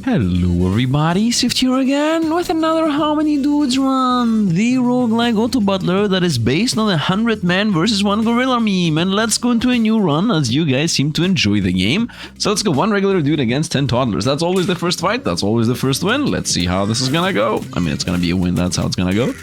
Hello everybody, Sifd here again with another How Many Dudes Run, the roguelike Autobattler that is based on a 100-man versus 1 gorilla meme. And let's go into a new run as you guys seem to enjoy the game. So let's go 1 regular dude against 10 toddlers. That's always the first fight, that's always the first win. Let's see how this is gonna go. I mean, it's gonna be a win, that's how it's gonna go.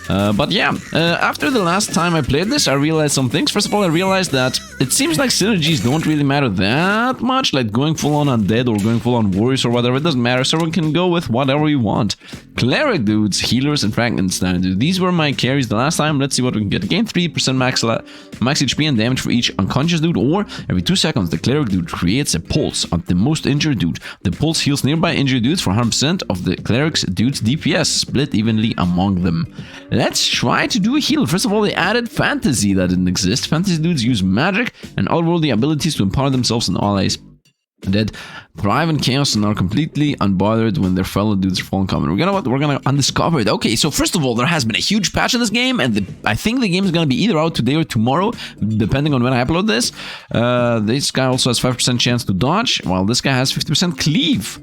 But yeah, after the last time I played this, I realized some things. First of all, I realized that it seems like synergies don't really matter that much, like going full on undead or going full on warriors or whatever, it doesn't matter, so everyone can go with whatever you want. Cleric dudes, healers, and Frankenstein dudes. These were my carries the last time. Let's see what we can get. Gain 3% max HP and damage for each unconscious dude, or every 2 seconds, the Cleric dude creates a pulse on the most injured dude. The pulse heals nearby injured dudes for 100% of the Cleric's dude's DPS, split evenly among them. Let's try to do a heal. First of all, they added fantasy that didn't exist. Fantasy dudes use magic and otherworldly abilities to empower themselves and allies. That thrive in chaos and are completely unbothered when their fellow dudes fall in common. We're gonna undiscover it. Okay, so first of all, there has been a huge patch in this game, and I think the game is gonna be either out today or tomorrow, depending on when I upload this. This guy also has 5% chance to dodge, while this guy has 50% cleave.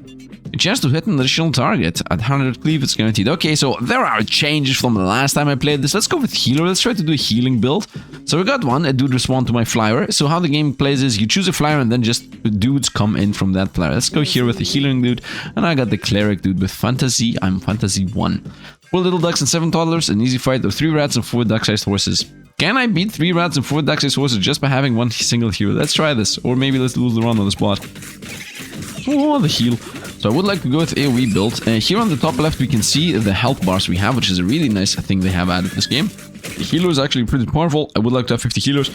A chance to hit an additional target. At 100 cleave, it's guaranteed. Okay, so there are changes from the last time I played this. Let's go with healer. Let's try to do a healing build. So we got one. A dude respond to my flyer. So how the game plays is you choose a flyer and then just dudes come in from that flyer. Let's go here with the healing dude. And I got the cleric dude with fantasy. I'm fantasy 1. 4 little ducks and 7 toddlers. An easy fight of 3 rats and 4 duck-sized horses. Can I beat 3 rats and 4 duck-sized horses just by having one single hero? Let's try this. Or maybe let's lose the run on the spot. Oh, the heal. So I would like to go with AoE build. Here on the top left we can see the health bars we have, which is a really nice thing they have added in this game. The healer is actually pretty powerful. I would like to have 50 healers.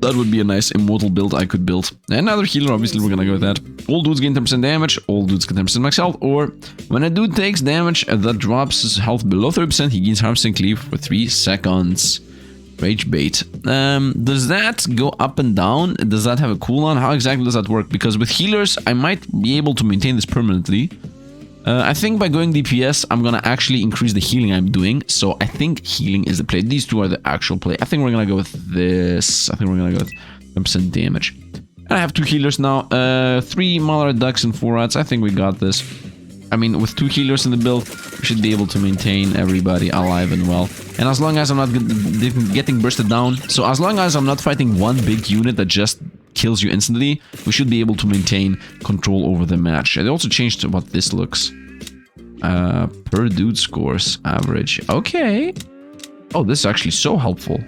That would be a nice immortal build I could build. Another healer, obviously we're gonna go with that. All dudes gain 10% damage, all dudes get 10% max health, or when a dude takes damage that drops his health below 30%, he gains 100% cleave for 3 seconds. Rage bait. Does that go up and down? Does that have a cooldown? How exactly does that work? Because with healers, I might be able to maintain this permanently. I think by going DPS, I'm gonna actually increase the healing I'm doing. So I think healing is the play. These two are the actual play. I think we're gonna go with this. I think we're gonna go with 10% damage. And I have 2 healers now. 3 Mallard ducks and 4 rats. I think we got this. I mean, with 2 healers in the build, we should be able to maintain everybody alive and well. And as long as I'm not getting bursted down, so as long as I'm not fighting one big unit that just kills you instantly, we should be able to maintain control over the match. They also changed what this looks. Per dude scores, average. Okay. Oh, this is actually so helpful.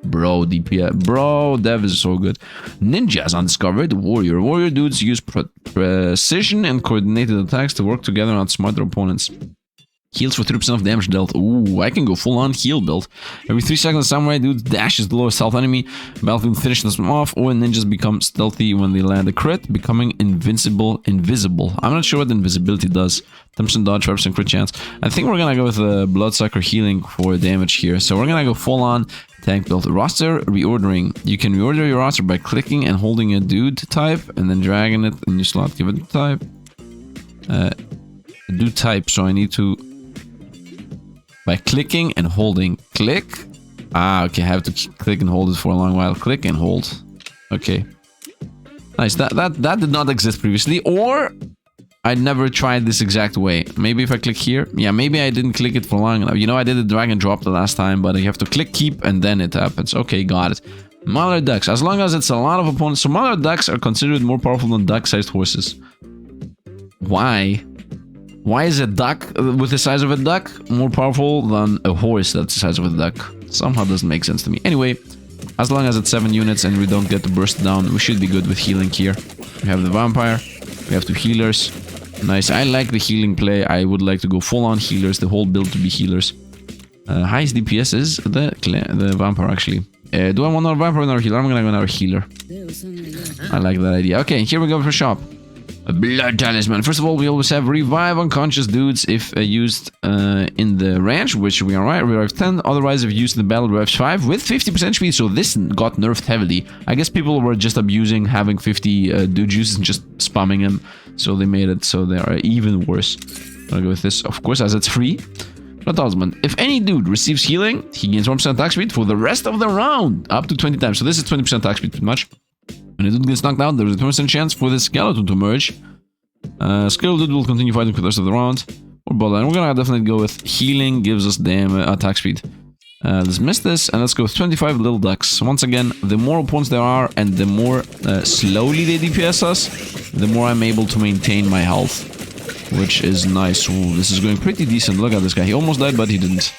Bro, DPS. Bro, dev is so good. Ninjas undiscovered. Warrior. Warrior dudes use precision and coordinated attacks to work together and outsmart their opponents. Heals for 3% of damage dealt. Ooh, I can go full on heal build. Every 3 seconds, samurai dude dashes the lowest health enemy. Battlefield finishes them off, or ninjas become stealthy when they land a crit, becoming invisible. I'm not sure what invisibility does. 10% dodge, 5% crit chance. I think we're gonna go with bloodsucker healing for damage here. So we're gonna go full on tank build. Roster reordering. You can reorder your roster by clicking and holding a dude type, and then dragging it in your slot. Give it a type. Dude type. So I need to. By clicking and holding. Click. Ah, okay. I have to click and hold it for a long while. Click and hold. Okay. Nice. That did not exist previously. Or I never tried this exact way. Maybe if I click here. Yeah, maybe I didn't click it for long enough. You know, I did a drag and drop the last time, but you have to click keep and then it happens. Okay, got it. Mallard ducks. As long as it's a lot of opponents. So Mallard ducks are considered more powerful than duck-sized horses. Why? Why is a duck with the size of a duck more powerful than a horse that's the size of a duck? Somehow doesn't make sense to me. Anyway, as long as it's 7 units and we don't get to burst down, we should be good with healing here. We have the vampire, we have 2 healers. Nice, I like the healing play. I would like to go full on healers, the whole build to be healers. Highest DPS is the vampire actually. Do I want another vampire or another healer? I'm gonna go another healer. I like that idea. Okay, here we go for shop. A blood talisman. First of all, we always have revive unconscious dudes if used in the ranch, which we are right. Revive 10. Otherwise, if used in the battle, revives 5 with 50% speed. So this got nerfed heavily. I guess people were just abusing having 50 dude juices and just spamming them. So they made it so they are even worse. I'll go with this, of course, as it's free. Blood talisman. If any dude receives healing, he gains 1% attack speed for the rest of the round, up to 20 times. So this is 20% attack speed, pretty much. When a dude gets knocked out, there is a 20% chance for the skeleton to emerge. Skill dude will continue fighting for the rest of the round. Or Butler. And we're gonna definitely go with healing, gives us damage, attack speed. Let's miss this, and let's go with 25 little ducks. Once again, the more opponents there are, and the more slowly they DPS us, the more I'm able to maintain my health. Which is nice. Ooh, this is going pretty decent. Look at this guy. He almost died, but he didn't.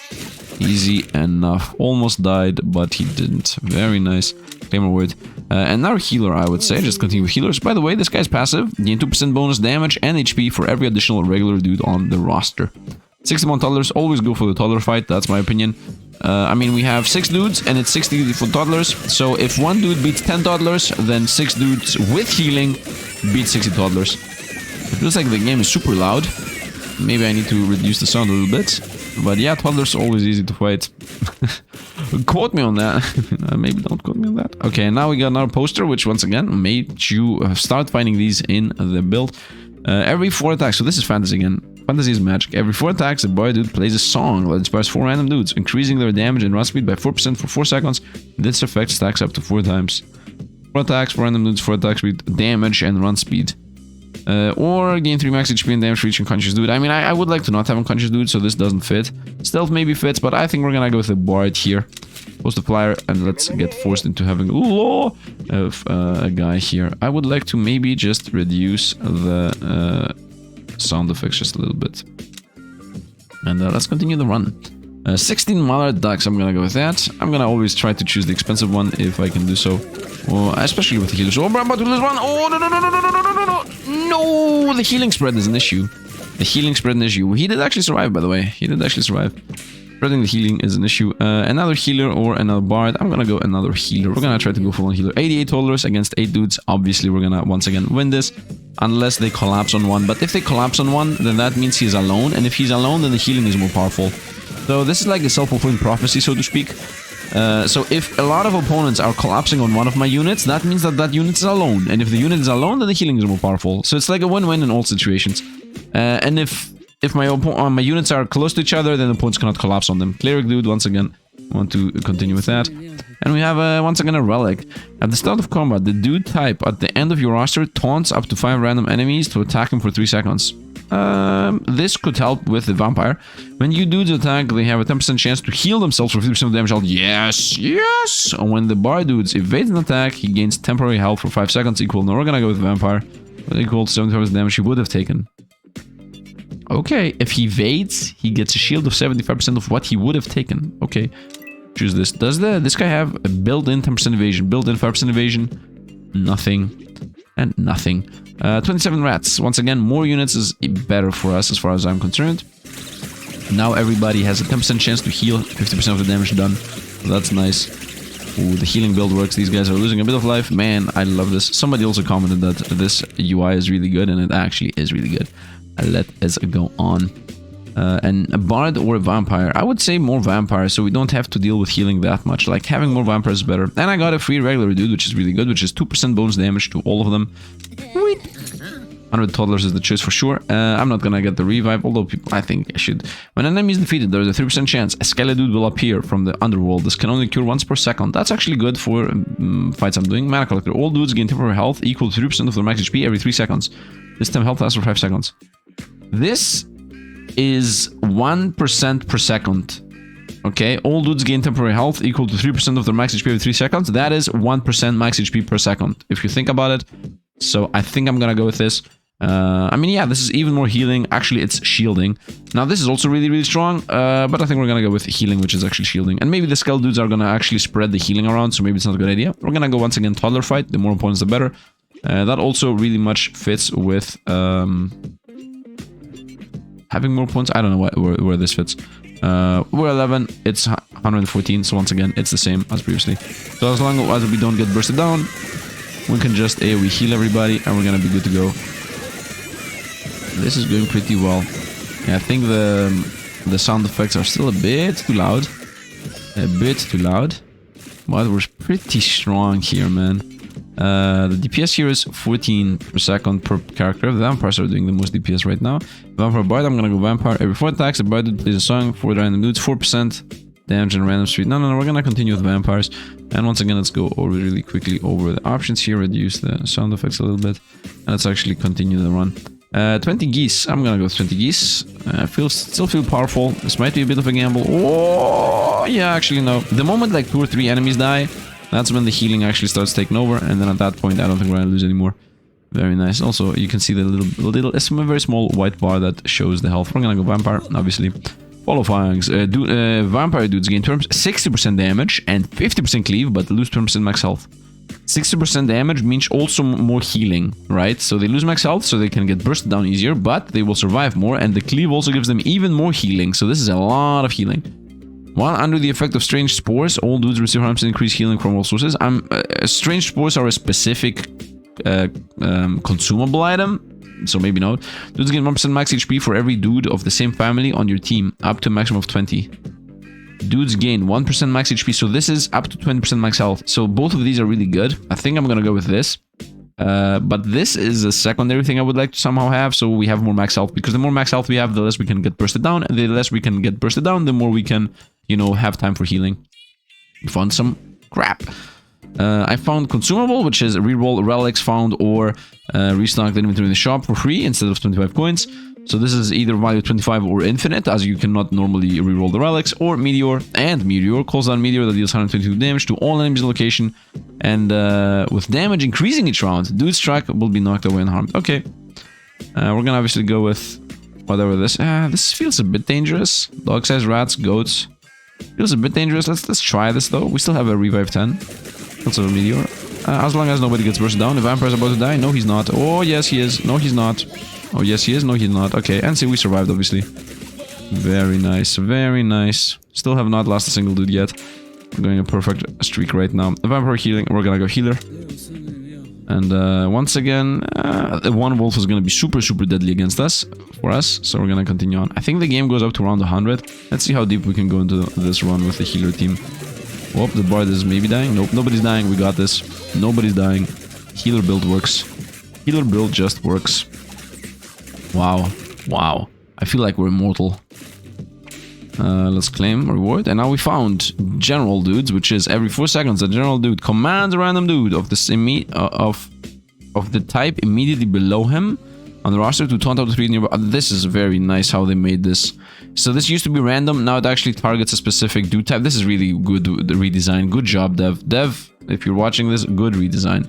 Easy enough. Almost died, but he didn't. Very nice. Claimer word. And now healer, I would say. Just continue with healers. By the way, this guy's passive. Gain 2% bonus damage and HP for every additional regular dude on the roster. 61 toddlers. Always go for the toddler fight. That's my opinion. I mean, we have 6 dudes and it's 60 for toddlers. So if one dude beats 10 toddlers, then 6 dudes with healing beat 60 toddlers. It feels like the game is super loud. Maybe I need to reduce the sound a little bit. But yeah, toddlers are always easy to fight. Quote me on that. Maybe don't quote me on that. Okay, now we got another poster, which once again made you start finding these in the build. Every 4 attacks, so this is fantasy again. Fantasy is magic. Every 4 attacks, a boy dude plays a song that inspires 4 random dudes, increasing their damage and run speed by 4% for 4 seconds. This effect stacks up to 4 times. 4 attacks, 4 random dudes, 4 attack speed, damage, and run speed. Or gain 3 max HP and damage for each unconscious dude. I mean, I would like to not have unconscious dude, so this doesn't fit. Stealth maybe fits, but I think we're gonna go with a bard here. Post the flyer, and let's get forced into having a law of a guy here. I would like to maybe just reduce the sound effects just a little bit. And let's continue the run. 16 Mallard ducks, I'm gonna go with that. I'm gonna always try to choose the expensive one if I can do so. Or, especially with the healers. Oh, I'm about to lose one. Oh, no, no, no, no, no, no, no, no, no. No, the healing spread is an issue. The healing spread is an issue. He did actually survive, by the way. He did actually survive. Spreading the healing is an issue. Another healer or another bard. I'm gonna go another healer. We're gonna try to go for one healer. 88 toddlers against 8 dudes. Obviously, we're gonna once again win this. Unless they collapse on one. But if they collapse on one, then that means he's alone. And if he's alone, then the healing is more powerful. So this is like a self-fulfilling prophecy, so to speak. So if a lot of opponents are collapsing on one of my units, that means that that unit is alone. And if the unit is alone, then the healing is more powerful. So it's like a win-win in all situations. And if my units are close to each other, then the opponents cannot collapse on them. Cleric dude, once again, want to continue with that. And we have, once again, a relic. At the start of combat, the dude type at the end of your roster taunts up to 5 random enemies to attack him for 3 seconds. This could help with the vampire. When you dudes attack, they have a 10% chance to heal themselves for 50% of damage health. Yes, yes! When the bar dudes evades an attack, he gains temporary health for 5 seconds equal. Now we're gonna go with vampire. Equal to 75% damage he would have taken. Okay, if he evades, he gets a shield of 75% of what he would have taken. Okay, choose this. Does this guy have a built-in 10% evasion? Built-in 5% evasion? Nothing. And nothing. 27 rats. Once again, more units is better for us as far as I'm concerned. Now everybody has a 10% chance to heal 50% of the damage done. That's nice. Ooh, the healing build works. These guys are losing a bit of life. Man, I love this. Somebody also commented that this UI is really good, and it actually is really good. Let us go on. And a bard or a vampire. I would say more vampire, so we don't have to deal with healing that much. Like, having more vampires is better. And I got a free regular dude, which is really good, which is 2% bonus damage to all of them. Wait. 100 toddlers is the choice for sure. I'm not gonna get the revive, although I think I should. When an enemy is defeated, there is a 3% chance a skeleton dude will appear from the underworld. This can only cure once per second. That's actually good for fights I'm doing. Mana collector. All dudes gain temporary health equal to 3% of their max HP every 3 seconds. This time health lasts for 5 seconds. This is 1% per second. Okay, all dudes gain temporary health equal to 3% of their max HP every 3 seconds. That is 1% max HP per second, if you think about it. So I think I'm gonna go with this. I mean, yeah, this is even more healing. Actually, it's shielding. Now, this is also really, really strong, but I think we're gonna go with healing, which is actually shielding. And maybe the skull dudes are gonna actually spread the healing around, so maybe it's not a good idea. We're gonna go once again toddler fight. The more opponents, the better. That also really much fits with having more points. I don't know where this fits. We're 11, it's 114, so once again, it's the same as previously. So as long as we don't get bursted down, we can just AoE heal everybody, and we're gonna be good to go. This is going pretty well. Yeah, I think the sound effects are still a bit too loud. A bit too loud. But we're pretty strong here, man. The DPS here is 14 per second per character. The vampires are doing the most DPS right now. Vampire bard, I'm gonna go vampire. Every 4 attacks, the bard plays a song for the random dudes. 4% damage and random speed. No, we're gonna continue with vampires. And once again, let's go over really quickly over the options here. Reduce the sound effects a little bit. And let's actually continue the run. 20 geese. I'm gonna go with 20 geese. Still feel powerful. This might be a bit of a gamble. Oh, yeah, actually, no. The moment like 2 or 3 enemies die, that's when the healing actually starts taking over. And then at that point, I don't think we're gonna lose anymore. Very nice. Also, you can see the it's a very small white bar that shows the health. We're gonna go vampire, obviously. Follow fangs. Vampire dudes gain 60% damage and 50% cleave, but lose 20% max health. 60% damage means also more healing, right? So they lose max health, so they can get bursted down easier, but they will survive more, and the cleave also gives them even more healing, so this is a lot of healing. While under the effect of strange spores, all dudes receive 100% increased healing from all sources. Strange spores are a specific consumable item, so maybe not. Dudes gain 1% max HP for every dude of the same family on your team, up to a maximum of 20. Dudes gain 1% max HP, so this is up to 20% max health. So both of these are really good. I think I'm gonna go with this. But this is a secondary thing I would like to somehow have, so we have more max health. Because the more max health we have, the less we can get bursted down. And the less we can get bursted down, the more we can, you know, have time for healing. We found some crap. I found consumable, which is reroll relics found or restock the inventory in the shop for free instead of 25 coins. So this is either value 25 or infinite, as you cannot normally reroll the relics, or meteor, and meteor calls down meteor that deals 122 damage to all enemies in the location, and with damage increasing each round, dude's track will be knocked away and harmed. Okay, we're gonna obviously go with whatever this. This feels a bit dangerous. Dog size rats, goats, feels a bit dangerous. Let's try this though. We still have a revive 10. Also a meteor. As long as nobody gets bursted down. The vampire's about to die. No, he's not. Oh yes, he is. No, he's not. Oh, yes, he is. No, he's not. Okay, and see, we survived, obviously. Very nice. Very nice. Still have not lost a single dude yet. I'm going a perfect streak right now. The vampire healing. We're gonna go healer. And once again, one wolf is gonna be super, super deadly against us. For us. So we're gonna continue on. I think the game goes up to around 100. Let's see how deep we can go into this run with the healer team. Oh, the bard is maybe dying. Nope, nobody's dying. We got this. Nobody's dying. Healer build works. Healer build just works. Wow. Wow. I feel like we're immortal. Let's claim reward. And now we found general dudes, which is every 4 seconds a general dude commands a random dude of the type immediately below him on the roster to taunt out the 3 nearby. This is very nice how they made this. So this used to be random, now it actually targets a specific dude type. This is really good redesign. Good job, Dev. Dev, if you're watching this, good redesign.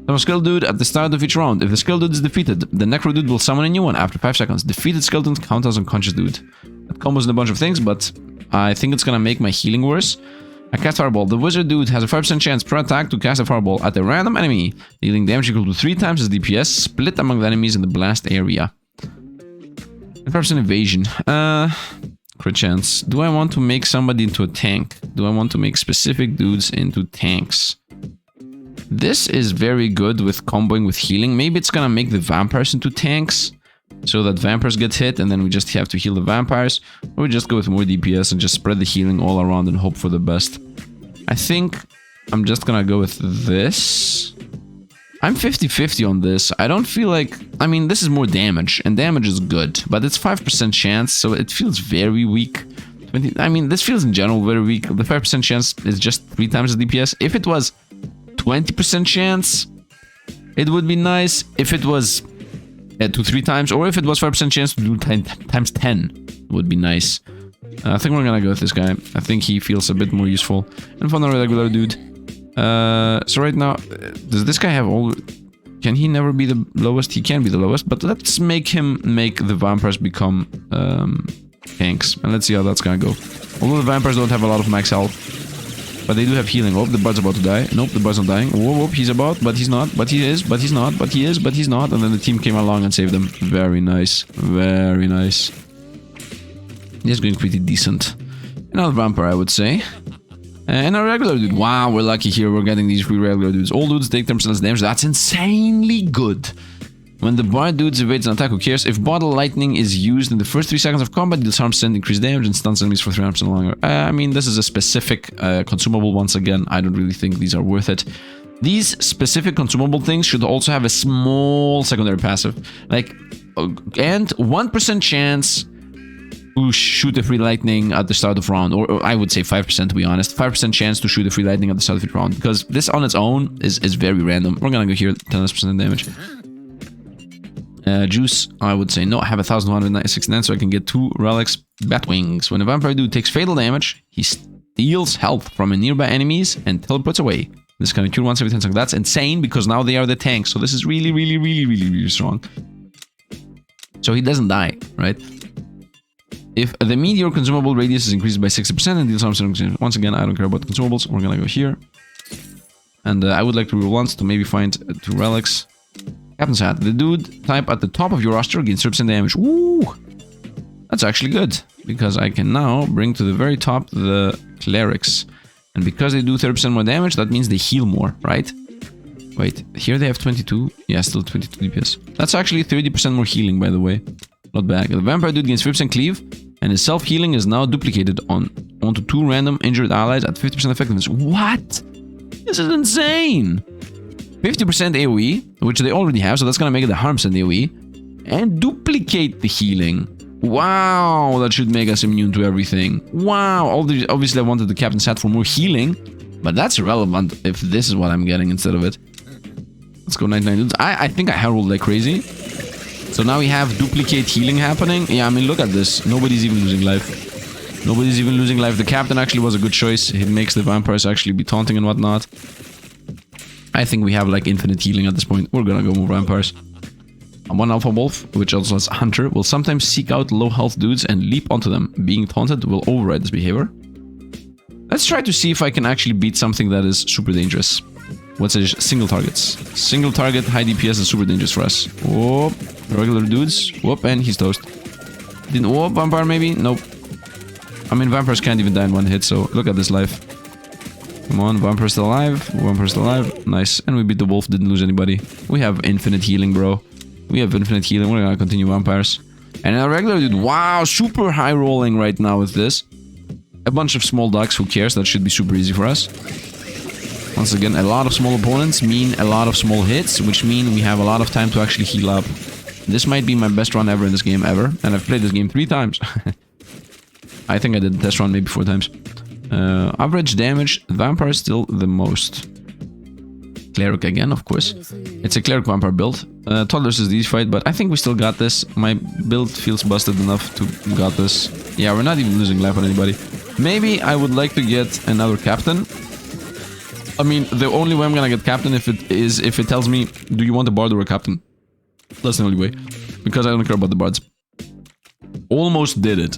Summon skill dude at the start of each round. If the skill dude is defeated, the necro dude will summon a new one after 5 seconds. Defeated skeleton count as unconscious dude. That combos in a bunch of things, but I think it's gonna make my healing worse. I cast Fireball. The wizard dude has a 5% chance per attack to cast a Fireball at a random enemy, dealing damage equal to 3 times his DPS, split among the enemies in the blast area. 5% evasion. Crit chance. Do I want to make somebody into a tank? Do I want to make specific dudes into tanks? This is very good with comboing with healing. Maybe it's gonna make the vampires into tanks, so that vampires get hit and then we just have to heal the vampires. Or we just go with more DPS and just spread the healing all around and hope for the best. I think I'm just gonna go with this. I'm 50-50 on this. I don't feel like... I mean, this is more damage, and damage is good, but it's 5% chance, so it feels very weak. I mean, this feels in general very weak. The 5% chance is just 3 times the DPS. If it was 20% chance, it would be nice. If it was 2-3 times, or if it was 5% chance to do times 10, would be nice. I think we're gonna go with this guy. I think he feels a bit more useful. And for another regular dude. So right now, does this guy have all... Can he never be the lowest? He can be the lowest, but let's make him make the vampires become tanks. And let's see how that's gonna go. Although the vampires don't have a lot of max health, but they do have healing. Oh, the bud's about to die. Nope, the bud's not dying. Whoa, whoa, he's about, but he's not. But he is, but he's not. But he is, but he's not. And then the team came along and saved them. Very nice. Very nice. He's going pretty decent. Another vampire, I would say. And a regular dude. Wow, we're lucky here. We're getting these 3 regular dudes. All dudes take 10% damage. That's insanely good. When the bard dudes evades an attack, who cares? If bottle lightning is used in the first 3 seconds of combat, deals harm, send increased damage, and stuns enemies for 300% longer. I mean, this is a specific consumable once again. I don't really think these are worth it. These specific consumable things should also have a small secondary passive. Like, and 1% chance to shoot a free lightning at the start of round, or I would say 5% to be honest. 5% chance to shoot a free lightning at the start of each round, because this on its own is very random. We're gonna go here, 10% damage. Juice, I would say no. I have 1,169, so I can get 2 relics. Batwings. When a vampire dude takes fatal damage, he steals health from nearby enemies and teleports away. This kind of cure once every 10 seconds. That's insane because now they are the tanks. So this is really, really, really, really, really strong. So he doesn't die, right? If the meteor consumable radius is increased by 60% and deals something, once again, I don't care about consumables. We're gonna go here. And I would like to roll once to maybe find 2 relics. Captain's Hat. The dude type at the top of your roster gains 30% damage. Woo! That's actually good. Because I can now bring to the very top the Clerics. And because they do 30% more damage, that means they heal more, right? Wait, here they have 22. Yeah, still 22 DPS. That's actually 30% more healing, by the way. Not bad. The vampire dude gains 50% cleave, and his self-healing is now duplicated onto 2 random injured allies at 50% effectiveness. What? This is insane! 50% AoE, which they already have, so that's gonna make it 100% AoE. And duplicate the healing. Wow, that should make us immune to everything. Wow, obviously I wanted the Captain's Hat for more healing, but that's irrelevant if this is what I'm getting instead of it. Let's go 99 dudes. I think I heralded like crazy. So now we have duplicate healing happening. Yeah, I mean, look at this. Nobody's even losing life. Nobody's even losing life. The Captain actually was a good choice. It makes the vampires actually be taunting and whatnot. I think we have like infinite healing at this point. We're gonna go more vampires. One Alpha Wolf, which also has Hunter, will sometimes seek out low health dudes and leap onto them. Being taunted will override this behavior. Let's try to see if I can actually beat something that is super dangerous. What's a single targets? Single target, high DPS is super dangerous for us. Whoop, regular dudes. Whoop, and he's toast. Didn't whoop, vampire maybe? Nope. I mean, vampires can't even die in one hit, so look at this life. Come on, vampire's still alive. Vampire's still alive. Nice. And we beat the wolf, didn't lose anybody. We have infinite healing, bro. We have infinite healing. We're gonna continue vampires. And a regular dude. Wow, super high rolling right now with this. A bunch of small ducks, who cares? That should be super easy for us. Once again, a lot of small opponents mean a lot of small hits, which mean we have a lot of time to actually heal up. This might be my best run ever in this game, ever. And I've played this game 3 times. I think I did the test run maybe 4 times. Average damage, vampire still the most. Cleric again, of course. It's a Cleric vampire build. Toddlers is the easy fight, but I think we still got this. My build feels busted enough to got this. Yeah, we're not even losing life on anybody. Maybe I would like to get another captain. I mean, the only way I'm gonna get captain if it tells me, do you want a bard or a captain? That's the only way. Because I don't care about the bards. Almost did it.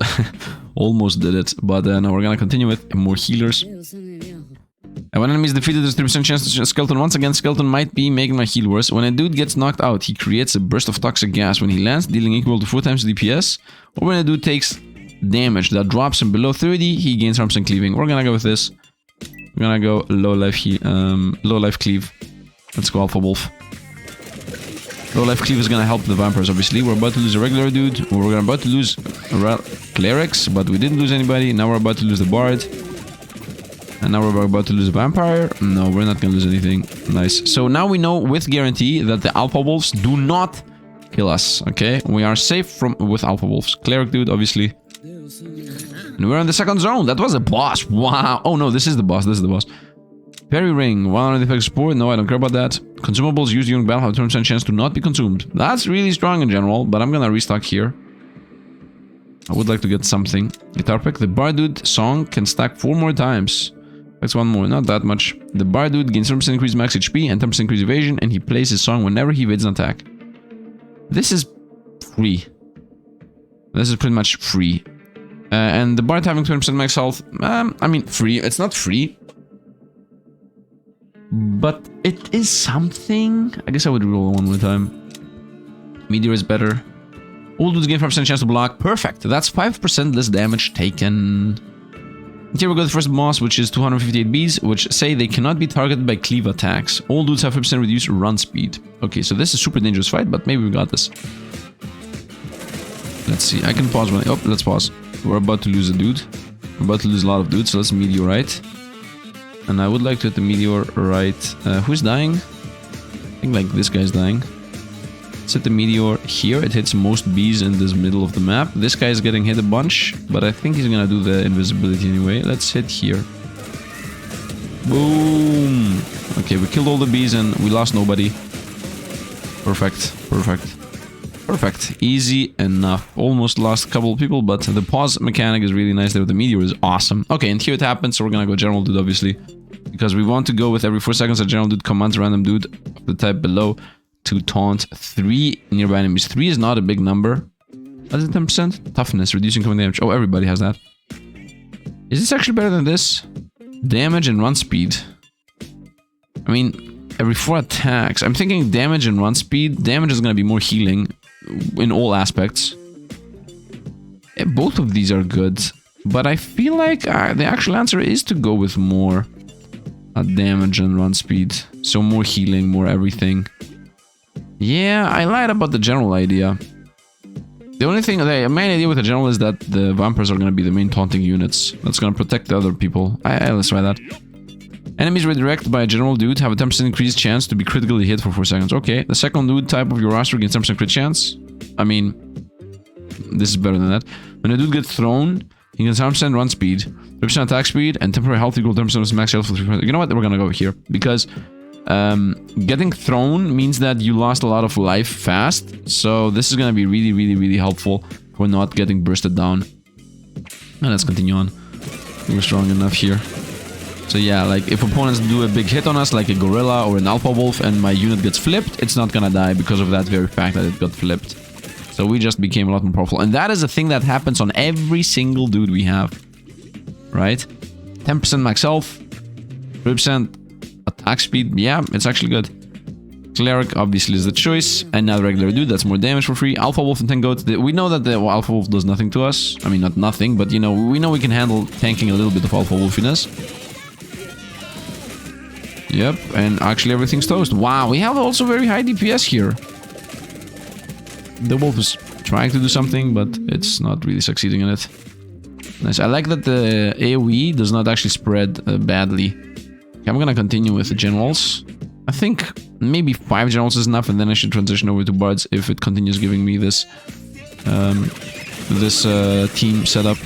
Almost did it. But now we're gonna continue with more healers. And when enemy is defeated, there's 3% chance to skeleton. Once again, skeleton might be making my heal worse. When a dude gets knocked out, he creates a burst of toxic gas when he lands, dealing equal to 4 times DPS. Or when a dude takes damage that drops him below 30, he gains 100% cleaving. We're gonna go with this. We're gonna go low life cleave. Let's go Alpha Wolf. Low life cleave is gonna help the vampires, obviously. We're about to lose a regular dude. We're about to lose Clerics, but we didn't lose anybody. Now we're about to lose the bard. And now we're about to lose a vampire. No, we're not gonna lose anything. Nice. So now we know with guarantee that the Alpha Wolves do not kill us. Okay, we are safe with Alpha Wolves. Cleric dude, obviously. And we're in the second zone. That was a boss. Wow. Oh no, this is the boss. This is the boss. Fairy ring. 100 effect support. No, I don't care about that. Consumables used during battle have 20% chance to not be consumed. That's really strong in general, but I'm gonna restock here. I would like to get something. Guitar pick. The Bard Dude song can stack 4 more times. That's 1 more, not that much. The Bard Dude gains 10% increased max HP and 10% increased evasion, and he plays his song whenever he evades an attack. This is free. This is pretty much free. And the Bard having 20% max health, I mean, free. It's not free. But it is something. I guess I would roll 1 more time. Meteor is better. All dudes gain 5% chance to block. Perfect. That's 5% less damage taken. And here we go, the first boss, which is 258 bees, which say they cannot be targeted by cleave attacks. All dudes have 5% reduced run speed. Okay, so this is a super dangerous fight, but maybe we got this. Let's see. I can pause when... Oh, let's pause. We're about to lose a dude. We're about to lose a lot of dudes, so let's meteorite. And I would like to hit the meteorite. Who's dying? I think like this guy's dying. Set the meteor here. It hits most bees in this middle of the map. This guy is getting hit a bunch, but I think he's gonna do the invisibility anyway. Let's hit here. Boom! Okay, we killed all the bees and we lost nobody. Perfect, perfect. Perfect. Easy enough. Almost lost a couple of people, but the pause mechanic is really nice there. The meteor is awesome. Okay, and here it happens, so we're gonna go general dude, obviously. Because we want to go with every 4 seconds a general dude commands a random dude of the type below to taunt 3 nearby enemies. 3 is not a big number. What is it, 10%? Toughness, reducing command damage. Oh, everybody has that. Is this actually better than this? Damage and run speed. I mean, every 4 attacks. I'm thinking damage and run speed. Damage is gonna be more healing in all aspects. Both of these are good. But I feel like the actual answer is to go with more damage and run speed. So more healing, more everything. Yeah, I lied about the general idea. The only thing, the main idea with the general is that the vampires are going to be the main taunting units. That's going to protect the other people. Let's try that. Enemies redirected by a general dude have a 10% increased chance to be critically hit for 4 seconds. Okay, the second dude type of your roster gains 10% crit chance. I mean, this is better than that. When a dude gets thrown, he gets 100% run speed, 3% attack speed, and temporary health equal 10% of his max health for 3%. You know what? We're gonna go here. Because getting thrown means that you lost a lot of life fast. So this is gonna be really, really, really helpful for not getting bursted down. And let's continue on. We're strong enough here. So yeah, like if opponents do a big hit on us, like a gorilla or an alpha wolf, and my unit gets flipped, it's not gonna die because of that very fact that it got flipped. So we just became a lot more powerful. And that is a thing that happens on every single dude we have. Right? 10% max health, 3% attack speed. Yeah, it's actually good. Cleric obviously is the choice. And now regular dude, that's more damage for free. Alpha wolf and 10 goats. We know that the alpha wolf does nothing to us. I mean, not nothing, but you know, we know we can handle tanking a little bit of alpha wolfiness. Yep, and actually everything's toast. Wow, we have also very high DPS here. The wolf is trying to do something, but it's not really succeeding in it. Nice. I like that the AoE does not actually spread badly. Okay, I'm gonna continue with the generals. I think maybe 5 generals is enough, and then I should transition over to bards if it continues giving me this team setup.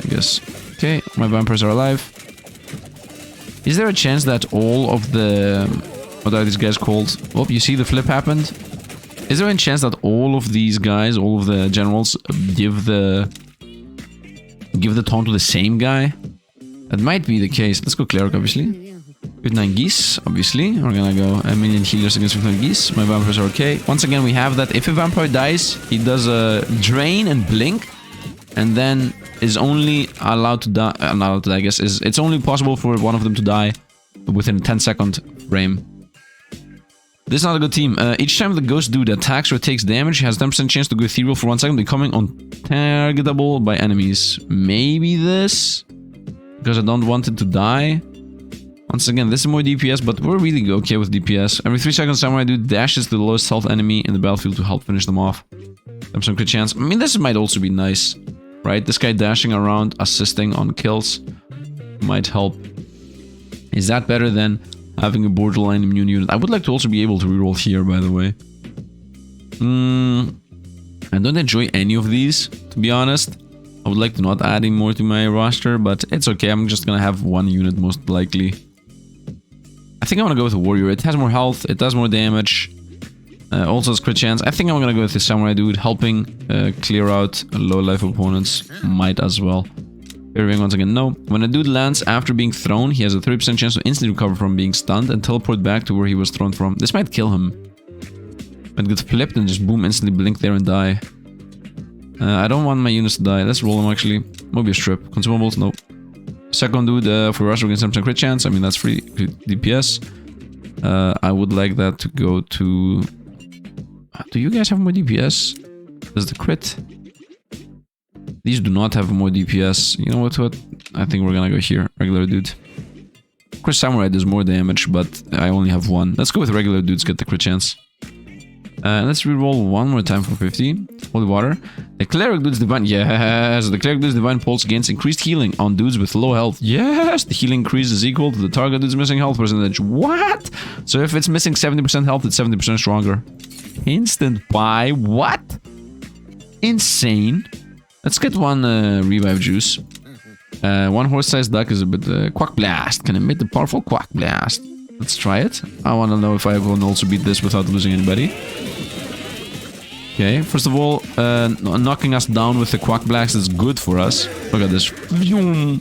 I guess. Okay, my vampires are alive. Is there a chance that all of the... What are these guys called? Oh, you see the flip happened? Is there any chance that all of these guys, all of the generals, give the taunt to the same guy? That might be the case. Let's go Cleric, obviously. With 9 geese, obviously. We're gonna go a million healers against 9 geese. My vampires are okay. Once again, we have that if a vampire dies, he does a drain and blink. And then is only allowed to die, I guess. It's only possible for one of them to die within a 10-second frame. This is not a good team. Each time the ghost dude attacks or takes damage, he has 10% chance to go ethereal for 1 second, becoming untargetable by enemies. Maybe this? Because I don't want it to die. Once again, this is more DPS, but we're really okay with DPS. Every 3 seconds, Samurai dude dashes to the lowest health enemy in the battlefield to help finish them off. 10% crit chance. I mean, this might also be nice. Right? This guy dashing around, assisting on kills might help. Is that better than having a borderline immune unit? I would like to also be able to reroll here, by the way. I don't enjoy any of these, to be honest. I would like to not add more to my roster, but it's okay. I'm just gonna have 1 unit most likely. I think I want to go with a warrior. It has more health, it does more damage. Also has crit chance. I think I'm gonna go with the samurai dude, helping clear out low life opponents. Might as well. Irving once again, no. When a dude lands after being thrown, he has a 30% chance to instantly recover from being stunned and teleport back to where he was thrown from. This might kill him. Might get flipped and just boom, instantly blink there and die. I don't want my units to die. Let's roll them actually. Mobius strip. Consumables, nope. Second dude for rush against 10% crit chance. I mean, that's free DPS. I would like that to go to... Do you guys have more DPS? Does the crit? These do not have more DPS. You know what? I think we're gonna go here. Regular dude. Of course, Samurai does more damage, but I only have 1. Let's go with regular dudes, get the crit chance. Let's reroll 1 more time for 50. Holy water. The Cleric dude's divine... Yes! The Cleric dude's divine pulse gains increased healing on dudes with low health. Yes! The healing increase is equal to the target dude's missing health percentage. What? So if it's missing 70% health, it's 70% stronger. Instant buy. What? Insane. Let's get 1 revive juice. 1 horse-sized duck is a bit... Quack blast. Can emit the powerful quack blast. Let's try it. I want to know if I can also beat this without losing anybody. Okay, first of all, knocking us down with the Quack Blast is good for us. Look at this. And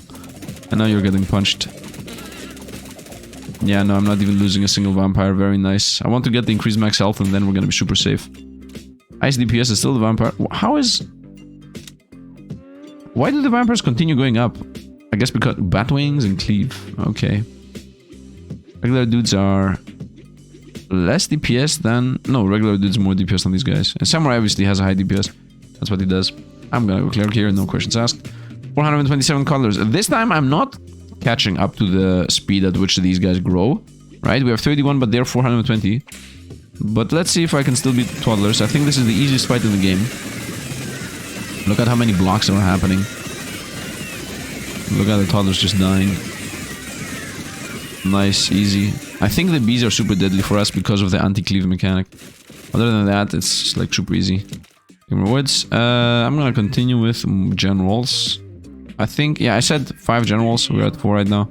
now you're getting punched. Yeah, no, I'm not even losing a single vampire. Very nice. I want to get the increased max health and then we're gonna be super safe. Ice DPS is still the vampire. How is... Why do the vampires continue going up? I guess because Batwings and Cleave. Okay. Regular dudes are less DPS than... No, regular dudes more DPS than these guys. And Samurai obviously has a high DPS. That's what he does. I'm gonna go Cleric here, no questions asked. 427 toddlers. This time I'm not catching up to the speed at which these guys grow. Right? We have 31, but they're 420. But let's see if I can still beat the toddlers. I think this is the easiest fight in the game. Look at how many blocks are happening. Look at the toddlers just dying. Nice, easy. I think the bees are super deadly for us because of the anti-cleave mechanic. Other than that, it's like super easy. Gamer Woods. I'm gonna continue with generals. I think, yeah, I said 5 generals. We're at 4 right now.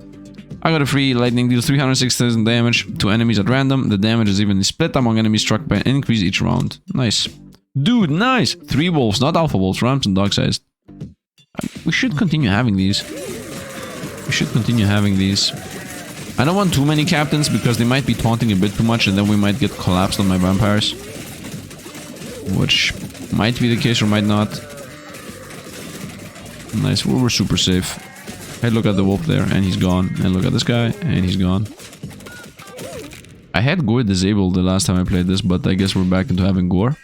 I got a free lightning deals 306,000 damage to enemies at random. The damage is evenly split among enemies struck by an increase each round. Nice. Dude, nice! 3 wolves, not alpha wolves, rams and dog-sized. We should continue having these. We should continue having these. I don't want too many captains because they might be taunting a bit too much and then we might get collapsed on my vampires. Which might be the case or might not. Nice, we're super safe. Hey, look at the wolf there and he's gone. And look at this guy and he's gone. I had gore disabled the last time I played this, but I guess we're back into having gore.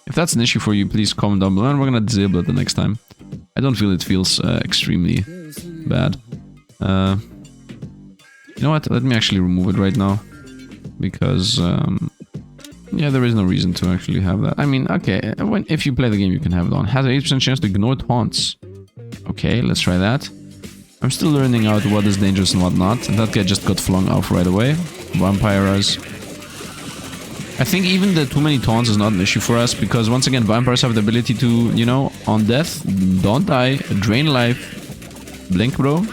If that's an issue for you, please comment down below and we're gonna disable it the next time. I don't feel it feels extremely bad. You know what? Let me actually remove it right now. Because, yeah, there is no reason to actually have that. I mean, okay, if you play the game, you can have it on. Has an 8% chance to ignore taunts. Okay, let's try that. I'm still learning out what is dangerous and what not. And that guy just got flung off right away. Vampires. I think even the too many taunts is not an issue for us. Because once again, vampires have the ability to, you know, on death, don't die, drain life. Blink, bro.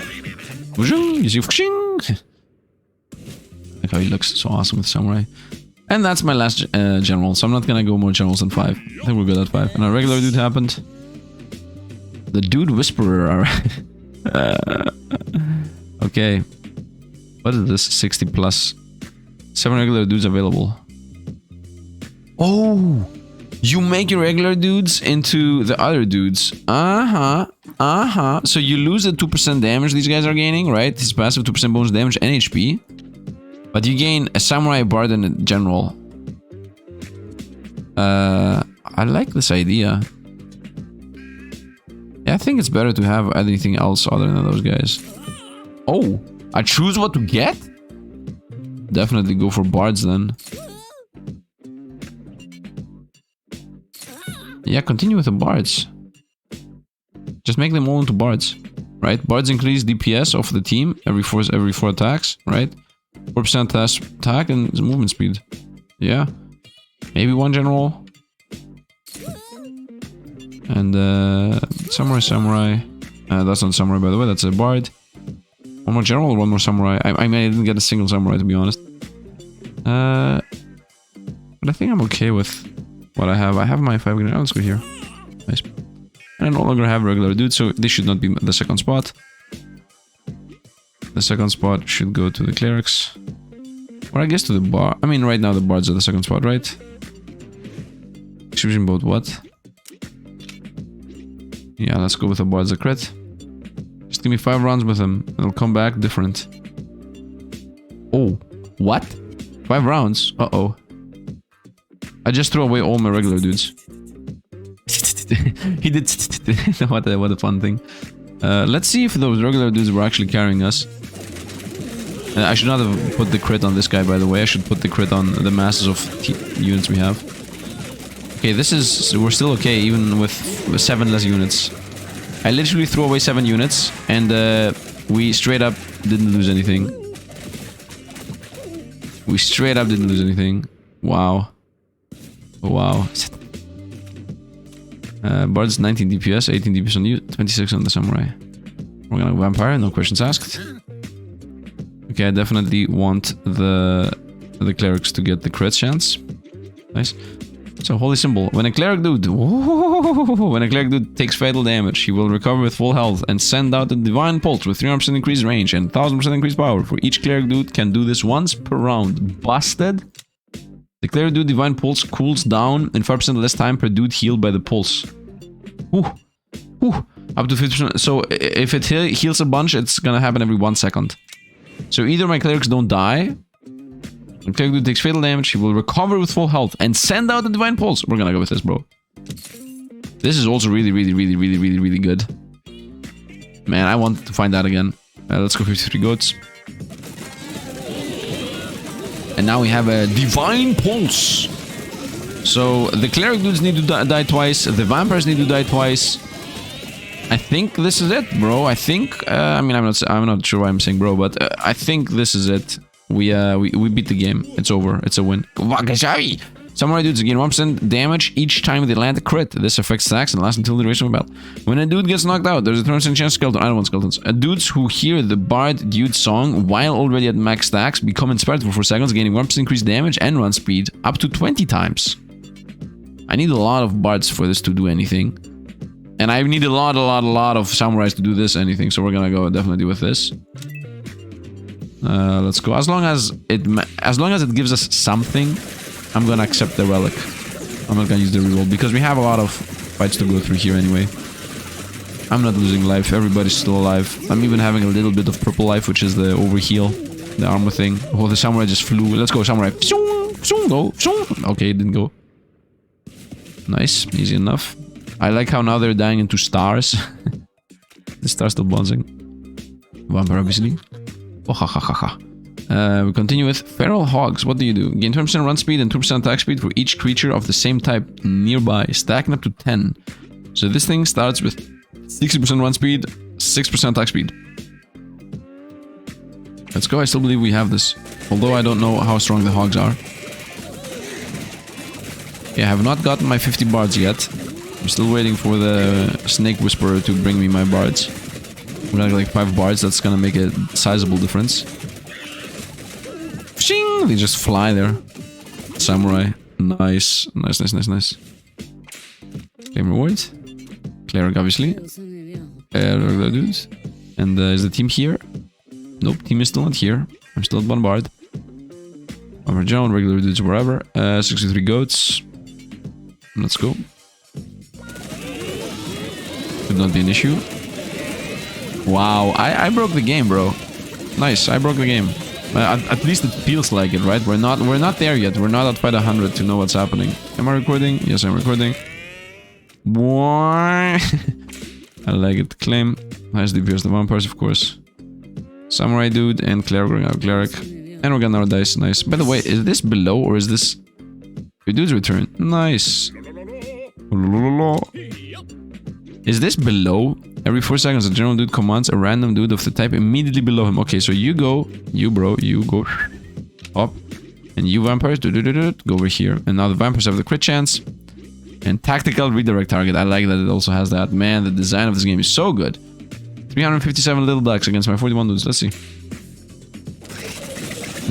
You see, like how he looks so awesome with Samurai. And that's my last general, so I'm not gonna go more generals than 5. I think we're good at 5. And a regular dude happened. The Dude Whisperer. Okay. What is this? 60 plus. 7 regular dudes available. Oh! You make your regular dudes into the other dudes. So you lose the 2% damage these guys are gaining, right? His passive 2% bonus damage and HP. But you gain a Samurai, a Bard, and a General. I like this idea. Yeah, I think it's better to have anything else other than those guys. Oh! I choose what to get? Definitely go for Bards then. Yeah, continue with the Bards. Just make them all into Bards. Right? Bards increase DPS of the team every 4 attacks, right? 4% attack and movement speed. Yeah. Maybe 1 general. And Samurai. That's not Samurai, by the way, that's a Bard. 1 more general or 1 more Samurai? I mean, I didn't get a single Samurai, to be honest. But I think I'm okay with what I have. I have my 5 grenades. Let's go here. Nice. And I no longer have regular dudes, so this should not be the second spot. The second spot should go to the Clerics. Or I guess to the Bard. I mean, right now the Bards are the second spot, right? Excuse me, about what? Yeah, let's go with the Bards a crit. Just give me 5 rounds with him, and it'll come back different. Oh, what? 5 rounds? Uh-oh. I just threw away all my regular dudes. He did. What a fun thing. Let's see if those regular dudes were actually carrying us. I should not have put the crit on this guy, by the way. I should put the crit on the masses of units we have. Okay, this is... We're still okay, even with 7 less units. I literally threw away 7 units, and we straight up didn't lose anything. We straight up didn't lose anything. Wow. Wow. Bard's 19 DPS, 18 DPS on you, 26 on the Samurai. We're gonna go Vampire, no questions asked. Okay, I definitely want the Clerics to get the crit chance. Nice. So, holy symbol. When a cleric dude... When a cleric dude takes fatal damage, he will recover with full health and send out a divine pulse with 300% increased range and 1000% increased power. For each cleric dude can do this once per round. Busted? The cleric dude divine pulse cools down in 5% less time per dude healed by the pulse. Ooh. Ooh. Up to 50%. So, if it heals a bunch, it's gonna happen every 1 second. So, either my clerics don't die... When cleric dude takes fatal damage, he will recover with full health and send out the divine pulse. We're gonna go with this, bro. This is also really good. Man, I want to find that again. Let's go 53 goats. And now we have a divine pulse. So the cleric dudes need to die twice. The vampires need to die twice. I think this is it, bro. I think. I mean, I'm not sure why I'm saying bro, but I think this is it. We beat the game. It's over. It's a win. Samurai dudes gain 1% damage each time they land a crit. This affects stacks and lasts until the duration of a battle. When a dude gets knocked out, there's a 30% chance skeleton. I don't want skeletons. Dudes who hear the bard dude song while already at max stacks become inspired for 4 seconds, gaining 1% increased damage and run speed up to 20 times. I need a lot of bards for this to do anything. And I need a lot of samurais to do this anything. So we're gonna go definitely with this. Let's go. As long as it gives us something, I'm gonna accept the relic. I'm not gonna use the reroll because we have a lot of fights to go through here anyway. I'm not losing life. Everybody's still alive. I'm even having a little bit of purple life, which is the overheal, the armor thing. Oh, the samurai just flew. Let's go, samurai. Go. Okay, it didn't go. Nice, easy enough. I like how now they're dying into stars. The star's still bouncing. Vampire, obviously. We continue with feral hogs. What do you do? Gain 20% run speed and 2% attack speed for each creature of the same type nearby, stacking up to 10. So this thing starts with 60% run speed, 6% attack speed. Let's go. I still believe we have this, although I don't know how strong the hogs are. Yeah, I have not gotten my 50 bards yet. I'm still waiting for the snake whisperer to bring me my bards. We're gonna get like 5 bards. That's gonna make a sizable difference. Shing! They just fly there. Samurai. Nice. Nice. Claim reward. Cleric, obviously. Regular dudes. And is the team here? Nope, team is still not here. I'm still at one bard. Over John, regular dudes, wherever. 63 goats. Let's go. Could not be an issue. Wow, I broke the game, bro. Nice, I broke the game. At least it feels like it, right? We're not there yet. We're not at fight 100 to know what's happening. Am I recording? Yes, I'm recording. Boy. I like it. Claim. Nice DPS the vampires, of course. Samurai dude and cleric. We're gonna have cleric. And we're gonna our dice. Nice. By the way, is this below or is this... Your dude's return. Nice. Is this below? Every 4 seconds, a general dude commands a random dude of the type immediately below him. Okay, so you go, you bro, you go up. And you vampires, go over here. And now the vampires have the crit chance. And tactical redirect target. I like that it also has that. Man, the design of this game is so good. 357 little ducks against my 41 dudes. Let's see.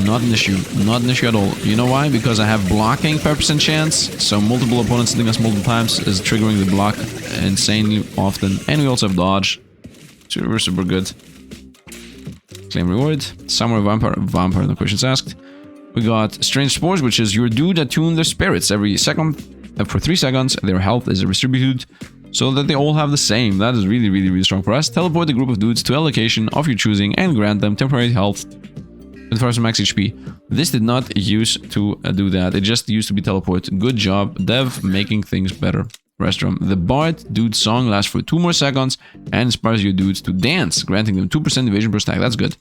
Not an issue. Not an issue at all. You know why? Because I have blocking 5% chance. So multiple opponents hitting us multiple times is triggering the block insanely often. And we also have dodge. So we're super good. Claim reward. Samurai vampire. Vampire, no questions asked. We got Strange Spores, which is your dude attune their spirits every second. For 3 seconds, their health is distributed so that they all have the same. That is really strong for us. Teleport a group of dudes to a location of your choosing and grant them temporary health with first max HP. This did not used to do that. It just used to be teleport. Good job, dev, making things better. Restroom. The Bard dude song lasts for 2 more seconds and inspires your dudes to dance, granting them 2% evasion per stack. That's good.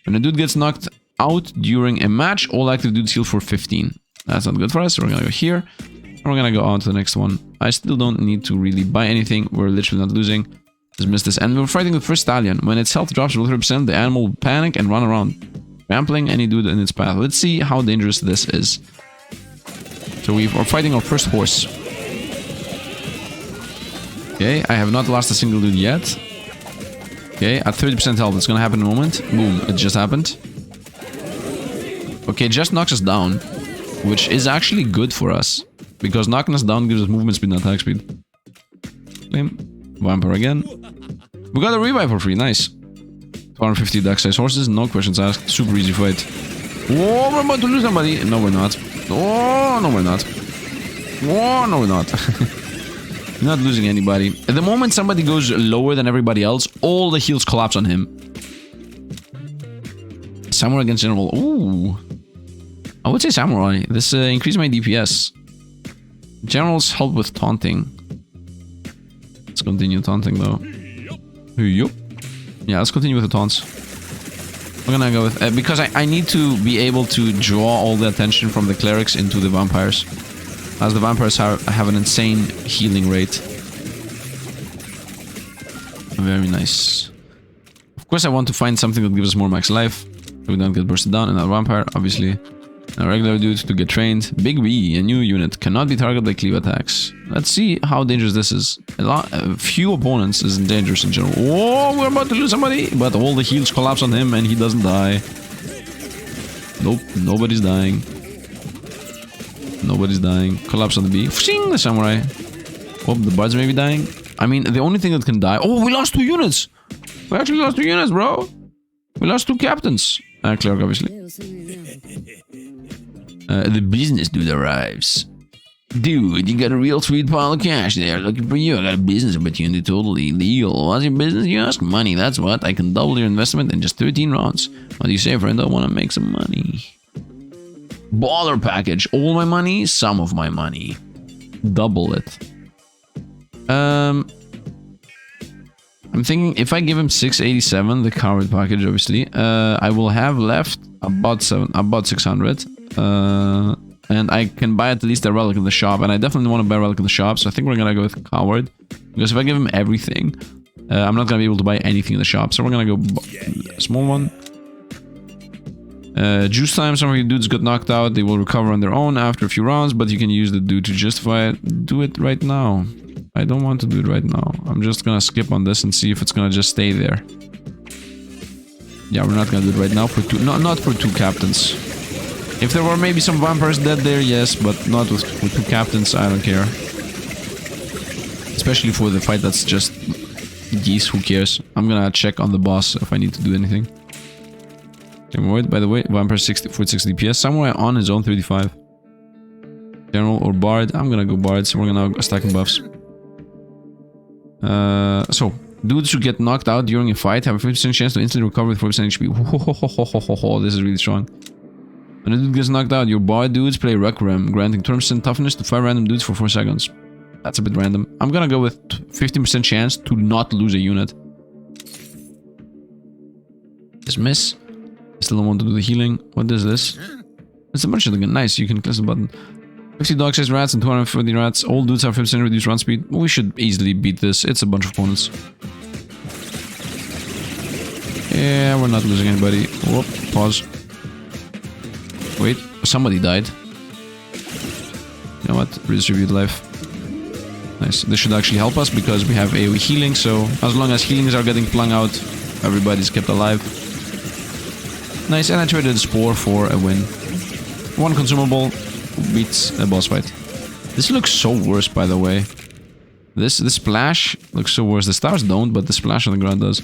When a dude gets knocked out during a match, all active dudes heal for 15. That's not good for us, so we're gonna go here. And we're gonna go on to the next one. I still don't need to really buy anything. We're literally not losing. Just missed this. And we're fighting the first stallion. When its health drops below 30%, the animal will panic and run around, trampling any dude in its path. Let's see how dangerous this is. So we're fighting our first horse. Okay, I have not lost a single dude yet. Okay, at 30% health, it's gonna happen in a moment. Boom, it just happened. Okay, it just knocks us down, which is actually good for us. Because knocking us down gives us movement speed and attack speed. Claim. Vampire again. We got a revive for free, nice. 250 deck size horses, no questions asked. Super easy fight. Oh, we're about to lose somebody. No, we're not. Oh, no, we're not. Oh, no, we're not. Not losing anybody. At the moment somebody goes lower than everybody else, all the heals collapse on him. Samurai against General. Ooh. I would say Samurai. This increased my DPS. Generals help with taunting. Let's continue taunting though. Yup. Yeah, let's continue with the taunts. We're gonna go with... because I need to be able to draw all the attention from the clerics into the vampires. As the vampires have an insane healing rate. Very nice. Of course I want to find something that gives us more max life. So we don't get bursted down. Another vampire, obviously. A regular dude to get trained. Big B, a new unit. Cannot be targeted by cleave attacks. Let's see how dangerous this is. A few opponents isn't dangerous in general. Oh, we're about to lose somebody. But all the heals collapse on him and he doesn't die. Nope, nobody's dying. Nobody's dying. Collapse on the B. Fshing, the samurai. Oh, the bards may be dying. I mean, the only thing that can die... Oh, we lost 2 units! We actually lost 2 units, bro! We lost 2 captains. Cleric, obviously. The business dude arrives. Dude, you got a real sweet pile of cash there looking for you. I got a business opportunity, totally legal. What's your business, you ask? Money, that's what. I can double your investment in just 13 rounds. What do you say, friend? I want to make some money. Baller package. All my money, some of my money. Double it. I'm thinking if I give him 687, the coward package, obviously, I will have left about 600. And I can buy at least a relic in the shop, and I definitely want to buy a relic in the shop, so I think we're gonna go with coward. Because if I give him everything, I'm not gonna be able to buy anything in the shop, so we're gonna go small one. Juice time, some of your dudes got knocked out, they will recover on their own after a few rounds, but you can use the dude to justify it. Do it right now. I don't want to do it right now. I'm just gonna skip on this and see if it's gonna just stay there. Yeah, we're not gonna do it right now for 2, not for 2 captains. If there were maybe some vampires dead there, yes, but not with 2 captains, I don't care. Especially for the fight that's just geese, who cares? I'm gonna check on the boss if I need to do anything. Whyte, by the way, vampire 60 for 60 DPS, somewhere on his own 35. General or Bard, I'm gonna go Bard, so we're gonna stack in buffs. So, dudes who get knocked out during a fight have a 50% chance to instantly recover with 40% HP. This is really strong. When a dude gets knocked out, your Bard dudes play Requiem, granting turns and toughness to 5 random dudes for 4 seconds. That's a bit random. I'm gonna go with 15% chance to not lose a unit. Dismiss. Still don't want to do the healing. What is this? It's a bunch of them. Nice, you can click the button. 50 dog-sized rats and 240 rats. All dudes have 50% reduced run speed. We should easily beat this. It's a bunch of opponents. Yeah, we're not losing anybody. Whoop, pause. Wait, somebody died. You know what? Redistribute life. Nice. This should actually help us because we have AoE healing, so as long as healings are getting flung out, everybody's kept alive. Nice, and I traded a spore for a win. 1 consumable beats a boss fight. This looks so worse, by the way. This splash looks so worse. The stars don't, but the splash on the ground does.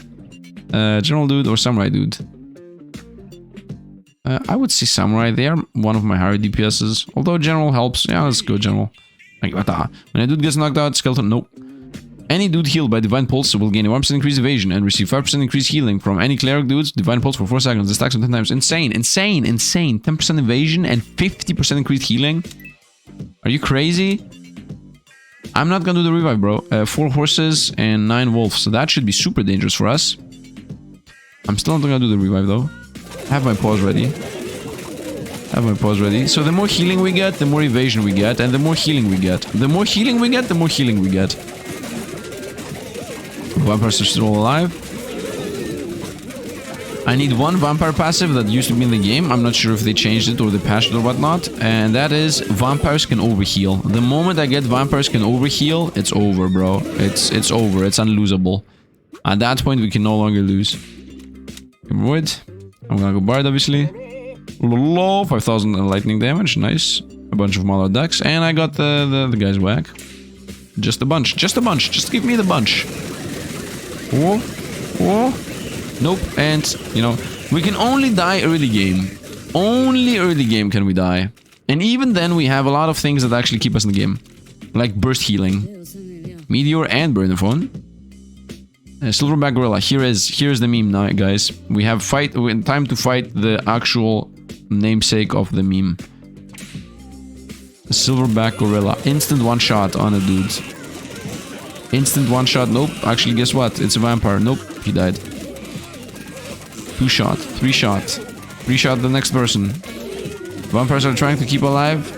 General dude or samurai dude? I would say samurai. They are one of my higher DPSs. Although general helps. Yeah, let's go general. When a dude gets knocked out, skeleton, nope. Any dude healed by Divine Pulse will gain a 1% increased evasion and receive 5% increased healing from any cleric dudes. Divine Pulse for 4 seconds. This stacks on 10 times. Insane, insane, insane. 10% evasion and 50% increased healing. Are you crazy? I'm not gonna do the revive, bro. 4 horses and 9 wolves. So that should be super dangerous for us. I'm still not gonna do the revive though. I have my pause ready. So the more healing we get, the more evasion we get, and the more healing we get. The more healing we get, the more healing we get. Vampires are still alive. I need 1 vampire passive that used to be in the game. I'm not sure if they changed it or they patched it or whatnot. And that is vampires can overheal. The moment I get vampires can overheal, it's over, bro. It's over. It's unlosable. At that point, we can no longer lose. Avoid. I'm gonna go Bard, obviously. 5,000 lightning damage. Nice. a bunch of Mauler ducks, and I got the guys whack. Just a bunch, just give me the bunch. Oh, oh, nope, and, you know, we can only die early game. Only early game can we die. And even then, we have a lot of things that actually keep us in the game. Like burst healing, meteor, and burner phone. Silverback gorilla. Here's the meme now, guys. We have time to fight the actual namesake of the meme. Silverback gorilla. Instant one shot on a dude. Instant one shot. Nope. Actually, guess what? It's a vampire. Nope. He died. 2 shot. 3 shot. 3 shot the next person. Vampires are trying to keep alive.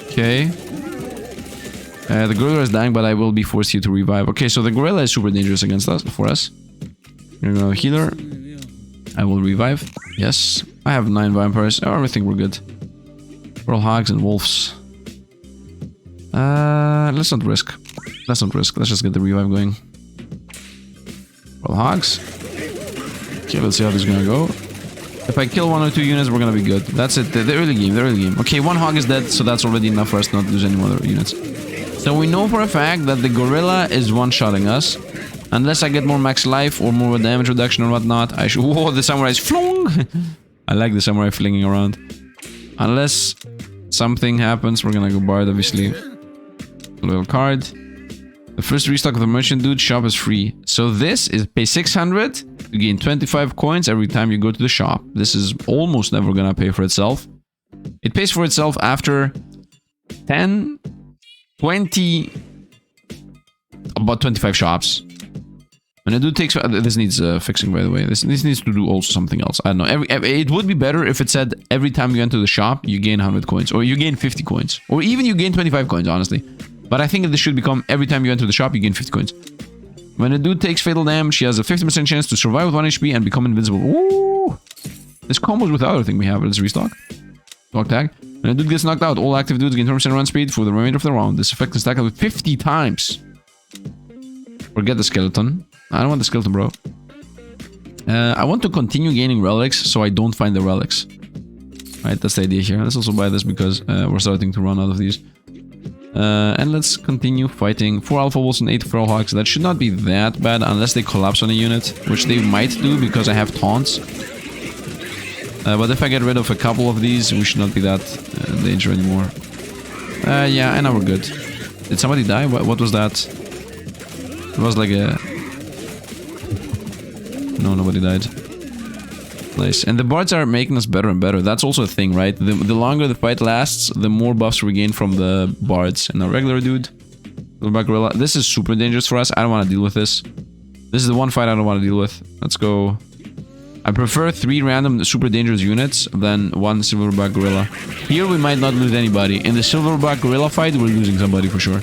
Okay. The gorilla is dying, but I will be forced here to revive. Okay, so the gorilla is super dangerous against us, for us. We're gonna healer. I will revive. Yes. I have 9 vampires. Oh, I think we're good. Pearl hogs and wolves. Let's not risk. Let's not risk. Let's just get the revive going. Pearl hogs. Okay, let's see how this is gonna go. If I kill 1 or 2 units, we're gonna be good. That's it. The early game. Okay, 1 hog is dead, so that's already enough for us not to lose any more units. So we know for a fact that the gorilla is one-shotting us. Unless I get more max life or more damage reduction or whatnot, I should... Whoa, the samurai is flung! I like the samurai flinging around. Unless something happens, we're gonna go bard, obviously. Little card. The first restock of the merchant dude shop is free. So this is pay 600 to gain 25 coins every time you go to the shop. This is almost never gonna pay for itself. It pays for itself after 10, 20, about 25 shops. And a dude takes... This needs fixing, by the way. This needs to do also something else. I don't know. It would be better if it said every time you enter the shop, you gain 100 coins. Or you gain 50 coins. Or even you gain 25 coins, honestly. But I think that this should become every time you enter the shop, you gain 50 coins. When a dude takes fatal damage, he has a 50% chance to survive with 1 HP and become invincible. Ooh! This combos with the other thing we have. Let's restock. Dog tag. When a dude gets knocked out, all active dudes gain 20% run speed for the remainder of the round. This effect is stacked up 50 times. Forget the skeleton. I don't want the skeleton, bro. I want to continue gaining relics so I don't find the relics. Right, that's the idea here. Let's also buy this because we're starting to run out of these. And let's continue fighting 4 alpha wolves and 8 feral hogs. That should not be that bad unless they collapse on a unit, which they might do because I have taunts. But if I get rid of a couple of these, we should not be that in danger anymore. Yeah, and now we're good. Did somebody die? What was that? It was like a... No, nobody died. Nice. And the bards are making us better and better. That's also a thing, right? The longer the fight lasts, the more buffs we gain from the bards. And our regular dude, Silverback gorilla. This is super dangerous for us. I don't want to deal with this. This is the one fight I don't want to deal with. Let's go. I prefer 3 random super dangerous units than 1 Silverback gorilla. Here we might not lose anybody. In the Silverback gorilla fight, we're losing somebody for sure.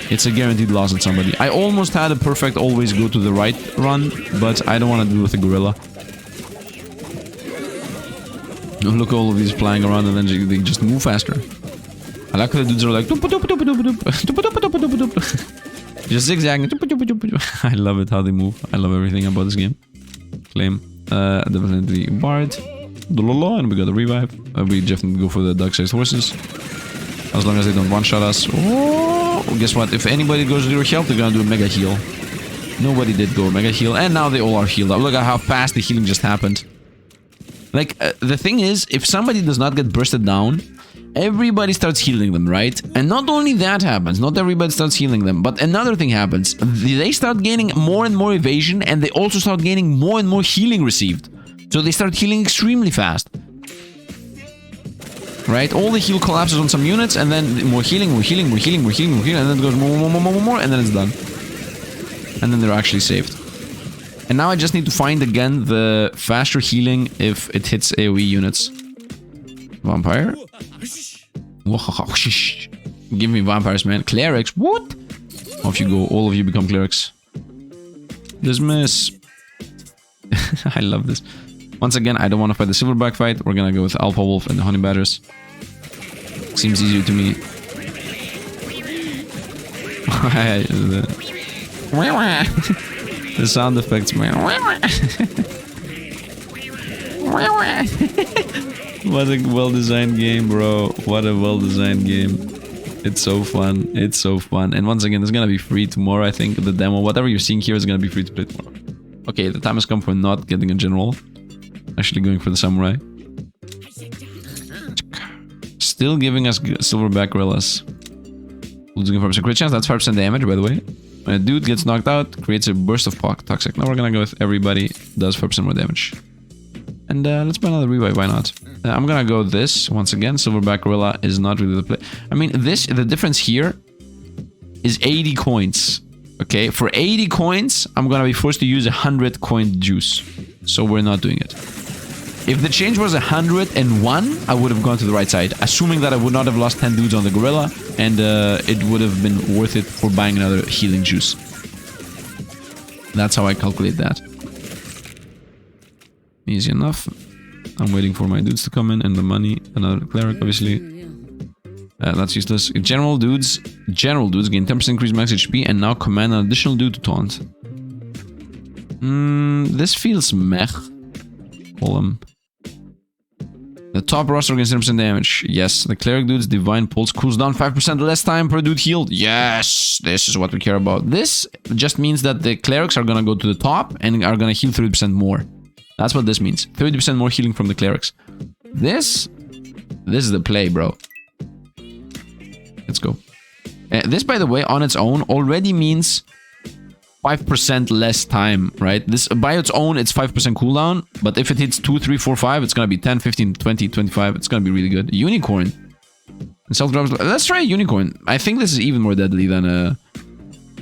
It's a guaranteed loss on somebody. I almost had a perfect always go to the right run, but I don't want to deal with the gorilla. Look at all of these flying around and then they just move faster. I like how the dudes are like... just zigzagging. I love it how they move. I love everything about this game. Claim. Definitely bard. And we got a revive. We definitely go for the dog-sized horses. As long as they don't one-shot us. Oh, guess what? If anybody goes 0 health, they're gonna do a mega heal. Nobody did go mega heal. And now they all are healed up. Look at how fast the healing just happened. Like, the thing is, if somebody does not get bursted down, everybody starts healing them, right? And not only that happens, not everybody starts healing them, but another thing happens. They start gaining more and more evasion, and they also start gaining more and more healing received. So they start healing extremely fast. Right? All the heal collapses on some units, and then more healing, and then it goes more, and then it's done. And then they're actually saved. And now I just need to find again the faster healing if it hits AoE units. Vampire? Give me vampires, man. Clerics? What? Off you go. All of you become clerics. Dismiss. I love this. Once again, I don't want to fight the silverback fight. We're gonna go with Alpha Wolf and the Honey Badgers. Seems easier to me. The sound effects, man. What a well-designed game, bro. What a well-designed game. It's so fun. It's so fun. And once again, it's gonna be free tomorrow, I think. The demo, whatever you're seeing here is gonna be free to play tomorrow. Okay, the time has come for not getting a general. Actually going for the samurai. Still giving us silverback gorillas. Losing 5% crit chance. That's 5% damage, by the way. When a dude gets knocked out, creates a burst of toxic. Now we're gonna go with everybody does 5% more damage. And let's buy another revive, why not? I'm gonna go this once again. Silverback gorilla is not really the play. I mean, the difference here is 80 coins. Okay, for 80 coins, I'm gonna be forced to use 100 coin juice. So we're not doing it. If the change was 101, I would have gone to the right side. Assuming that I would not have lost 10 dudes on the gorilla, and it would have been worth it for buying another healing juice. That's how I calculate that. Easy enough. I'm waiting for my dudes to come in and the money. Another cleric, obviously. That's useless. General dudes gain 10% increased max HP and now command an additional dude to taunt. This feels meh. Call him. The top roster gains 10% damage. Yes. The cleric dude's divine pulse cools down 5% less time per dude healed. Yes. This is what we care about. This just means that the clerics are gonna go to the top and are gonna heal 30% more. That's what this means. 30% more healing from the clerics. This is the play, bro. Let's go. This, by the way, on its own already means 5% less time, right? This by its own, it's 5% cooldown. But if it hits 2, 3, 4, 5, it's gonna be 10, 15, 20, 25. It's gonna be really good. Unicorn. Self-drops. Let's try a unicorn. I think this is even more deadly than a...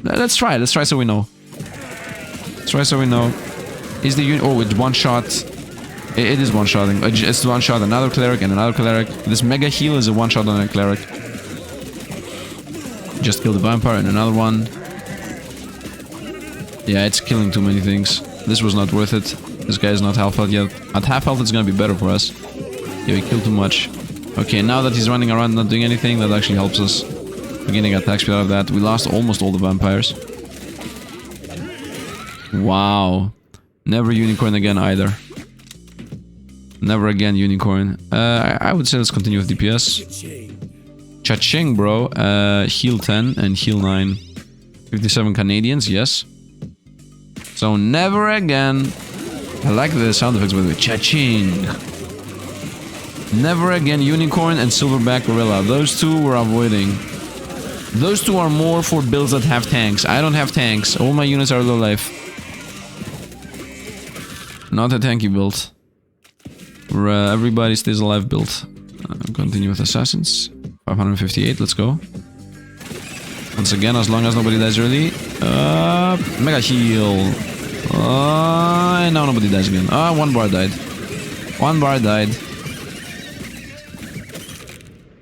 Let's try. Let's try so we know. Let's try so we know. Is the oh, it's one shot. It is one shotting. It's one shot. Another cleric and another cleric. This mega heal is a one shot on a cleric. Just killed the vampire and another one. Yeah, it's killing too many things. This was not worth it. This guy is not half health yet. At half health, it's gonna be better for us. Yeah, we killed too much. Okay, now that he's running around not doing anything, that actually helps us. We're getting attack speed out of that. We lost almost all the vampires. Wow. Never unicorn again either. Never again unicorn. I would say let's continue with DPS. Cha-ching, bro. Heal 10 and heal 9. 57 Canadians, yes. So never again. I like the sound effects by the way. Cha-ching. Never again unicorn and silverback gorilla. Those two we're avoiding. Those two are more for builds that have tanks. I don't have tanks. All my units are low life. Not a tanky build. Everybody stays alive build. Continue with assassins. 558, let's go. Once again, as long as nobody dies early. Mega heal. And now nobody dies again. One bar died. One bar died.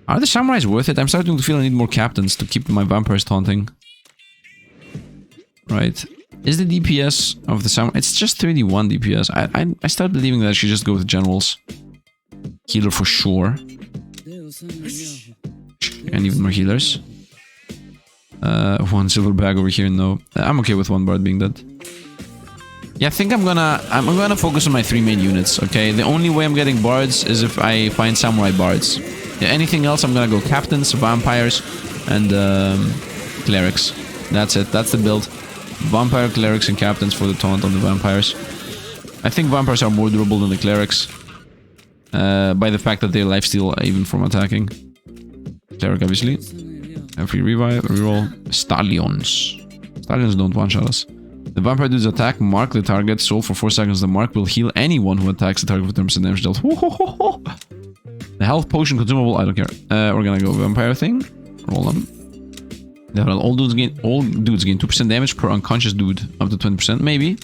Are the samurais worth it? I'm starting to feel I need more captains to keep my vampires taunting. Right. Is the DPS of the samurai... It's just 31 DPS. I start believing that I should just go with generals. Healer for sure. And even more healers. One silver bag over here, no. I'm okay with one bard being dead. Yeah, I think I'm gonna focus on my 3 main units, okay? The only way I'm getting bards is if I find samurai bards. Yeah, anything else, I'm gonna go captains, vampires, and clerics. That's it. That's the build. Vampire, clerics, and captains for the taunt on the vampires. I think vampires are more durable than the clerics. By the fact that they lifesteal even from attacking. Cleric, obviously. Free revive, reroll. Stallions. Stallions don't one-shot us. The vampire dudes attack, mark the target, so for 4 seconds the mark will heal anyone who attacks the target with 10% damage dealt. The health potion consumable, I don't care. We're gonna go vampire thing. Roll them. All dudes gain 2% damage per unconscious dude, up to 20%, maybe.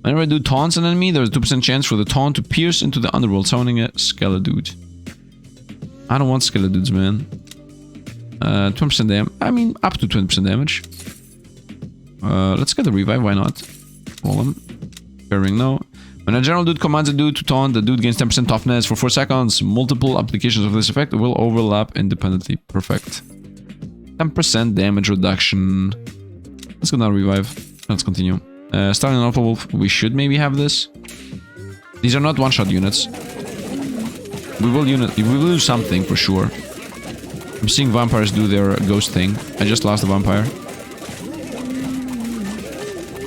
Whenever a dude taunts an enemy, there's a 2% chance for the taunt to pierce into the underworld, summoning a skeleton dude. I don't want skeleton dudes, man. 20% damage. I mean, up to 20% damage. Let's get the revive, why not? Roll him. Pairing, no. When a general dude commands a dude to taunt, the dude gains 10% toughness for 4 seconds. Multiple applications of this effect will overlap independently. Perfect. 10% damage reduction. Let's go now revive. Let's continue. Starting an Alpha Wolf, we should maybe have this. These are not one-shot units. We will do something for sure. I'm seeing vampires do their ghost thing. I just lost a vampire.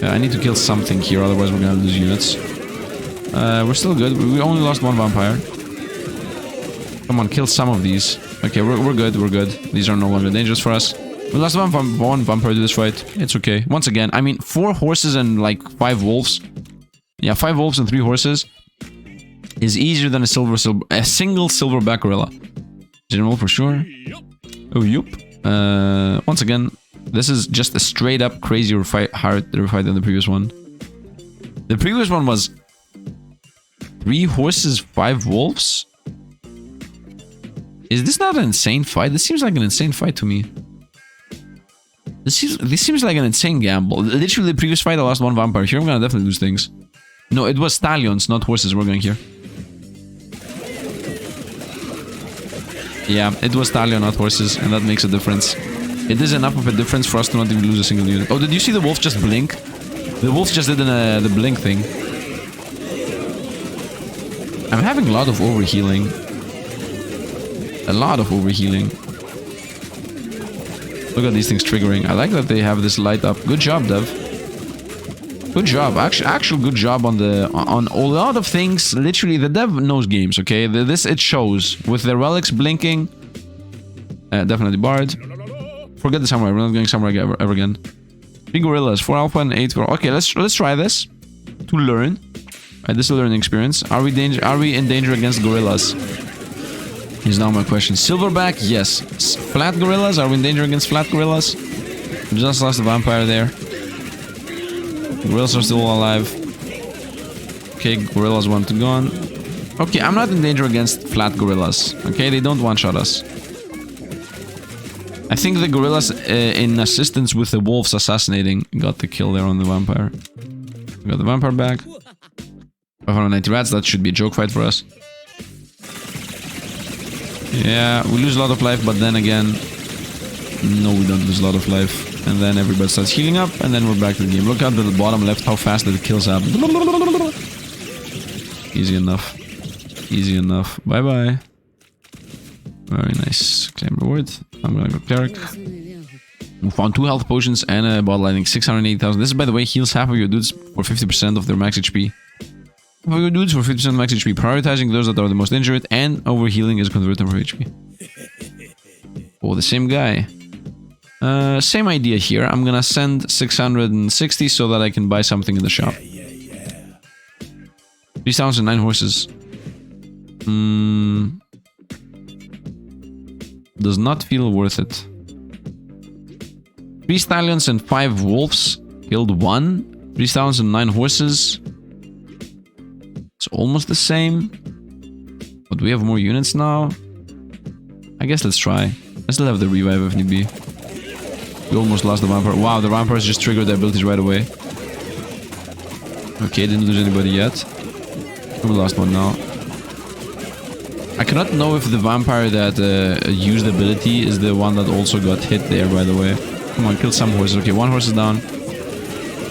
Yeah, I need to kill something here, otherwise we're gonna lose units. We're still good. We only lost one vampire. Come on, kill some of these. Okay, we're good, we're good. These are no longer dangerous for us. We lost one vampire to this fight. It's okay. Once again, I mean, 4 horses and like 5 wolves. Yeah, 5 wolves and 3 horses is easier than a single silverback gorilla. General for sure. Oh, yup. Once again, this is just a straight up crazier fight, harder fight than the previous one. The previous one was 3 horses, 5 wolves. Is this not an insane fight? This seems like an insane fight to me. This seems like an insane gamble. Literally, the previous fight I lost 1 vampire. Here I'm gonna definitely lose things. No, it was stallions, not horses. We're going here. Yeah, it was stallion, not horses, and that makes a difference. It is enough of a difference for us to not even lose a single unit. Oh, did you see the wolf just blink? The wolf just did the blink thing. I'm having a lot of overhealing. A lot of overhealing. Look at these things triggering. I like that they have this light up. Good job, Dev. Good job. Actual good job on a lot of things. Literally, the Dev knows games, okay? This, it shows. With the relics blinking. Definitely Bard. Forget the samurai. We're not going samurai ever again. 3 gorillas. 4 alpha and 8 for... Okay, let's try this. To learn. Alright, this is a learning experience. Are we in danger against gorillas? Is now my question. Silverback, yes. Flat gorillas, are we in danger against flat gorillas? We just lost a vampire there. Gorillas are still alive. Okay, gorillas want to gone. Okay, I'm not in danger against flat gorillas. Okay, they don't one-shot us. I think the gorillas in assistance with the wolves assassinating got the kill there on the vampire. We got the vampire back. 590 rats, that should be a joke fight for us. Yeah, we lose a lot of life, but then again... No, we don't lose a lot of life. And then everybody starts healing up, and then we're back to the game. Look at the bottom left, how fast the kills happen. Easy enough. Easy enough. Bye-bye. Very nice. Claim reward. I'm gonna go Cleric. We found 2 health potions and a bottle lighting. 680,000. This, by the way, heals half of your dudes for 50% of their max HP. Half of your dudes for 50% max HP. Prioritizing those that are the most injured, and overhealing is converting for HP. Oh, the same guy. Same idea here. I'm gonna send 660 so that I can buy something in the shop. 3,009 horses. Does not feel worth it. 3 stallions and 5 wolves. Killed 1. 3,009 horses. It's almost the same. But we have more units now. I guess let's try. I still have the revive if need be. We almost lost the vampire. Wow, the vampires just triggered their abilities right away. Okay, didn't lose anybody yet. We lost one now. I cannot know if the vampire that used the ability is the one that also got hit there, by the way. Come on, kill some horses. Okay, 1 horse is down.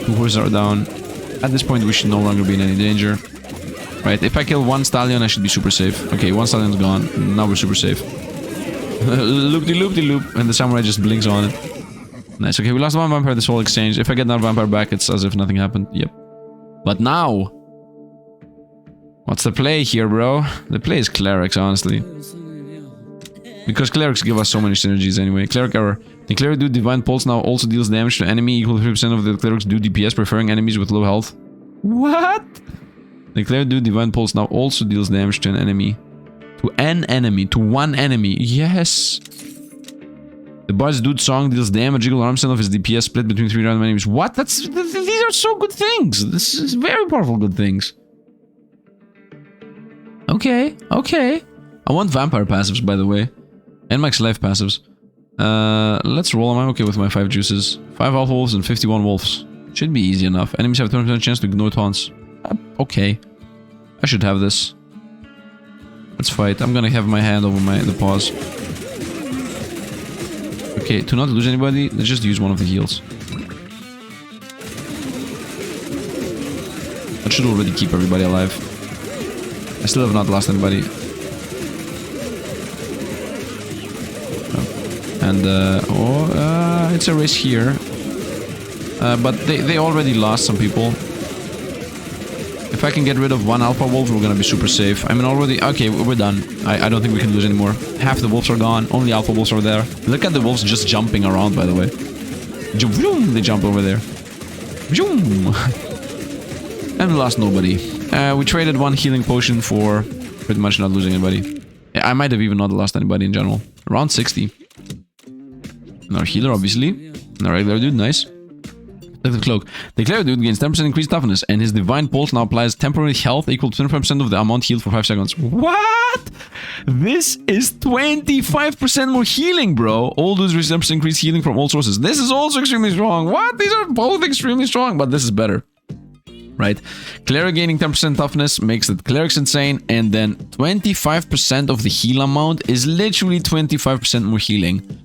2 horses are down. At this point, we should no longer be in any danger. Right, if I kill 1 stallion, I should be super safe. Okay, 1 stallion's gone. Now we're super safe. Loop-de-loop-de-loop. And the samurai just blinks on it. Nice. Okay, we lost 1 vampire this whole exchange. If I get that vampire back, it's as if nothing happened. Yep. But now... What's the play here, bro? The play is Clerics, honestly. Because Clerics give us so many synergies anyway. Cleric error. The Cleric do Divine Pulse now also deals damage to enemy equal to 50% of the Clerics do DPS, preferring enemies with low health. What? The Cleric do Divine Pulse now also deals damage to an enemy. To an enemy. To 1 enemy. Yes! The Bard's Dude Song deals damage equal to 100% of his DPS split between 3 random enemies. What? These are so good things! This is very powerful good things. Okay, okay. I want vampire passives, by the way. And max life passives. Let's roll them. I'm okay with my 5 juices. 5 alpha wolves and 51 wolves. Should be easy enough. Enemies have 20% chance to ignore taunts. Okay. I should have this. Let's fight. I'm gonna have my hand over the paws. Okay, to not lose anybody, let's just use one of the heals. That should already keep everybody alive. I still have not lost anybody. And, it's a race here. But they already lost some people. If I can get rid of one alpha wolf, we're gonna be super safe. I mean, already... Okay, we're done. I don't think we can lose anymore. Half the wolves are gone. Only alpha wolves are there. Look at the wolves just jumping around, by the way. They jump over there. And we lost nobody. We traded one healing potion for pretty much not losing anybody. Yeah, I might have even not lost anybody in general. Around 60. And our healer, obviously. And our regular dude, nice. Look at the cloak. The cleric dude gains 10% increased toughness, and his divine pulse now applies temporary health equal to 25% of the amount healed for 5 seconds. What? This is 25% more healing, bro. All dudes receive 10% increased healing from all sources. This is also extremely strong. What? These are both extremely strong, but this is better. Right? Cleric gaining 10% toughness makes the clerics insane, and then 25% of the heal amount is literally 25% more healing.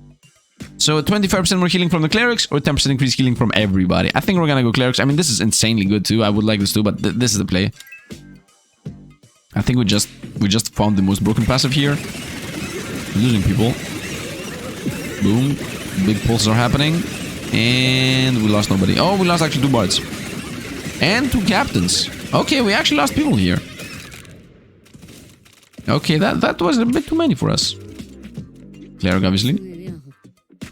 So 25% more healing from the clerics or 10% increased healing from everybody. I think we're gonna go clerics. I mean, this is insanely good too. I would like this too, but this is the play. I think we just found the most broken passive here. Losing people. Boom. Big pulses are happening. And we lost nobody. Oh, we lost actually 2 bards. And 2 captains. Okay, we actually lost people here. Okay, that was a bit too many for us. Cleric, obviously.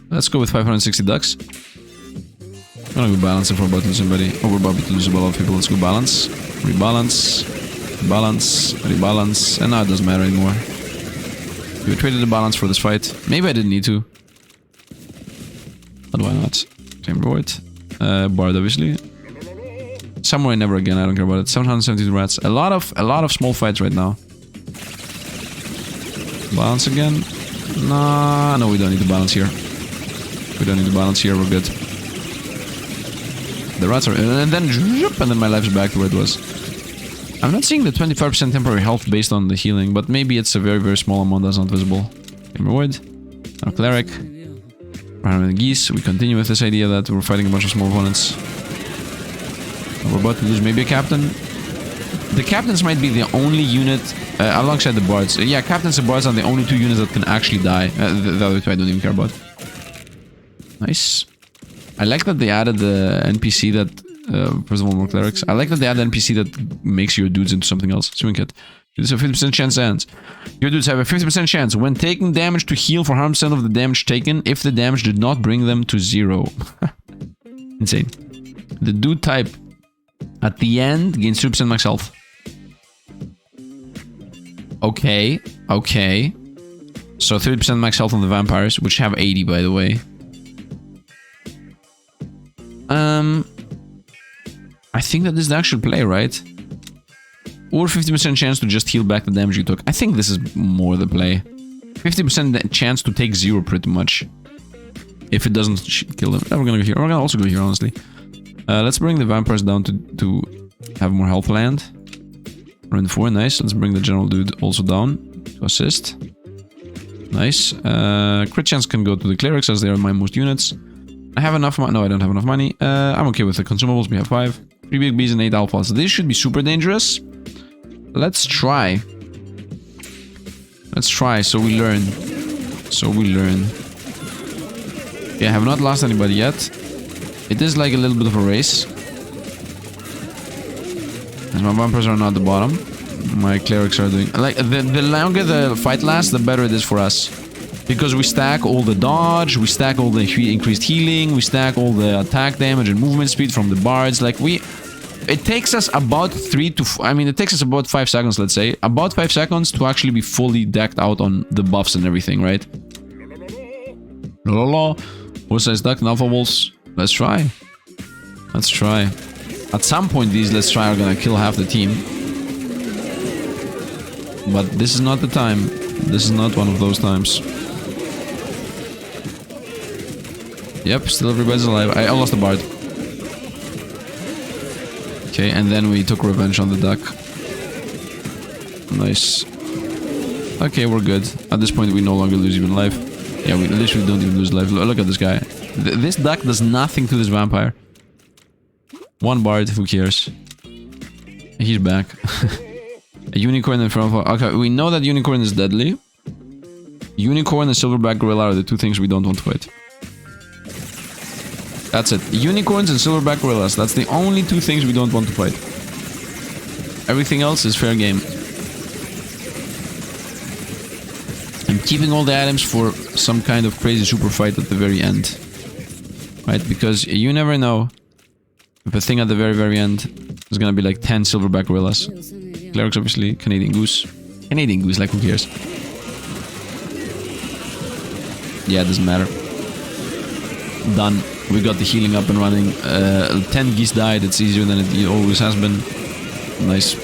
Let's go with 560 ducks. I'm gonna go balance if we're about to lose somebody. Oh, we're about to lose a lot of people. Let's go balance. Rebalance. Balance. Rebalance. And now it doesn't matter anymore. We traded the balance for this fight. Maybe I didn't need to. But why not? Claim reward. Bard, obviously. Samurai never again. I don't care about it. 772 rats. A lot of small fights right now. Balance again. Nah, no, we don't need to balance here. We don't need to balance here, we're good. The rats are... And then my life's back to where it was. I'm not seeing the 25% temporary health based on the healing, but maybe it's a very, very small amount that's not visible. Game reward. Our cleric. Parliament geese. We continue with this idea that we're fighting a bunch of small opponents. We're about to lose maybe a captain. The captains might be the only unit... alongside the bards. Yeah, captains and bards are the only 2 units that can actually die. The other 2 I don't even care about. Nice. I like that they added the NPC that... first of all, more clerics. I like that they added the NPC that makes your dudes into something else. Swing kit. This is a 50% chance ends. Your dudes have a 50% chance when taking damage to heal for 100% of the damage taken if the damage did not bring them to 0. Insane. The dude type at the end gains 2% max health. Okay. Okay. So 30% max health on the vampires, which have 80 by the way. I think that this is the actual play, right? Or 50% chance to just heal back the damage you took. I think this is more the play. 50% chance to take 0 pretty much. If it doesn't kill them. We're gonna go here. We're gonna also go here, honestly. Let's bring the vampires down to have more health land. Run 4, nice. Let's bring the general dude also down to assist. Nice. Crit chance can go to the clerics as they are my most units. I have enough money. No, I don't have enough money. I'm okay with the consumables. We have 5. 3 big bees and 8 alphas. This should be super dangerous. Let's try. Let's try so we learn. So we learn. Okay, I have not lost anybody yet. It is like a little bit of a race. As my vampires are not at the bottom. My clerics are doing... Like, the longer the fight lasts, the better it is for us. Because we stack all the dodge, we stack all the increased healing, we stack all the attack damage and movement speed from the bards. Like, it takes us about 3 to... I mean, it takes us about 5 seconds, let's say. About 5 seconds to actually be fully decked out on the buffs and everything, right? La. What's I stuck? Alpha wolves. Let's try. Let's try. At some point, these let's try are gonna kill half the team. But this is not the time. This is not one of those times. Yep, still everybody's alive. I lost the bard. Okay, and then we took revenge on the duck. Nice. Okay, we're good. At this point, we no longer lose even life. Yeah, we literally don't even lose life. Look at this guy. This duck does nothing to this vampire. 1 bard, who cares? He's back. A unicorn in front of... Okay, we know that unicorn is deadly. Unicorn and silverback gorilla are the two things we don't want to fight. That's it. Unicorns and silverback gorillas. That's the only two things we don't want to fight. Everything else is fair game. I'm keeping all the items for some kind of crazy super fight at the very end. Right? Because you never know if a thing at the very end is gonna be like 10 silverback gorillas. Clerics, obviously. Canadian goose. Canadian goose, like who cares? Yeah, it doesn't matter. Done. We got the healing up and running. 10 geese died. It's easier than it always has been. Nice.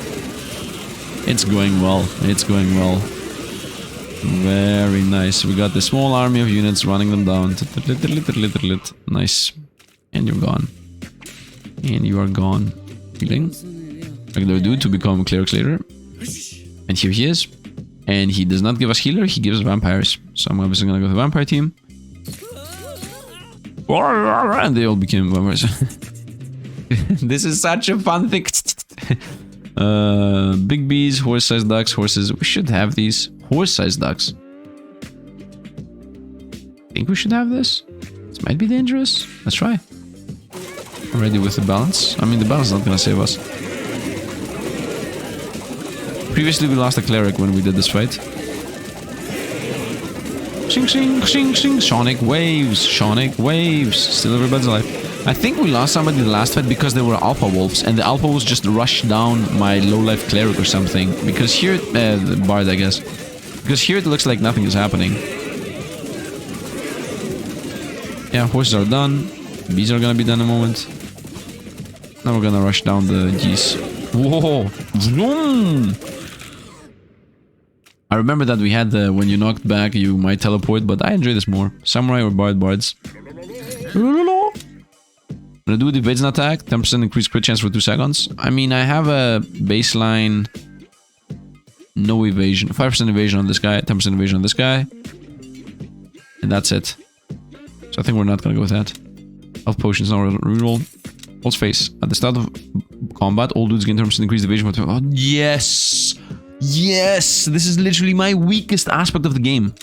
It's going well. It's going well. Very nice. We got the small army of units running them down. Nice. And you're gone. And you are gone. Healing. Regular dude to become Clerics later. And here he is. And he does not give us healer, he gives us vampires. So I'm obviously gonna go to the vampire team. And they all became vampires. This is such a fun thing. Big bees, horse-sized ducks, horses. We should have these. Horse-sized ducks. Think we should have this? This might be dangerous. Let's try. Already with the balance. I mean, the balance is not gonna save us. Previously we lost a cleric when we did this fight. Shing, shing, shing, shing. Sonic waves. Sonic waves. Still everybody's alive. I think we lost somebody in the last fight because they were alpha wolves, and the alpha wolves just rushed down my low-life cleric or something. Because here, the bard, I guess. Because here it looks like nothing is happening. Yeah, horses are done. Bees are gonna be done in a moment. Now we're gonna rush down the geese. Whoa! Vroom! I remember that we had the when you knocked back you might teleport, but I enjoy this more. Samurai or bards. When a dude evades an attack, 10% increased crit chance for 2 seconds. I mean, I have a baseline no evasion, 5% evasion on this guy, 10% evasion on this guy, and that's it. So I think we're not gonna go with that. Health potions now reroll. False face. At the start of combat, all dudes gain 10% increased evasion. Oh, yes! Yes! This is literally my weakest aspect of the game.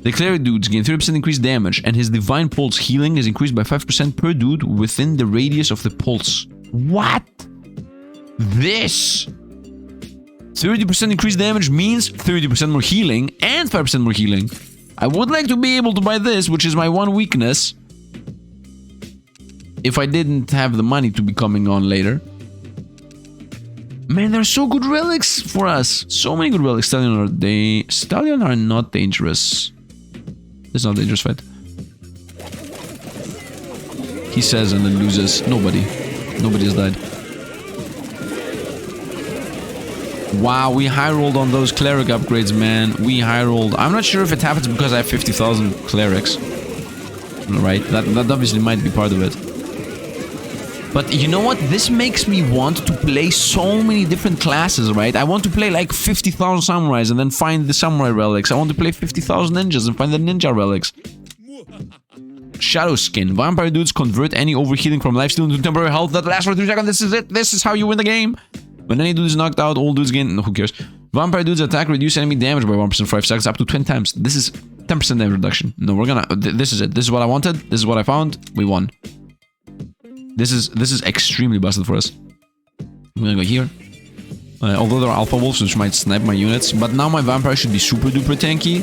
The cleric dudes gain 30% increased damage, and his divine pulse healing is increased by 5% per dude within the radius of the pulse. What? This? 30% increased damage means 30% more healing and 5% more healing. I would like to be able to buy this, which is my one weakness. If I didn't have the money to be coming on later. Man, there are so good relics for us. So many good relics. Stallion are not dangerous. This is not a dangerous fight. He says and then loses. Nobody has died. Wow, we high rolled on those cleric upgrades, man. We high rolled. I'm not sure if it happens because I have 50,000 clerics. Right? That obviously might be part of it. But you know what? This makes me want to play so many different classes, right? I want to play like 50,000 samurais and then find the samurai relics. I want to play 50,000 ninjas and find the ninja relics. Shadow skin. Vampire dudes convert any overhealing from lifesteal into temporary health that lasts for 3 seconds. This is it. This is how you win the game. When any dude is knocked out, all dudes gain... No, who cares? Vampire dudes attack, reduce enemy damage by 1% for 5 seconds up to 20 times. This is 10% damage reduction. No, we're gonna... This is it. This is what I wanted. This is what I found. We won. This is extremely busted for us. I'm gonna go here. Although there are alpha wolves which might snipe my units, but now my vampire should be super duper tanky.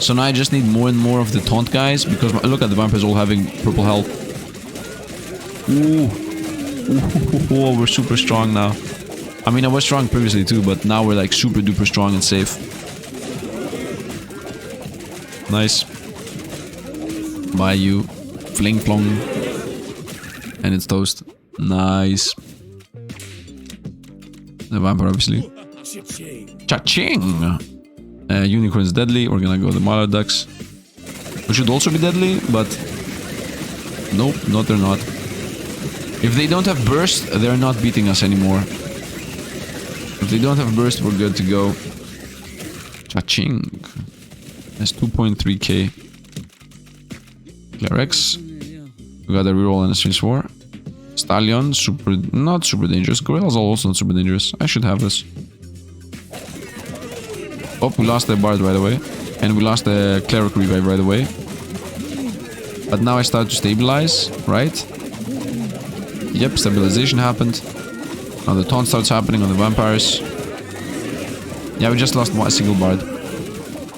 So now I just need more and more of the taunt guys because look at the vampires all having purple health. Ooh. Ooh, we're super strong now. I mean, I was strong previously too, but now we're like super duper strong and safe. Nice. Bye you. Fling plong. And it's toast. Nice. The vampire, obviously. Cha-ching! Unicorn's deadly. We're gonna go the mallard ducks. Which should also be deadly, but... Nope, no, they're not. If they don't have burst, they're not beating us anymore. If they don't have burst, we're good to go. Cha-ching. That's 2.3k. Clerics. We got a reroll and a Strange War. Stallion, not super dangerous. Gorillas are also not super dangerous. I should have this. Oh, we lost the Bard right away. And we lost the Cleric revive right away. But now I start to stabilize, right? Yep, stabilization happened. Now the taunt starts happening on the vampires. Yeah, we just lost a single Bard.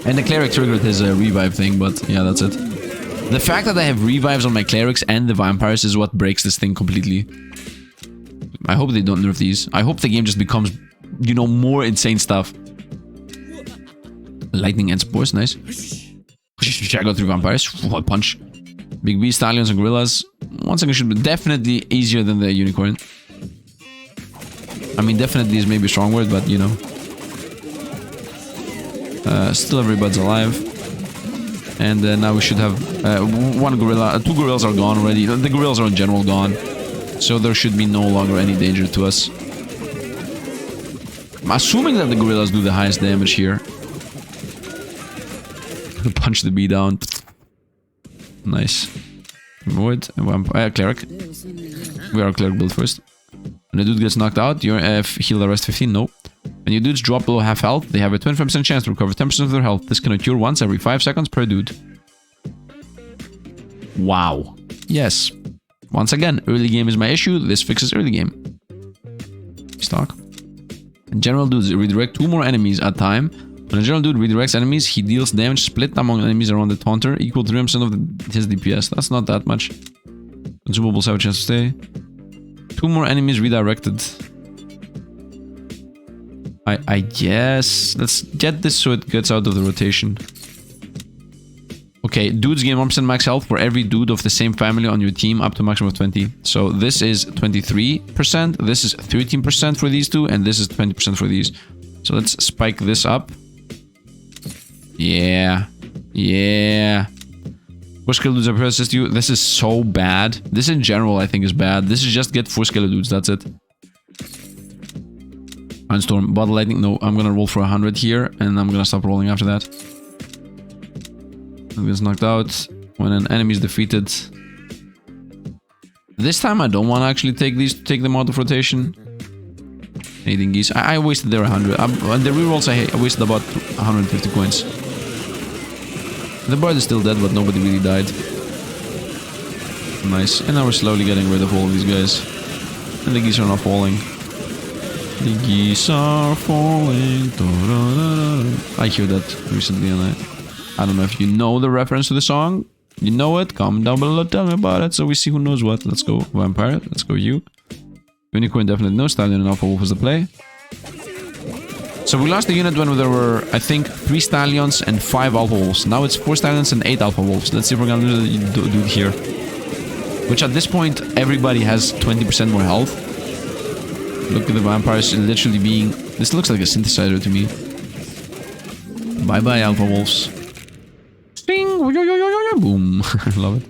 And the Cleric triggered his revive thing, but yeah, that's it. The fact that I have revives on my Clerics and the vampires is what breaks this thing completely. I hope they don't nerf these. I hope the game just becomes, you know, more insane stuff. Lightning and Spores, nice. I got 3 vampires. What punch. Big B, Stallions and Gorillas. Once again, should be definitely easier than the Unicorn. I mean, definitely is maybe a strong word, but you know. Still everybody's alive. And now we should have 1 gorilla. 2 gorillas are gone already. The gorillas are in general gone. So there should be no longer any danger to us. I'm assuming that the gorillas do the highest damage here. Punch the bee down. Nice. Void and vampire. Cleric. We are Cleric build first. When the dude gets knocked out, you heal the rest 15. No. When your dudes drop below half health, they have a 25% chance to recover 10% of their health. This can occur once every 5 seconds per dude. Wow. Yes. Once again, early game is my issue. This fixes early game. Stock. In general dudes redirect 2 more enemies at a time. When a general dude redirects enemies, he deals damage split among enemies around the taunter, equal to 3% of his DPS. That's not that much. Consumables have a chance to stay. 2 more enemies redirected. I guess. Let's get this so it gets out of the rotation. Okay, dudes gain 1% max health for every dude of the same family on your team up to maximum of 20. So this is 23%, this is 13% for these 2, and this is 20% for these. So let's spike this up. Yeah. Yeah. 4 skill dudes are assist you. This is so bad. This in general I think is bad. This is just get 4 skill dudes, that's it. Unstorm, Bottle Lightning. No, I'm gonna roll for 100 here, and I'm gonna stop rolling after that. It gets knocked out when an enemy is defeated. This time I don't want to actually take these to take them out of rotation. Anything geese. I wasted their 100. On the rerolls I wasted about 150 coins. The bird is still dead, but nobody really died. Nice. And now we're slowly getting rid of all of these guys. And the geese are not falling. The geese are falling. Da, da, da, da. I hear that recently and I don't know if you know the reference to the song. You know it? Comment down below, tell me about it so we see who knows what. Let's go Vampire, let's go you. Unicorn definitely no, Stallion and Alpha Wolf was the play. So we lost the unit when there were, I think, 3 Stallions and 5 Alpha Wolves. Now it's 4 Stallions and 8 Alpha Wolves. Let's see if we're gonna lose the dude here. Which at this point, everybody has 20% more health. Look at the vampires literally being... This looks like a synthesizer to me. Bye-bye, Alpha Wolves. Sting! Boom. Love it.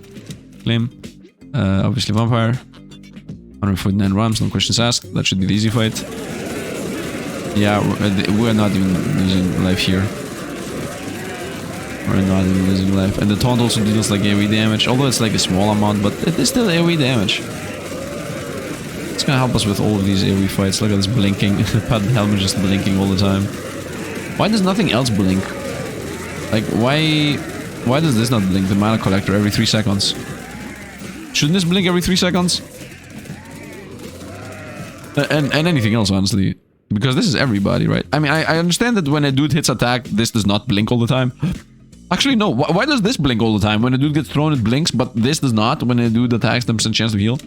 Claim. Obviously vampire. 149 rams, no questions asked. That should be the easy fight. Yeah, we're not even losing life here. We're not even losing life. And the taunt also deals like AoE damage, although it's like a small amount, but it is still AoE damage. It's gonna help us with all of these AoE fights. Look at this blinking. The padded helmet just blinking all the time. Why does nothing else blink? Like, why does this not blink? The mana collector every 3 seconds. Shouldn't this blink every 3 seconds? And anything else, honestly. Because this is everybody, right? I mean, I understand that when a dude hits attack, this does not blink all the time. Actually, no. Why does this blink all the time? When a dude gets thrown, it blinks, but this does not. When a dude attacks, 10% chance to heal.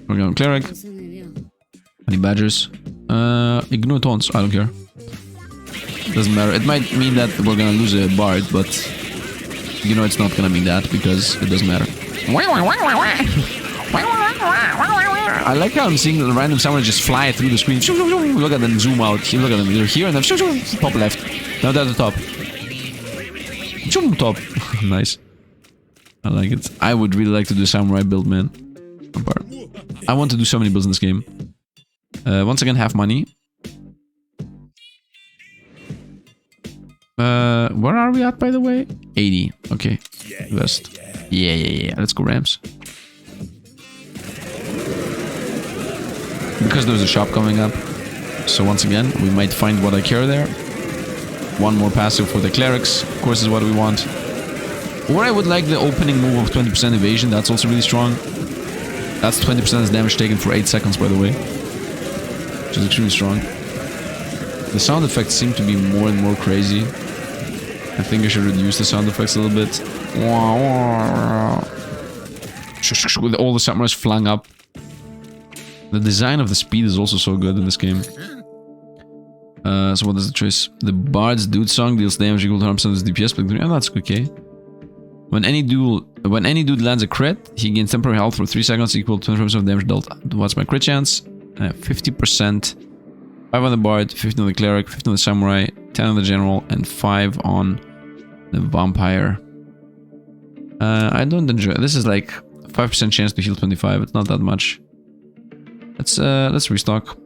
We're going Cleric. Honey Badgers. Ignore taunts. I don't care. Doesn't matter. It might mean that we're gonna lose a Bard, but... You know it's not gonna mean that, because it doesn't matter. I like how I'm seeing the random someone just fly through the screen. Look at them zoom out. Look at them. They're here and then top left. Now they're at the top. Top. Nice. I like it. I would really like to do a samurai build, man. I want to do so many builds in this game. Once again, half money. Where are we at, by the way? 80. Okay. Best. Yeah. Let's go Rams. Because there's a shop coming up. So once again, we might find what I care there. one more passive for the Clerics, of course, is what we want. Or I would like the opening move of 20% evasion, that's also really strong. That's 20% damage taken for 8 seconds, by the way. Which is extremely strong. The sound effects seem to be more and more crazy. I think I should reduce the sound effects a little bit. With all the samurais flung up. The design of the speed is also so good in this game. So what is the choice? The Bard's Dude Song deals damage equal to 100% of his DPS, but that's okay. When any dude lands a crit, he gains temporary health for 3 seconds equal to 20% of damage dealt. What's my crit chance? 50%. 5 on the Bard, 15 on the Cleric, 15 on the Samurai, 10 on the General, and 5 on the Vampire. I don't enjoy it. This is like 5% chance to heal 25. It's not that much. Let's restock.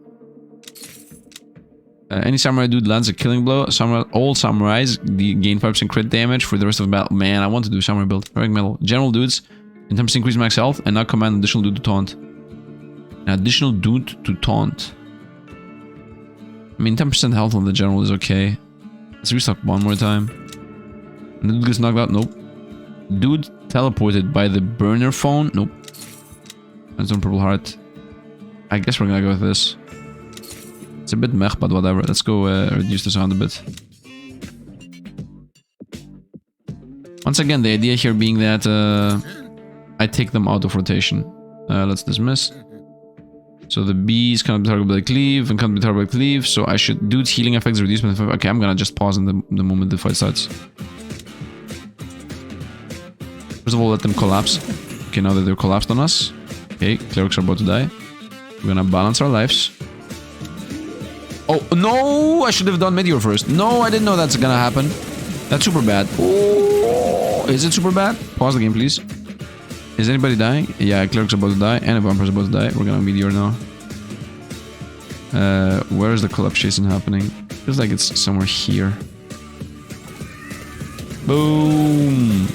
Any samurai dude lands a killing blow. All samurais gain 5% crit damage for the rest of the battle. Man, I want to do samurai build. Heroic metal. General dudes in terms of increase max health and now command additional dude to taunt. An additional dude to taunt. I mean, 10% health on the general is okay. Let's restock one more time. And the dude gets knocked out. Nope. Dude teleported by the burner phone. Nope. That's on purple heart. I guess we're gonna go with this. It's a bit meh, but whatever. Let's go reduce the sound a bit. Once again, the idea here being that I take them out of rotation. Let's dismiss. So the bees can't be targeted by cleave and can't be targeted by cleave. So I should do healing effects reduce by 5. Okay, I'm gonna just pause in the moment the fight starts. First of all, let them collapse. Okay, now that they're collapsed on us. Okay, clerics are about to die. We're gonna balance our lives. Oh, no! I should have done Meteor first. No, I didn't know that's gonna happen. That's super bad. Oh, is it super bad? Pause the game, please. Is anybody dying? Yeah, Cleric's about to die, and a Vampire's about to die. We're gonna Meteor now. Where is the collapsation happening? Feels like it's somewhere here. Boom!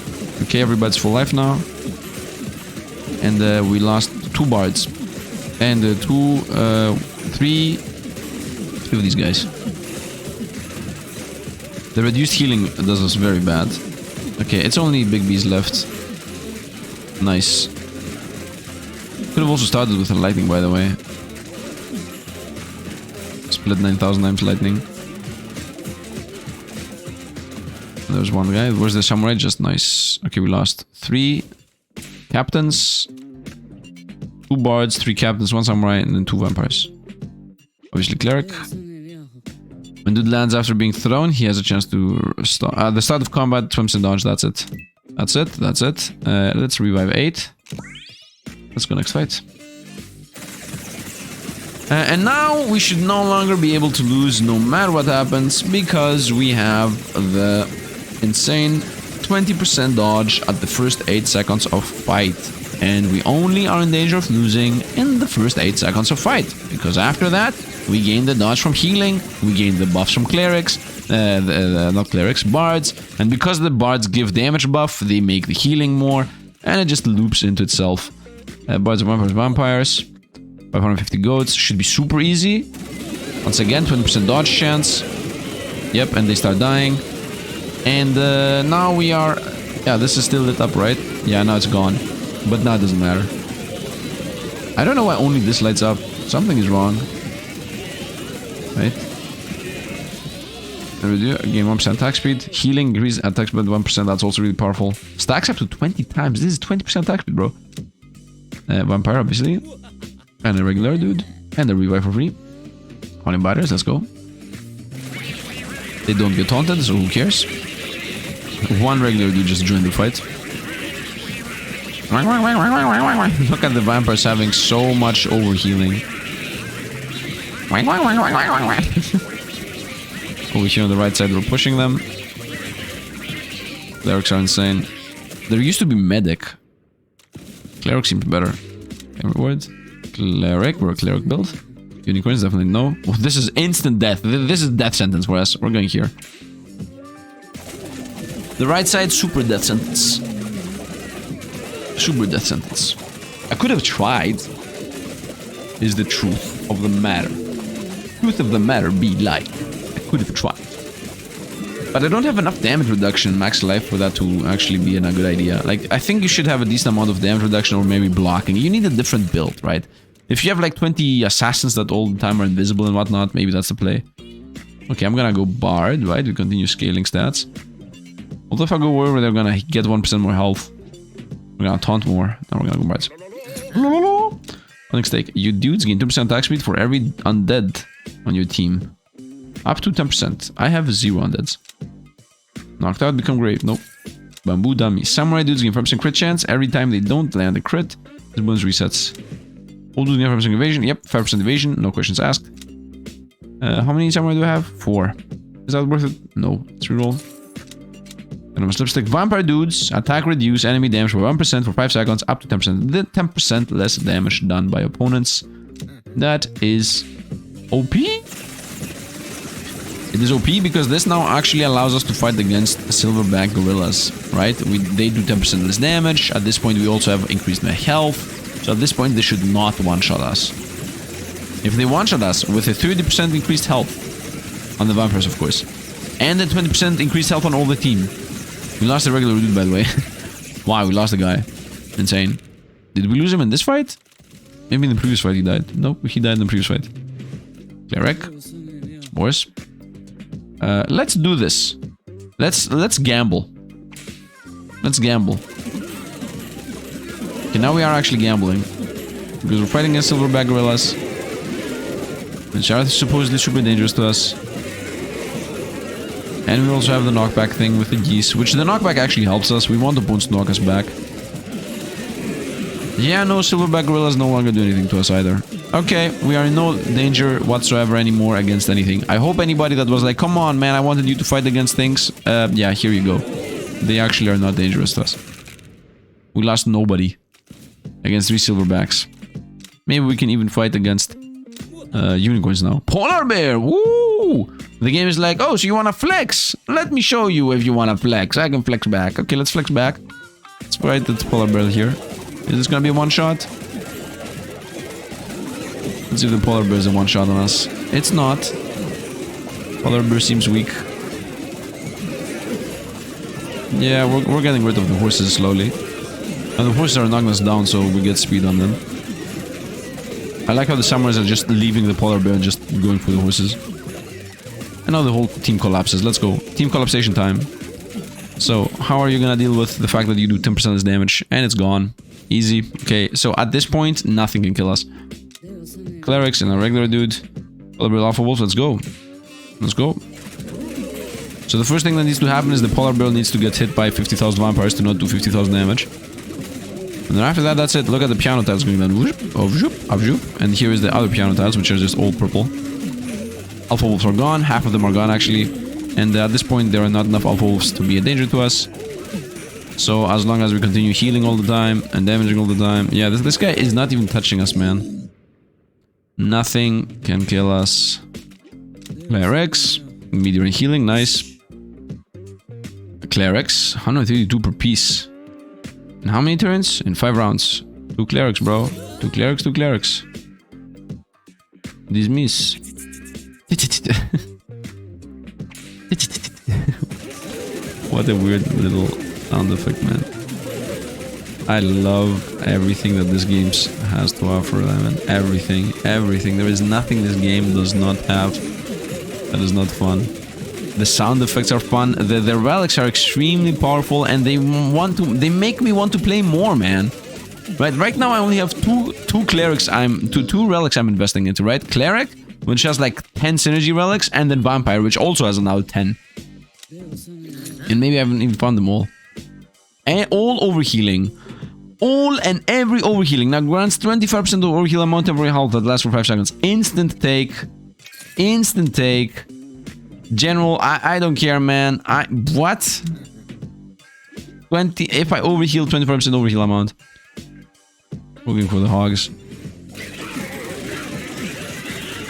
Okay, everybody's full life now. And we lost 2 bards. And 3 of these guys. The reduced healing does us very bad. Okay, it's only big bees left. Nice. Could have also started with a lightning, by the way. Split 9,000 times lightning. There's one guy. Where's the samurai? Just nice. Okay, we lost 3 captains, 2 bards, 3 captains, 1 samurai, and then 2 vampires. Obviously, cleric. When dude lands after being thrown, he has a chance to start. At the start of combat, 20% dodge. That's it. That's it. That's it. Let's revive 8. Let's go next fight. And now we should no longer be able to lose no matter what happens, because we have the insane 20% dodge at the first 8 seconds of fight. And we only are in danger of losing in the first 8 seconds of fight, because after that we gain the dodge from healing, we gain the buffs from clerics, not clerics, bards, and because the bards give damage buff, they make the healing more, and it just loops into itself. Bards, vampires, 550 goats, should be super easy. Once again, 20% dodge chance. Yep, and they start dying. And now we are... Yeah, this is still lit up, right? Yeah, now it's gone. But now it doesn't matter. I don't know why only this lights up. Something is wrong. Right? There we go. Gain 1% attack speed. Healing increase attack speed by 1%. That's also really powerful. Stacks up to 20 times. This is 20% attack speed, bro. Vampire, obviously. And a regular dude. And a revive for free. 20 batters. Let's go. They don't get taunted, so who cares? One regular dude just joined the fight. Look at the vampires having so much overhealing. Over here on the right side, we're pushing them. Clerics are insane. There used to be medic. Cleric seems better. Every word. Cleric, we're a cleric build. Unicorns, definitely no. Oh, this is instant death. This is death sentence for us. We're going here. The right side, super death sentence. Super death sentence. I could have tried. Is the truth of the matter. Truth of the matter be like. I could have tried. But I don't have enough damage reduction in max life for that to actually be a good idea. Like, I think you should have a decent amount of damage reduction or maybe blocking. You need a different build, right? If you have like 20 assassins that all the time are invisible and whatnot, maybe that's the play. Okay, I'm gonna go Bard, right? We continue scaling stats. What if I go wherever they're gonna get 1% more health? We're gonna taunt more. Now we're gonna go Bards. Next take. You dudes gain 2% attack speed for every undead on your team. Up to 10%. I have 0 undeads. Knocked out, become great. Nope. Bamboo dummy. Samurai dudes gain 5% crit chance every time they don't land a crit. This bonus resets. All dudes gain 5% evasion. Yep, 5% evasion. No questions asked. How many samurai do I have? 4. Is that worth it? No. Let's reroll. And I'm a slipstick. Vampire dudes attack reduce enemy damage by 1% for 5 seconds, up to 10%. The 10% less damage done by opponents. That is OP. It is OP because this now actually allows us to fight against silverback gorillas, right? They do 10% less damage. At this point, we also have increased their health. So at this point, they should not one-shot us. If they one-shot us with a 30% increased health on the vampires, of course, and then 20% increased health on all the team. We lost the regular dude, by the way. Wow, we lost the guy. Insane. Did we lose him in this fight? Maybe in the previous fight he died. Nope, he died in the previous fight. Cleric. Boys. Let's do this. Let's gamble. Let's gamble. Okay, now we are actually gambling. Because we're fighting against silverback gorillas. And Xieroeh is supposedly super dangerous to us. And we also have the knockback thing with the geese, which the knockback actually helps us. We want the opponents to knock us back. Yeah, no, silverback gorillas no longer do anything to us either. Okay, we are in no danger whatsoever anymore against anything. I hope anybody that was like, come on, man, I wanted you to fight against things. Yeah, here you go. They actually are not dangerous to us. We lost nobody against 3 silverbacks. Maybe we can even fight against unicorns now. Polar bear! Woo! The game is like, oh, so you wanna flex? Let me show you if you wanna flex. I can flex back. Okay, let's flex back. Let's fight the polar bear here. Is this gonna be a one-shot? Let's see if the polar bear is a one-shot on us. It's not. Polar bear seems weak. Yeah, we're getting rid of the horses slowly. And the horses are knocking us down, so we get speed on them. I like how the samurais are just leaving the polar bear and just going for the horses. And now the whole team collapses. Let's go. Team collapsation time. So, how are you gonna deal with the fact that you do 10% less damage? And it's gone. Easy. Okay, so at this point, nothing can kill us. Clerics and a regular dude. Polar bear alpha wolf, let's go. Let's go. So the first thing that needs to happen is the polar bear needs to get hit by 50,000 vampires to not do 50,000 damage. And then after that, that's it. Look at the piano tiles going down. And here is the other piano tiles, which are just all purple. Alpha wolves are gone. Half of them are gone, actually. And at this point, there are not enough alpha wolves to be a danger to us. So as long as we continue healing all the time and damaging all the time. Yeah, this guy is not even touching us, man. Nothing can kill us. Clerics. Meteor and healing, nice. Clerics. 132 per piece. In how many turns? In 5 rounds. 2 clerics, bro. 2 clerics, 2 clerics. This miss. What a weird little sound effect, man. I love everything that this game has to offer, man. Everything. Everything. There is nothing this game does not have that is not fun. The sound effects are fun. The relics are extremely powerful, and they make me want to play more, man. Right now I only have two clerics. Two relics I'm investing into. Right, cleric, which has like 10 synergy relics, and then vampire, which also has now 10. And maybe I haven't even found them all. And all overhealing. All and every overhealing. Now grants 25% of overheal amount every health that lasts for 5 seconds. Instant take. Instant take. General, I don't care, man. What? 20. If I overheal, 25% overheal amount. Looking for the hogs.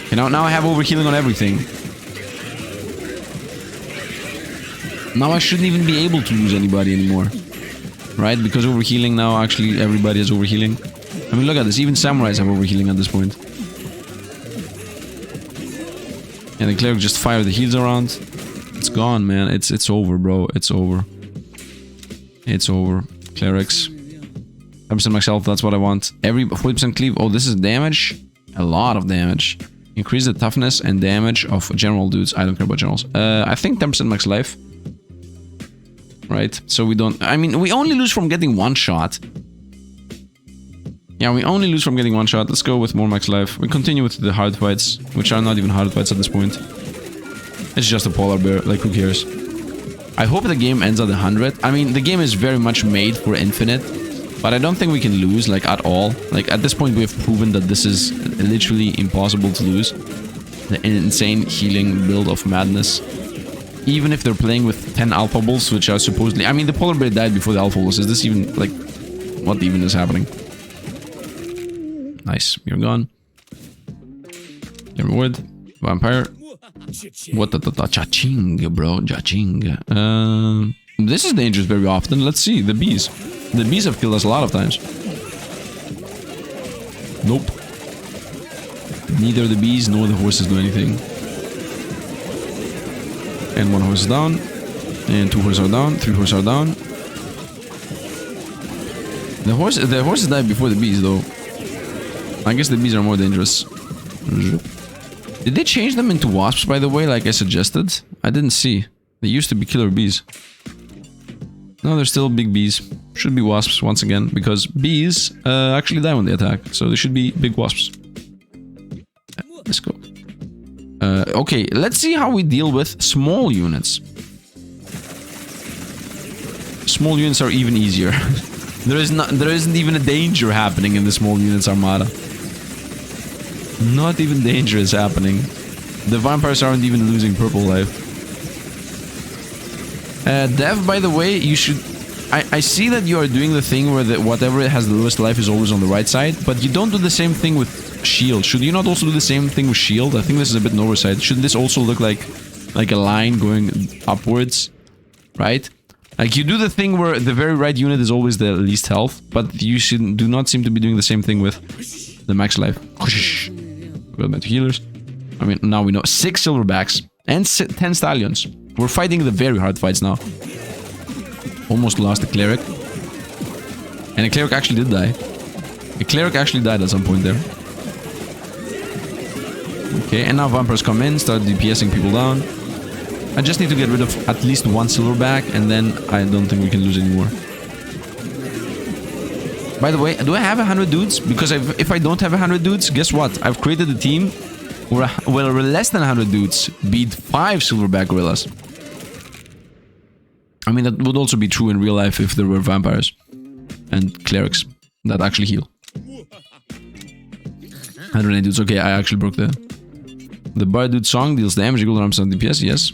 Okay, now I have overhealing on everything. Now I shouldn't even be able to lose anybody anymore. Right? Because overhealing now, actually everybody is overhealing. I mean, look at this. Even samurais have overhealing at this point. And the cleric just fire the heals around. It's gone, man. It's over, bro. It's over. It's over. Clerics. 10% max health, that's what I want. Every 40% cleave. Oh, this is damage. A lot of damage. Increase the toughness and damage of general dudes. I don't care about generals. I think 10% max life. Right? So we don't... I mean, we only lose from getting one shot. Yeah, we only lose from getting one shot. Let's go with more max life. We continue with the hard fights, which are not even hard fights at this point. It's just a polar bear. Like, who cares? I hope the game ends at 100. I mean, the game is very much made for infinite. But I don't think we can lose, like, at all. Like, at this point, we have proven that this is literally impossible to lose. The insane healing build of madness. Even if they're playing with 10 alpha bulls, which are supposedly... I mean, the polar bear died before the alpha bulls. Is this even, like... What even is happening? Nice. You're gone. Your reward. Vampire. What the cha-ching, bro. Cha-ching. This is dangerous very often. Let's see. The bees. The bees have killed us a lot of times. Nope. Neither the bees nor the horses do anything. And one horse is down. And two horses are down. Three horses are down. The horses died before the bees, though. I guess the bees are more dangerous. Did they change them into wasps, by the way, like I suggested? I didn't see. They used to be killer bees. No, they're still big bees. Should be wasps once again, because bees actually die when they attack. So they should be big wasps. Let's go. Okay, let's see how we deal with small units. Small units are even easier. there isn't even a danger happening in the small units armada. Not even danger is happening. The vampires aren't even losing purple life. Dev, by the way, you should... I see that you are doing the thing where whatever has the lowest life is always on the right side, but you don't do the same thing with shield. Should you not also do the same thing with shield? I think this is a bit an oversight. Shouldn't this also look like a line going upwards? Right? Like, you do the thing where the very right unit is always the least health, but you do not seem to be doing the same thing with the max life. Well, back to healers. I mean, now we know 6 silverbacks and 10 stallions. We're fighting the very hard fights now. Almost lost the cleric. And the cleric actually did die. The cleric actually died at some point there. Okay, and now vampires come in, start DPSing people down. I just need to get rid of at least one silverback, and then I don't think we can lose anymore. By the way, do I have 100 dudes? Because if I don't have 100 dudes, guess what? I've created a team where less than 100 dudes beat 5 silverback gorillas. I mean, that would also be true in real life if there were vampires and clerics that actually heal. 108 dudes. Okay, I actually broke the bard dude song deals damage equal to arms on DPS. Yes.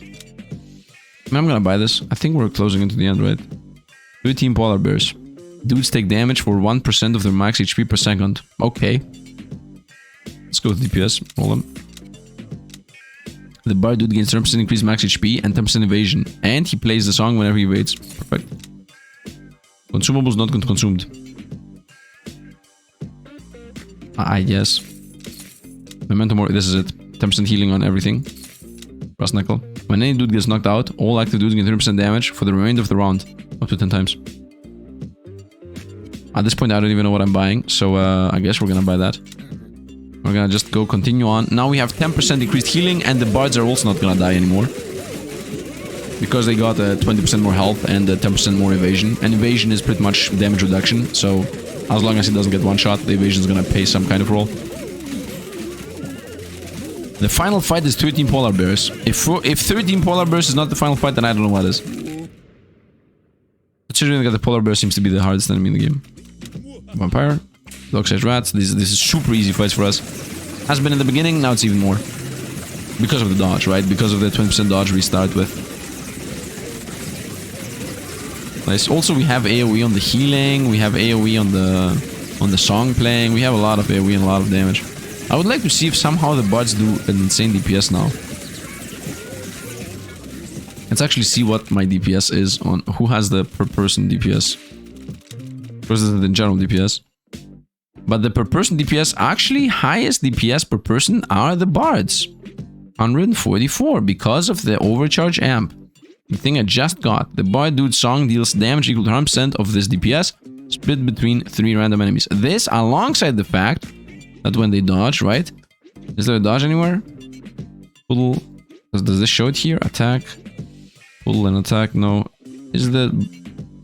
I'm gonna buy this. I think we're closing into the end, right? 13 polar bears. Dudes take damage for 1% of their max HP per second. Okay. Let's go with DPS. Roll them. The bard dude gains 10% increased max HP and 10% evasion. And he plays the song whenever he evades. Perfect. Consumables not consumed. I guess. Memento Mori. This is it. 10% healing on everything. Brass Knuckle. When any dude gets knocked out, all active dudes gain 30% damage for the remainder of the round. Up to 10 times. At this point, I don't even know what I'm buying. So, I guess we're gonna buy that. We're gonna just go continue on. Now we have 10% increased healing, and the bards are also not gonna die anymore. Because they got 20% more health and 10% more evasion. And evasion is pretty much damage reduction. So, as long as he doesn't get one shot, the evasion is gonna play some kind of role. The final fight is 13 polar bears. If 13 polar bears is not the final fight, then I don't know what is. Considering that the polar bear seems to be the hardest enemy in the game. Vampire. Dog-sized rats. This is super easy fights for us. Has been in the beginning, now it's even more. Because of the dodge, right? Because of the 20% dodge we start with. Nice. Also, we have AoE on the healing. We have AoE on the song playing. We have a lot of AoE and a lot of damage. I would like to see if somehow the bards do an insane DPS now. Let's actually see what my DPS is on who has the per person DPS. Versus the general DPS. But the per person DPS, actually highest DPS per person are the bards. 144 because of the overcharge amp. The thing I just got. The boy dude song deals damage equal to 100% of this DPS, split between 3 random enemies. This alongside the fact that when they dodge, right? Is there a dodge anywhere? Pull. Does this show it here? Attack. Pull and attack. No. Is the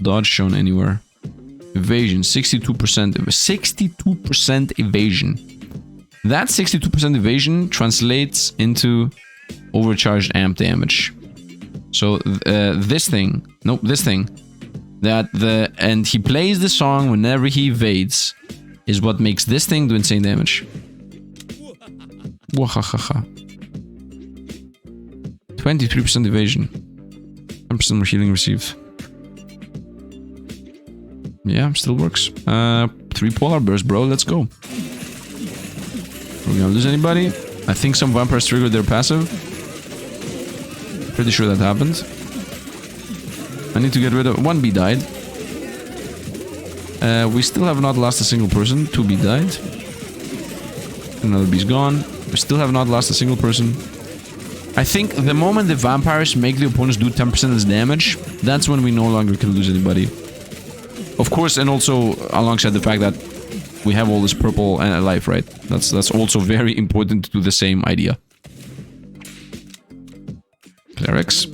dodge shown anywhere? Evasion. 62%. 62% evasion. That 62% evasion translates into overcharged amp damage. So this thing. Nope, this thing. And he plays the song whenever he evades is what makes this thing do insane damage. Wahahaha. 23% evasion. 10% more healing received. Yeah, still works. 3 polar bears, bro. Let's go. We're gonna lose anybody? I think some vampires triggered their passive. Pretty sure that happened. I need to get rid of... 1 bee died. We still have not lost a single person. 2 bee died. Another bee's gone. We still have not lost a single person. I think the moment the vampires make the opponents do 10% less damage, that's when we no longer can lose anybody. Of course, and also alongside the fact that we have all this purple life, right? That's also very important to the same idea. Clerics.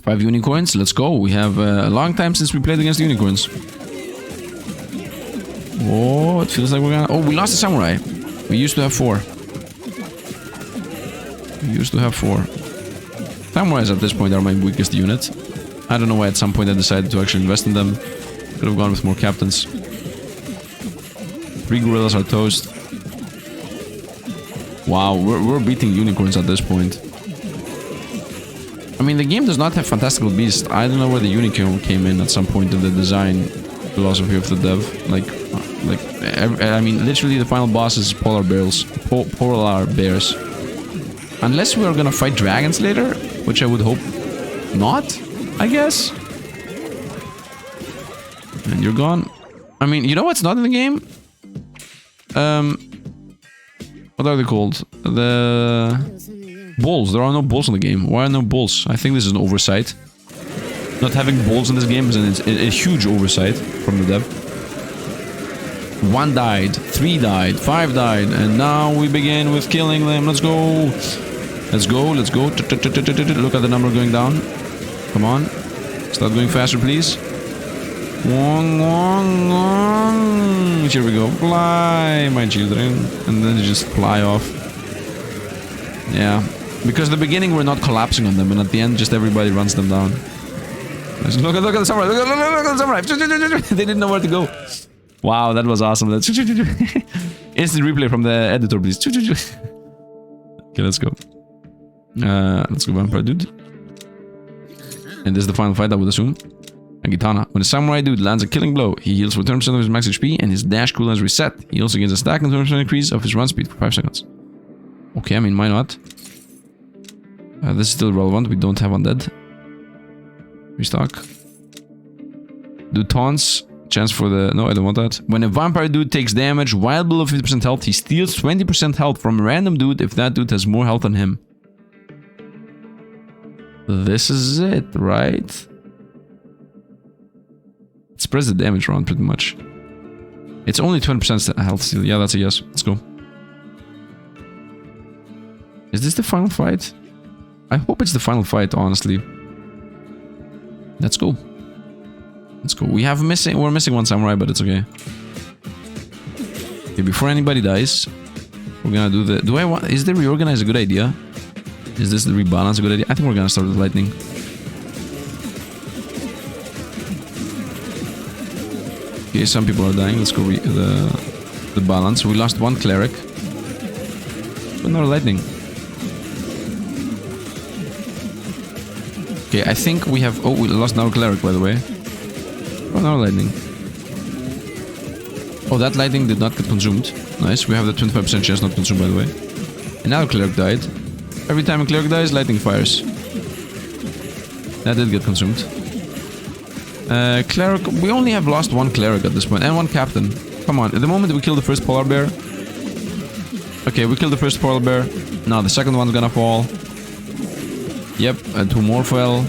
5 unicorns, let's go. We have a long time since we played against unicorns. Oh, it feels like we're gonna... Oh, we lost a samurai. We used to have 4. We used to have 4. Samurais at this point are my weakest unit. I don't know why at some point I decided to actually invest in them. Could have gone with more captains. 3 gorillas are toast. Wow, we're beating unicorns at this point. I mean, the game does not have fantastical beasts. I don't know where the unicorn came in at some point in the design philosophy of the dev. I mean, literally the final boss is polar bears. Polar bears. Unless we are gonna fight dragons later, which I would hope not, I guess. And you're gone. I mean, you know what's not in the game? What are they called? The... Balls. There are no balls in the game. Why are no balls? I think this is an oversight. Not having balls in this game is a huge oversight from the dev. 1 died, 3 died, 5 died, and now we begin with killing them. Let's go. Let's go, let's go. Look at the number going down. Come on. Start going faster, please. Here we go. Fly, my children. And then just fly off. Yeah. Because at the beginning we're not collapsing on them, and at the end just everybody runs them down. Look at the samurai! Look at the samurai! They didn't know where to go. Wow, that was awesome. That's instant replay from the editor, please. Okay, let's go. Let's go, vampire dude. And this is the final fight, I would assume. A Gitana. When a samurai dude lands a killing blow, he heals for 10% of his max HP, and his dash cooldown is reset. He also gains a stack and 20% increase of his run speed for 5 seconds. Okay, I mean, why not? This is still relevant. We don't have undead. Restock. Do taunts. Chance for the... No, I don't want that. When a vampire dude takes damage while below 50% health, he steals 20% health from a random dude if that dude has more health than him. This is it, right? It spreads the damage around pretty much. It's only 20% health steal. Yeah, that's a yes. Let's go. Is this the final fight? I hope it's the final fight, honestly. Let's go. Let's go. We're missing 1 samurai, but it's okay. Okay, before anybody dies, we're gonna do the... Is the reorganize a good idea? Is this the rebalance a good idea? I think we're gonna start with lightning. Okay, some people are dying. Let's go the balance. We lost 1 cleric. But no lightning. Okay, I think we have... Oh, we lost our cleric, by the way. Oh, no lightning. Oh, that lightning did not get consumed. Nice, we have the 25% chance not consumed, by the way. And now cleric died. Every time a cleric dies, lightning fires. That did get consumed. Cleric... We only have lost 1 cleric at this point, and 1 captain. Come on, at the moment we kill the first polar bear, Okay, we killed the first polar bear. Now the second one's gonna fall. Yep, and 2 more fell.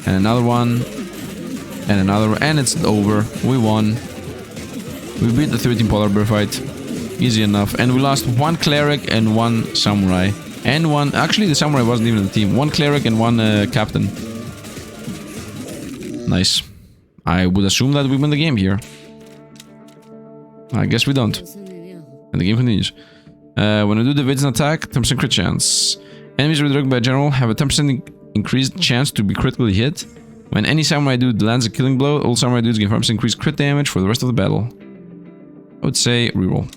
And another one. And another, and it's over. We won. We beat the 13 polar bear fight. Easy enough. And we lost 1 cleric and 1 samurai. And 1... Actually, the samurai wasn't even in the team. 1 cleric and 1 captain. Nice. I would assume that we win the game here. I guess we don't. And the game continues. When we do the division attack, 10% crit chance. Enemies redirected by a general have a 10% increased chance to be critically hit. When any samurai dude lands a killing blow, all samurai dudes gain 5% increased crit damage for the rest of the battle. I would say reroll.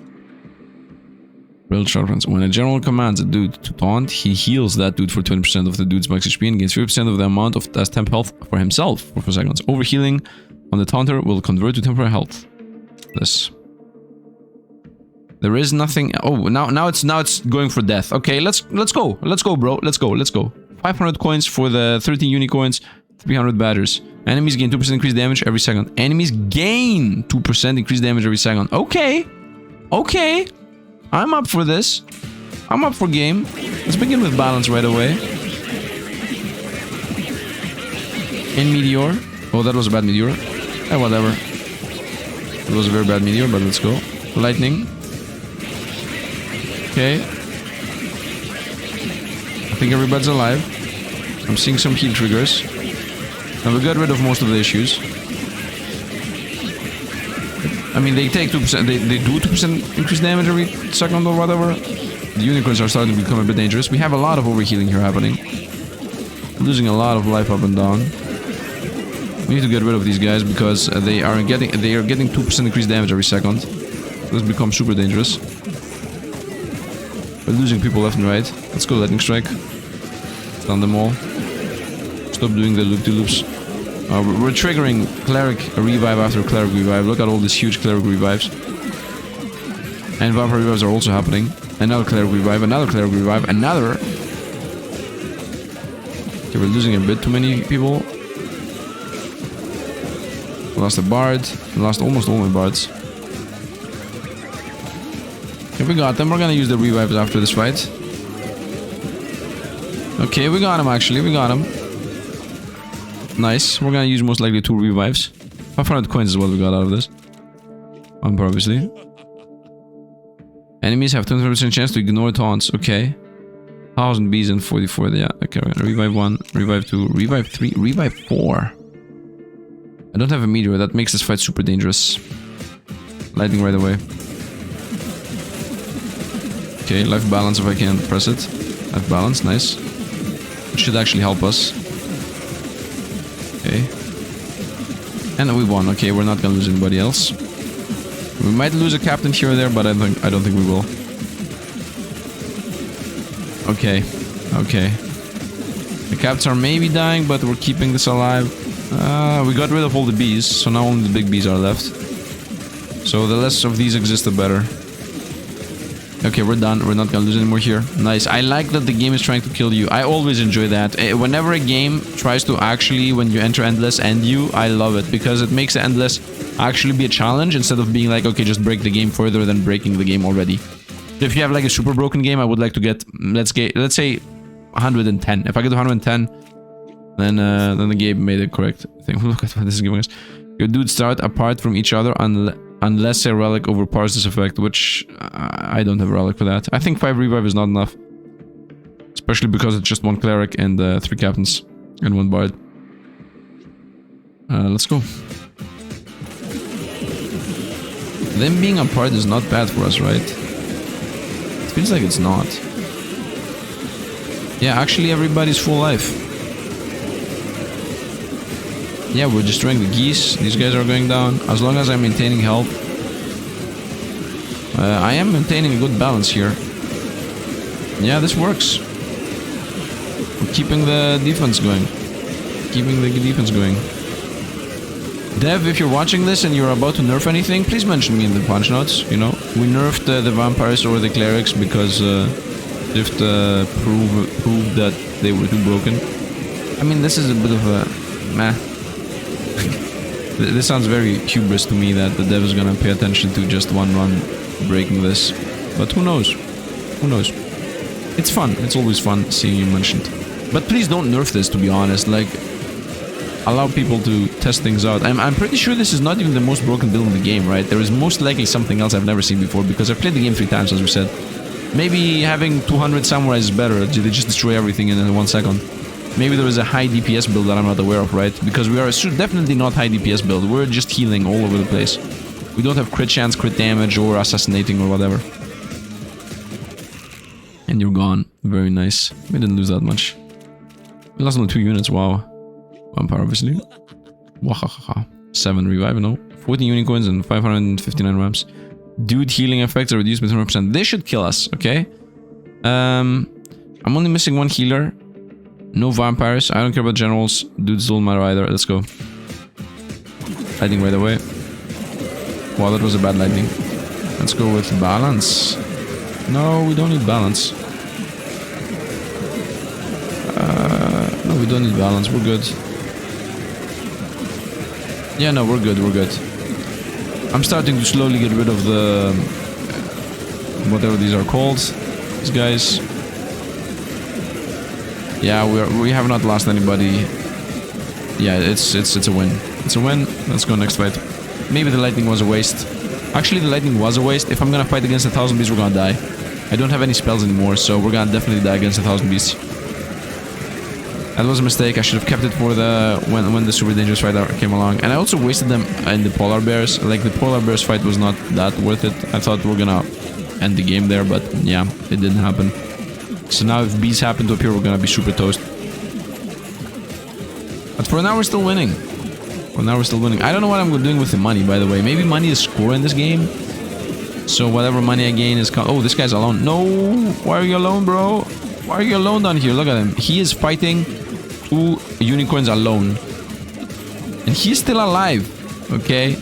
Real shotguns. When a general commands a dude to taunt, he heals that dude for 20% of the dude's max HP and gains 50% of the amount of as temp health for himself for 4 seconds. Overhealing on the taunter will convert to temporary health. This. There is nothing. Oh, now it's going for death. Okay, let's go. Let's go, bro. Let's go. 500 coins for the 13 unicorns, 300 batters. Enemies gain 2% increased damage every second. Enemies gain 2% increased damage every second. Okay. Okay. I'm up for this. I'm up for game. Let's begin with balance right away. In meteor. Oh, that was a bad meteor. Whatever. It was a very bad meteor, but let's go. Lightning. Okay. I think everybody's alive. I'm seeing some heal triggers. And we got rid of most of the issues. I mean, they take 2%, they do 2% increased damage every second or whatever. The unicorns are starting to become a bit dangerous. We have a lot of overhealing here happening. Losing a lot of life up and down. We need to get rid of these guys because they are getting 2% increased damage every second. This becomes super dangerous. We're losing people left and right. Let's go lightning strike. Stun them all. Stop doing the loop-de-loops. We're triggering cleric revive after cleric revive. Look at all these huge cleric revives. And vampire revives are also happening. Another cleric revive, another cleric revive, another. Okay, we're losing a bit too many people. We lost a bard. We lost almost all my bards. Okay, we got them. We're gonna use the revives after this fight. Okay, we got him actually. We got him. Nice. We're gonna use most likely 2 revives. 500 coins is what we got out of this. Obviously. Enemies have 20% chance to ignore taunts. Okay. 1000 bees and 44. Yeah. Okay. We're gonna revive 1, revive 2, revive 3, revive 4. I don't have a meteor. That makes this fight super dangerous. Lightning right away. Okay. Life balance if I can press it. Life balance. Nice. It should actually help us. Okay. And we won. Okay, we're not gonna lose anybody else. We might lose a captain here or there, but I don't think we will. Okay. Okay. The captains are maybe dying, but we're keeping this alive. We got rid of all the bees, so now only the big bees are left. So the less of these exist, the better. Okay, we're done. We're not gonna lose anymore here. Nice. I like that the game is trying to kill you. I always enjoy that. Whenever a game tries to actually, when you enter Endless, end you, I love it. Because it makes the Endless actually be a challenge instead of being like, okay, just break the game further than breaking the game already. If you have like a super broken game, I would like to get, let's say 110. If I get to 110, then the game made the correct thing. Look at what this is giving us. Your dudes start apart from each other unless a relic overpowers this effect, which I don't have a relic for that. I think 5 revive is not enough. Especially because it's just 1 cleric and 3 captains and 1 bard. Let's go. Them being apart is not bad for us, right? It feels like it's not. Yeah, actually everybody's full life. Yeah, we're destroying the geese. These guys are going down. As long as I'm maintaining health. I am maintaining a good balance here. Yeah, this works. We're keeping the defense going. Keeping the defense going. Dev, if you're watching this and you're about to nerf anything, please mention me in the punch notes, you know. We nerfed the vampires or the clerics because Sifd proved that they were too broken. I mean, this is a bit of a meh. This sounds very hubris to me that the dev is gonna pay attention to just 1 run breaking this. But who knows? Who knows? It's fun. It's always fun seeing you mentioned. But please don't nerf this, to be honest. Like, allow people to test things out. I'm pretty sure this is not even the most broken build in the game, right? There is most likely something else I've never seen before, because I've played the game 3 times, as we said. Maybe having 200 samurais is better. They just destroy everything in 1 second. Maybe there is a high DPS build that I'm not aware of, right? Because we are definitely not high DPS build. We're just healing all over the place. We don't have crit chance, crit damage, or assassinating, or whatever. And you're gone. Very nice. We didn't lose that much. We lost only 2 units, wow. Vampire, obviously. Wahahaha. 7 revive, no. 14 unicorns and 559 ramps. Dude healing effects are reduced by 100%. They should kill us, okay? I'm only missing 1 healer. No vampires. I don't care about generals. Dudes don't matter either. Let's go. Lightning right away. Wow, that was a bad lightning. Let's go with balance. No, we don't need balance. No, we don't need balance. We're good. Yeah, no, we're good. We're good. I'm starting to slowly get rid of the... whatever these are called. These guys. Yeah, we have not lost anybody. Yeah, it's a win. It's a win. Let's go next fight. Maybe the lightning was a waste. Actually, the lightning was a waste. If I'm gonna fight against 1,000 beasts, we're gonna die. I don't have any spells anymore, so we're gonna definitely die against 1,000 beasts. That was a mistake. I should have kept it for the when the super dangerous fight came along. And I also wasted them in the polar bears. Like, the polar bears fight was not that worth it. I thought we were gonna end the game there, but yeah, it didn't happen. So now if bees happen to appear, we're gonna be super toast. But for now, we're still winning. For now, we're still winning. I don't know what I'm doing with the money, by the way. Maybe money is score in this game. So whatever money I gain is... Oh, this guy's alone. No! Why are you alone, bro? Why are you alone down here? Look at him. He is fighting 2 unicorns alone. And he's still alive. Okay?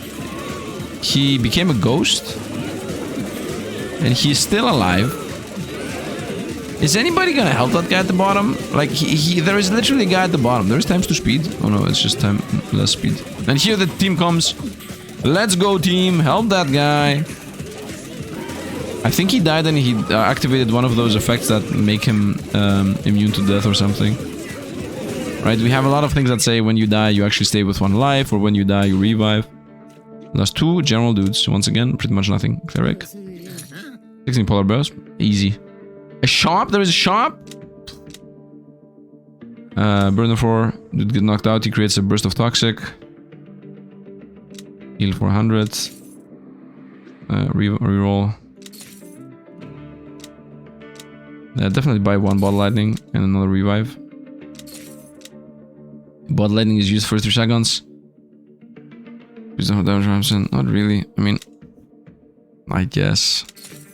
He became a ghost. And he's still alive. Is anybody gonna help that guy at the bottom? Like, there is literally a guy at the bottom. There's times 2 speed. Oh no, it's just time less speed. And here the team comes. Let's go, team. Help that guy. I think he died and he activated one of those effects that make him immune to death or something. Right, we have a lot of things that say when you die, you actually stay with 1 life, or when you die, you revive. Last 2 general dudes. Once again, pretty much nothing. Cleric. 16 polar bears. Easy. A shop? There is a shop? Burner 4. Dude get knocked out. He creates a burst of toxic. Heal 400. Reroll. Definitely buy 1 bottle lightning and another revive. Bottle lightning is used for 3 seconds. Use no damage Ramson. Not really. I mean, I guess.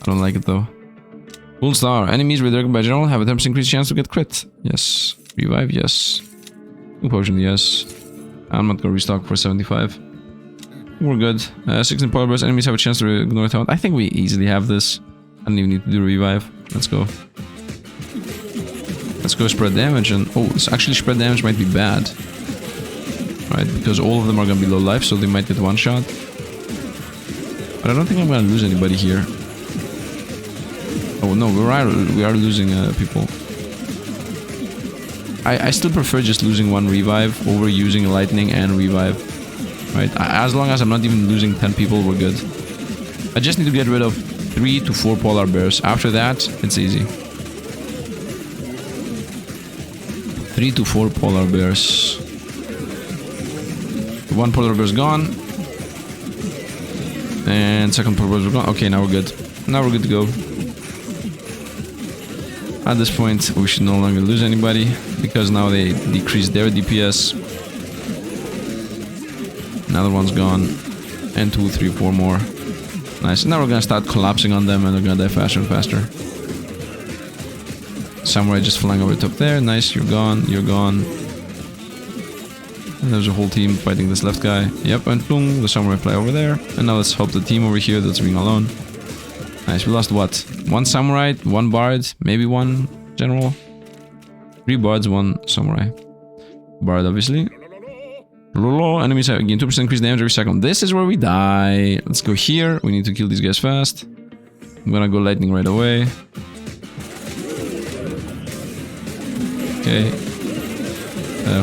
I don't like it though. Full star. Enemies redirected by general have a 10% increased chance to get crit. Yes. Revive, yes. New potion, yes. I'm not gonna restock for 75. We're good. 16 polar bears. Enemies have a chance to ignore talent. I think we easily have this. I don't even need to do revive. Let's go. Let's go spread damage and... Oh, it's actually spread damage might be bad. Right, because all of them are gonna be low life, so they might get 1 shot. But I don't think I'm gonna lose anybody here. Oh no, we are losing people. I still prefer just losing 1 revive over using lightning and revive. Right, as long as I'm not even losing 10 people, we're good. I just need to get rid of 3 to 4 polar bears. After that, it's easy. 3 to 4 polar bears. 1 polar bear is gone. And second polar bear is gone. Okay, now we're good. Now we're good to go. At this point, we should no longer lose anybody, because now they decrease their DPS. Another one's gone. And 2, 3, 4 more. Nice. Now we're gonna start collapsing on them and they're gonna die faster and faster. Samurai just flying over the top there. Nice, you're gone, you're gone. And there's a whole team fighting this left guy. Yep, and boom, the samurai fly over there. And now let's help the team over here that's being alone. Nice, we lost what? 1 samurai, 1 bard, maybe 1 general. 3 bards, 1 samurai. Bard, obviously. Enemies have gain 2% increased damage every second. This is where we die. Let's go here. We need to kill these guys fast. I'm gonna go lightning right away. Okay.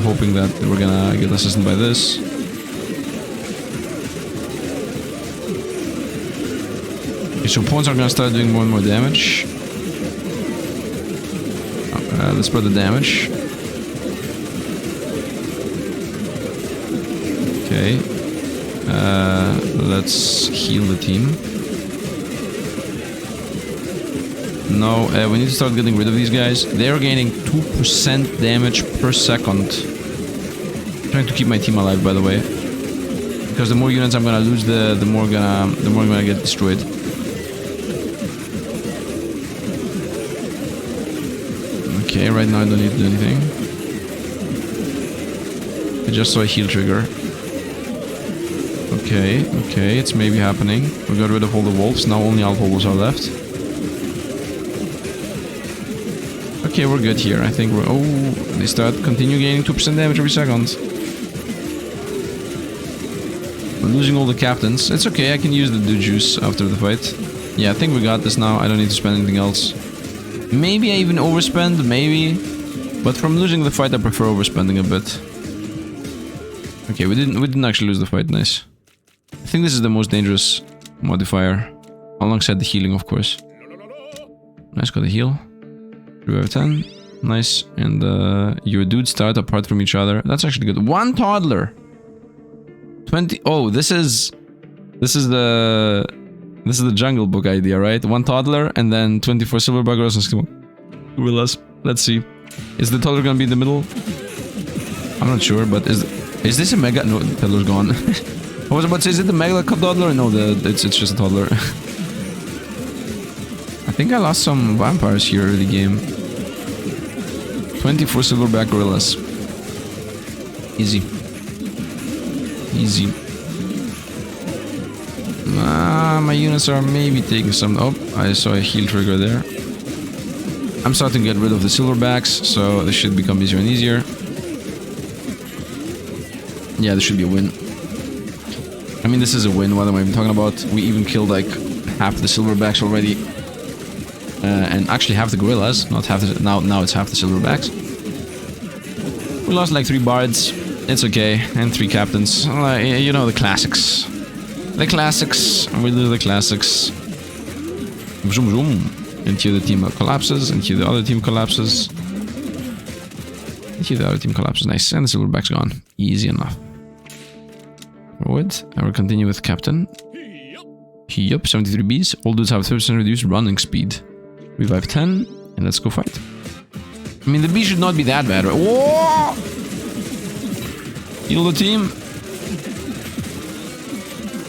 Hoping that we're gonna get assisted by this. Okay, so pawns are gonna start doing more and more damage. Let's spread the damage. Okay. Let's heal the team. No, we need to start getting rid of these guys. They are gaining 2% damage per second. I'm trying to keep my team alive, by the way, because the more units I'm gonna lose, the more I'm gonna get destroyed. Okay, right now I don't need to do anything. I just saw a heal trigger. Okay, okay, it's maybe happening. We got rid of all the wolves. Now only alpha wolves are left. Okay, we're good here. I think we're... Oh, they continue gaining 2% damage every second. We're losing all the captains. It's okay, I can use the juice after the fight. Yeah, I think we got this now. I don't need to spend anything else. Maybe I even overspend, maybe. But from losing the fight, I prefer overspending a bit. Okay, we didn't actually lose the fight. Nice. I think this is the most dangerous modifier, alongside the healing, of course. Nice, got a heal. Revive 10. Nice. And your dudes start apart from each other. That's actually good. 1 toddler. 20. Oh, this is the Jungle Book idea, right? 1 toddler and then 24 silverback gorillas. Let's see. Is the toddler gonna be in the middle? I'm not sure, but is this a mega? No, the toddler's gone. I was about to say, is it the mega toddler? No, it's just a toddler. I think I lost some vampires here early game. 24 silverback gorillas. Easy. Easy. My units are maybe taking some... Oh, I saw a heal trigger there. I'm starting to get rid of the silverbacks, so this should become easier and easier. Yeah, this should be a win. I mean, this is a win. What am I even talking about? We even killed like half the silverbacks already. And actually half the gorillas, not half the... Now it's half the silverbacks. We lost like 3 bards. It's okay. And 3 captains. You know, the classics. The classics. We do the classics. Zoom zoom. And here the team collapses. And here the other team collapses. And here the other team collapses. Nice. And the silverback's gone. Easy enough. Forward. I will continue with captain. Yup, 73 bees. All dudes have 30% reduced running speed. Revive 10. And let's go fight. I mean, the bee should not be that bad, right? Whoa! Heal the team.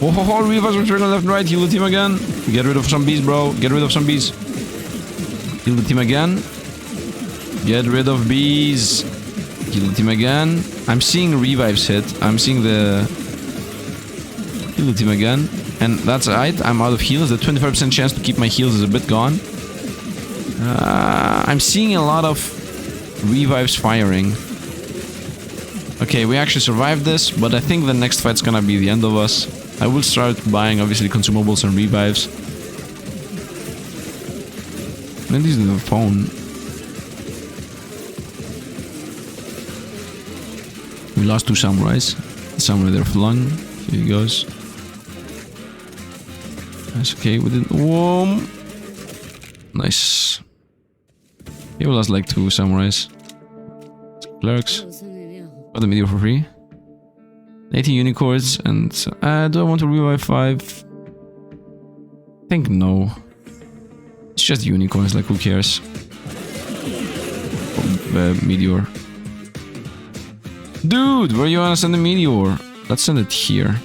Oh, revives are turning left and right. Heal the team again. Get rid of some bees, bro. Get rid of some bees. Heal the team again. Get rid of bees. Heal the team again. I'm seeing revives hit. I'm seeing the... Heal the team again. And that's right. I'm out of heals. The 25% chance to keep my heals is a bit gone. I'm seeing a lot of revives firing. Okay, we actually survived this, but I think the next fight's gonna be the end of us. I will start buying, obviously, consumables and revives. Maybe this is the phone. We lost 2 samurais. The samurai there flung. Here he goes. That's okay, we didn't... Whoa! Nice. He lost like 2 samurais. Clerics. Got the meteor for free. 80 unicorns and... do I want to revive 5? I think no. It's just unicorns, like who cares? Oh, meteor. Dude, where you wanna send the meteor? Let's send it here.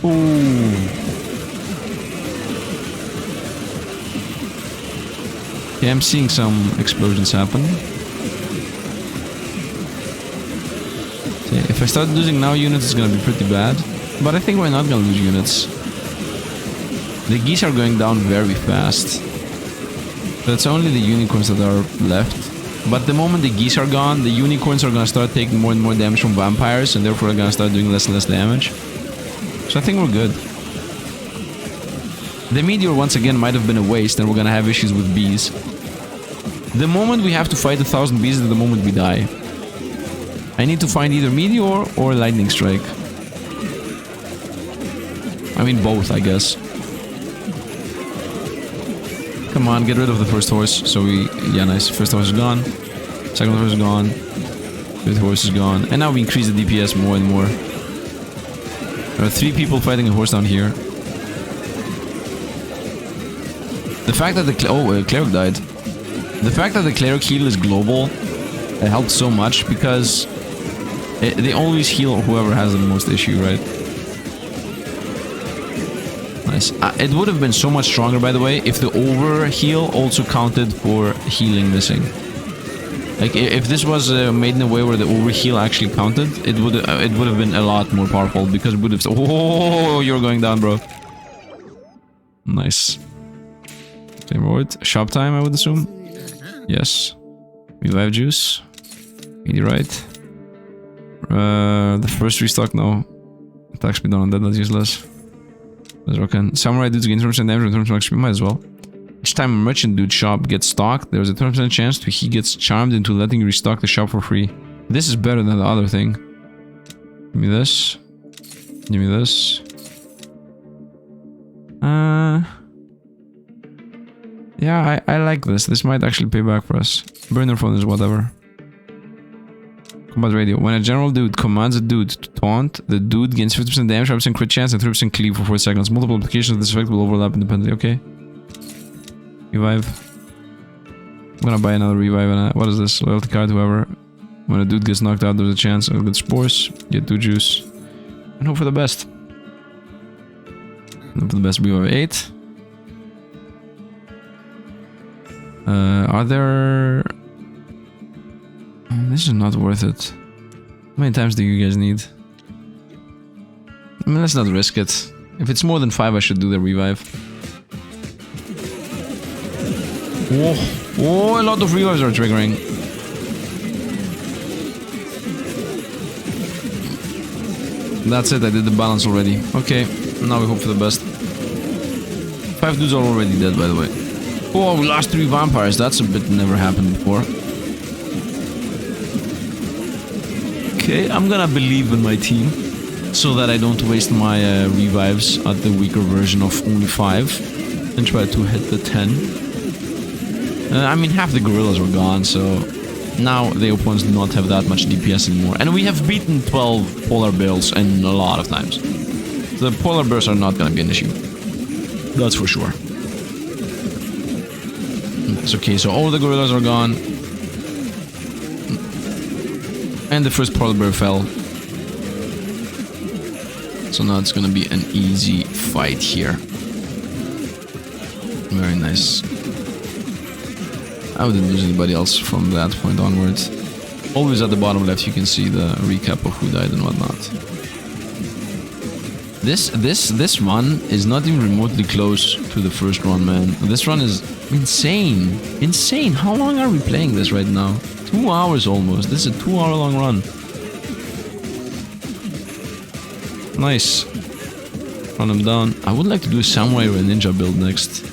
Ooh. Yeah, I'm seeing some explosions happen. If I start losing now units, it's gonna be pretty bad. But I think we're not gonna lose units. The geese are going down very fast. So it's only the unicorns that are left. But the moment the geese are gone, the unicorns are gonna start taking more and more damage from vampires, and therefore are gonna start doing less and less damage. So I think we're good. The meteor once again might have been a waste and we're gonna have issues with bees. The moment we have to fight 1,000 bees is the moment we die. I need to find either meteor or lightning strike. I mean both, I guess. Come on, get rid of the first horse. So we... Yeah, nice. First horse is gone. Second horse is gone. Fifth horse is gone. And now we increase the DPS more and more. There are 3 people fighting a horse down here. The fact that the... Cleric died. The fact that the Cleric heal is global, it helps so much because they always heal whoever has the most issue, right? Nice. It would have been so much stronger, by the way, if the over heal also counted for healing missing. Like, if this was made in a way where the over heal actually counted, it would have been a lot more powerful because it would have... Oh, you're going down, bro. Nice. Same word. Shop time, I would assume. Yes. Revive juice. Meteorite. The first restock, no. Attack speed on that, that's useless. That's rockin'. Samurai dudes gain 20% damage and 20% XP, might as well. Each time a merchant dude shop gets stocked, there's a 20% chance he gets charmed into letting you restock the shop for free. This is better than the other thing. Give me this. Give me this. Yeah, I like this. This might actually pay back for us. Burner phone is whatever. Combat radio. When a general dude commands a dude to taunt, the dude gains 50% damage, 5% crit chance, and 3% cleave for 4 seconds. Multiple applications of this effect will overlap independently. Okay. Revive. I'm gonna buy another revive. And what is this? Loyalty card, whoever. When a dude gets knocked out, there's a chance of good spores. Get 2 juice. And hope for the best. Hope for the best. Revive 8. Are there... This is not worth it. How many times do you guys need? I mean, let's not risk it. If it's more than 5, I should do the revive. Oh, a lot of revives are triggering. That's it, I did the balance already. Okay, now we hope for the best. 5 dudes are already dead, by the way. Oh, we lost 3 vampires. That's a bit never happened before. Okay, I'm gonna believe in my team so that I don't waste my revives at the weaker version of only 5 and try to hit the 10. I mean, half the gorillas are gone, so now the opponents do not have that much DPS anymore. And we have beaten 12 polar bears in a lot of times. So the polar bears are not gonna be an issue. That's for sure. It's okay, so all the gorillas are gone. And the first polar bear fell. So now it's gonna be an easy fight here. Very nice. I wouldn't lose anybody else from that point onwards. Always at the bottom left you can see the recap of who died and whatnot. This run is not even remotely close to the first run, man. This run is insane. Insane. How long are we playing this right now? 2 hours almost. This is a 2-hour long run. Nice. Run him down. I would like to do a samurai or a ninja build next.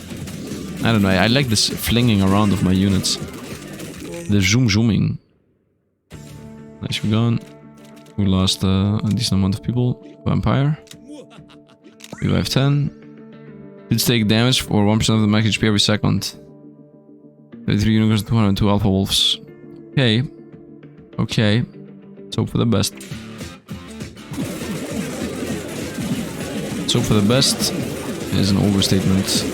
I don't know. I like this flinging around of my units. The zooming. Nice, we're gone. We lost a decent amount of people. Vampire. Revive 10. Dudes take damage for 1% of the max HP every second. 33 unicorns, 202 alpha wolves. Okay. Okay. Let's hope for the best. Let's hope for the best is an overstatement.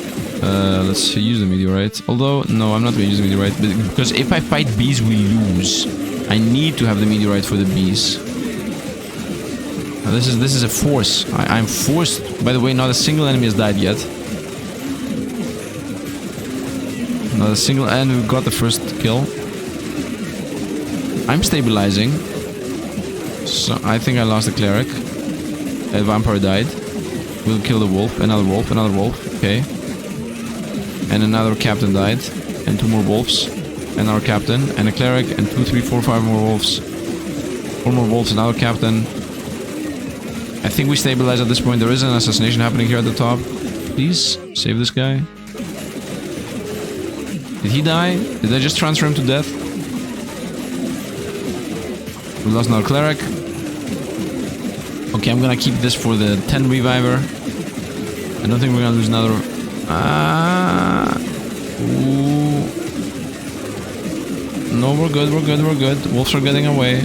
Let's use the meteorite. Although, no, I'm not going to use the meteorite. Because if I fight bees, we lose. I need to have the meteorite for the bees. Now, this is a force. I'm forced. By the way, not a single enemy has died yet. Not a single enemy. We got the first kill. I'm stabilizing. So I think I lost the cleric. A vampire died. We'll kill the wolf. Another wolf. Another wolf. Okay. And another captain died. And 2 more wolves. And our captain. And a cleric. And 2, 3, 4, 5 more wolves. 4 more wolves. Another captain. I think we stabilize at this point. There is an assassination happening here at the top. please. Save this guy. Did he die? Did I just transfer him to death? We lost another cleric. Okay, I'm gonna keep this for the 10 reviver. I don't think we're gonna lose another... Ooh. No, we're good, we're good, we're good. Wolves are getting away.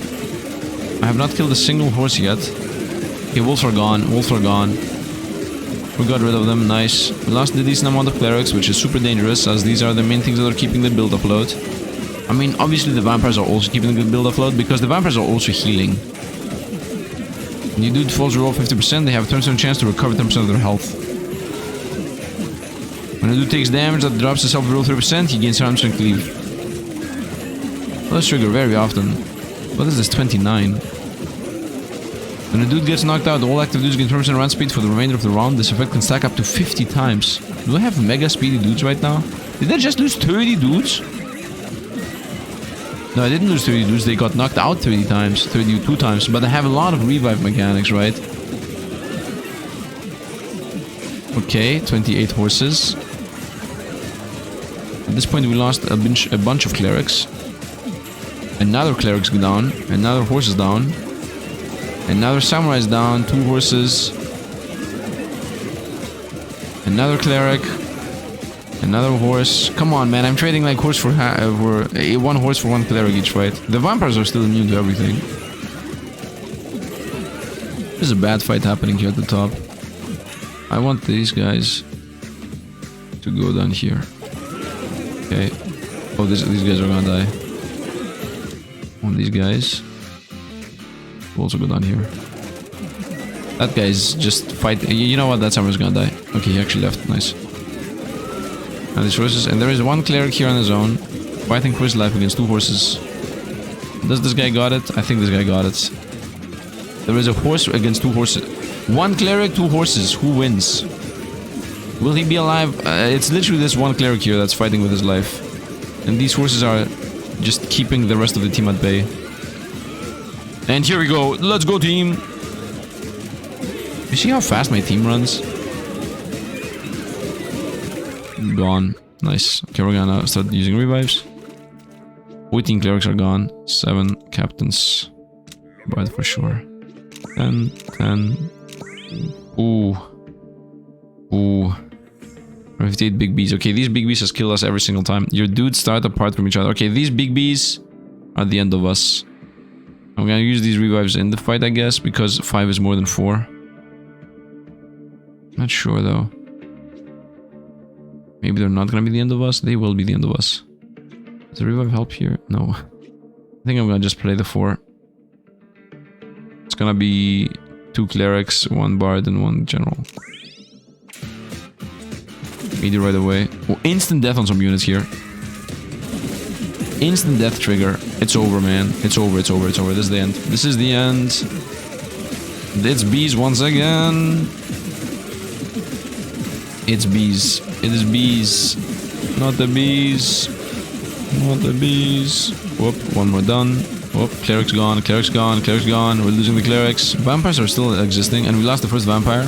I have not killed a single horse yet. Okay, wolves are gone, wolves are gone. We got rid of them, nice. We lost a decent amount of clerics, which is super dangerous, as these are the main things that are keeping the build afloat. I mean, obviously the vampires are also keeping the build afloat, because the vampires are also healing. When your dude falls below 50%, they have a 10% chance to recover 10% of their health. When a dude takes damage that drops his health below 30%, he gains 100% cleave. Well, this trigger very often. What is this, 29? When a dude gets knocked out, all active dudes gain 20% run speed for the remainder of the round. This effect can stack up to 50 times. Do I have mega speedy dudes right now? Did I just lose 30 dudes? No, I didn't lose 30 dudes. They got knocked out 30 times, 32 times. But I have a lot of revive mechanics, right? Okay, 28 horses. At this point, we lost a bunch of clerics. Another cleric's down. Another horse is down. Another samurai is down. 2 horses. Another cleric. Another horse. Come on, man. I'm trading like horse for one horse for 1 cleric each fight. The vampires are still immune to everything. There's a bad fight happening here at the top. I want these guys to go down here. Okay. Oh, these guys are gonna die. I want these guys. We'll also go down here. That guy's just fight. You know what? That summon's gonna die. Okay, he actually left. Nice. And these horses. And there is 1 cleric here on his own, fighting for his life against 2 horses. Does this guy got it? I think this guy got it. There is a horse against 2 horses. 1 cleric, 2 horses. Who wins? Will he be alive? It's literally this 1 cleric here that's fighting with his life. And these horses are just keeping the rest of the team at bay. And here we go. Let's go, team. You see how fast my team runs? Gone. Nice. Okay, we're gonna start using revives. 14 clerics are gone. 7 captains. But for sure. 10. Ooh. 58 big bees. Okay, these big bees has killed us every single time. Your dudes start apart from each other. Okay, these big bees are the end of us. I'm gonna use these revives in the fight, I guess, because 5 is more than 4. Not sure, though. Maybe they're not gonna be the end of us. They will be the end of us. Does the revive help here? No. I think I'm gonna just play the 4. It's gonna be 2 clerics, 1 bard, and 1 general. Meet it right away. Oh, instant death on some units here. Instant death trigger. It's over, man. It's over, it's over, it's over. This is the end. This is the end. It's bees once again. It's bees. It is bees. Not the bees. Not the bees. Whoop, 1 more done. Whoop, cleric's gone, cleric's gone, cleric's gone. We're losing the clerics. Vampires are still existing, and we lost the first vampire.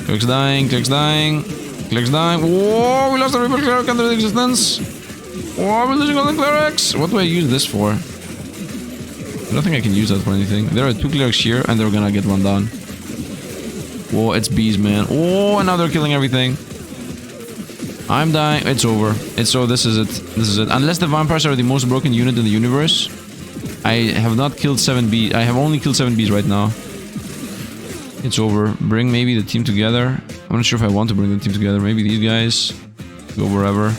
Cleric's dying, cleric's dying, cleric's dying. Whoa, we lost the reaper cleric under the existence. Whoa, we're losing all the clerics. What do I use this for? I don't think I can use that for anything. There are 2 clerics here, and they're gonna get run down. Whoa, it's bees, man. Oh, and now they're killing everything. I'm dying. It's over. It's so. This is it. This is it. Unless the vampires are the most broken unit in the universe, I have not killed 7 bees. I have only killed 7 bees right now. It's over. Bring maybe the team together. I'm not sure if I want to bring the team together. Maybe these guys go wherever.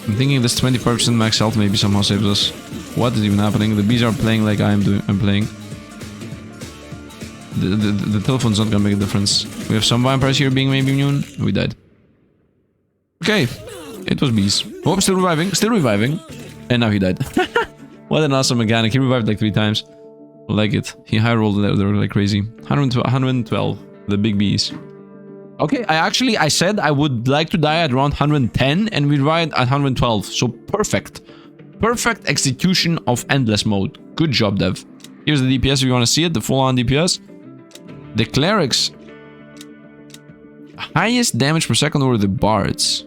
I'm thinking this 25% max health maybe somehow saves us. What is even happening? The bees are playing like I'm playing. The telephone's not gonna make a difference. We have some vampires here being maybe immune. We died. Okay. It was bees. Oh, still reviving. Still reviving. And now he died. What an awesome mechanic. He revived like 3 times. I like it. He high rolled it there like crazy. 112. The big bees. Okay, I said I would like to die at around 110 and we ride at 112. So perfect. Perfect execution of endless mode. Good job, dev. Here's the DPS if you want to see it. The full-on DPS. The clerics Highest damage per second were the bards.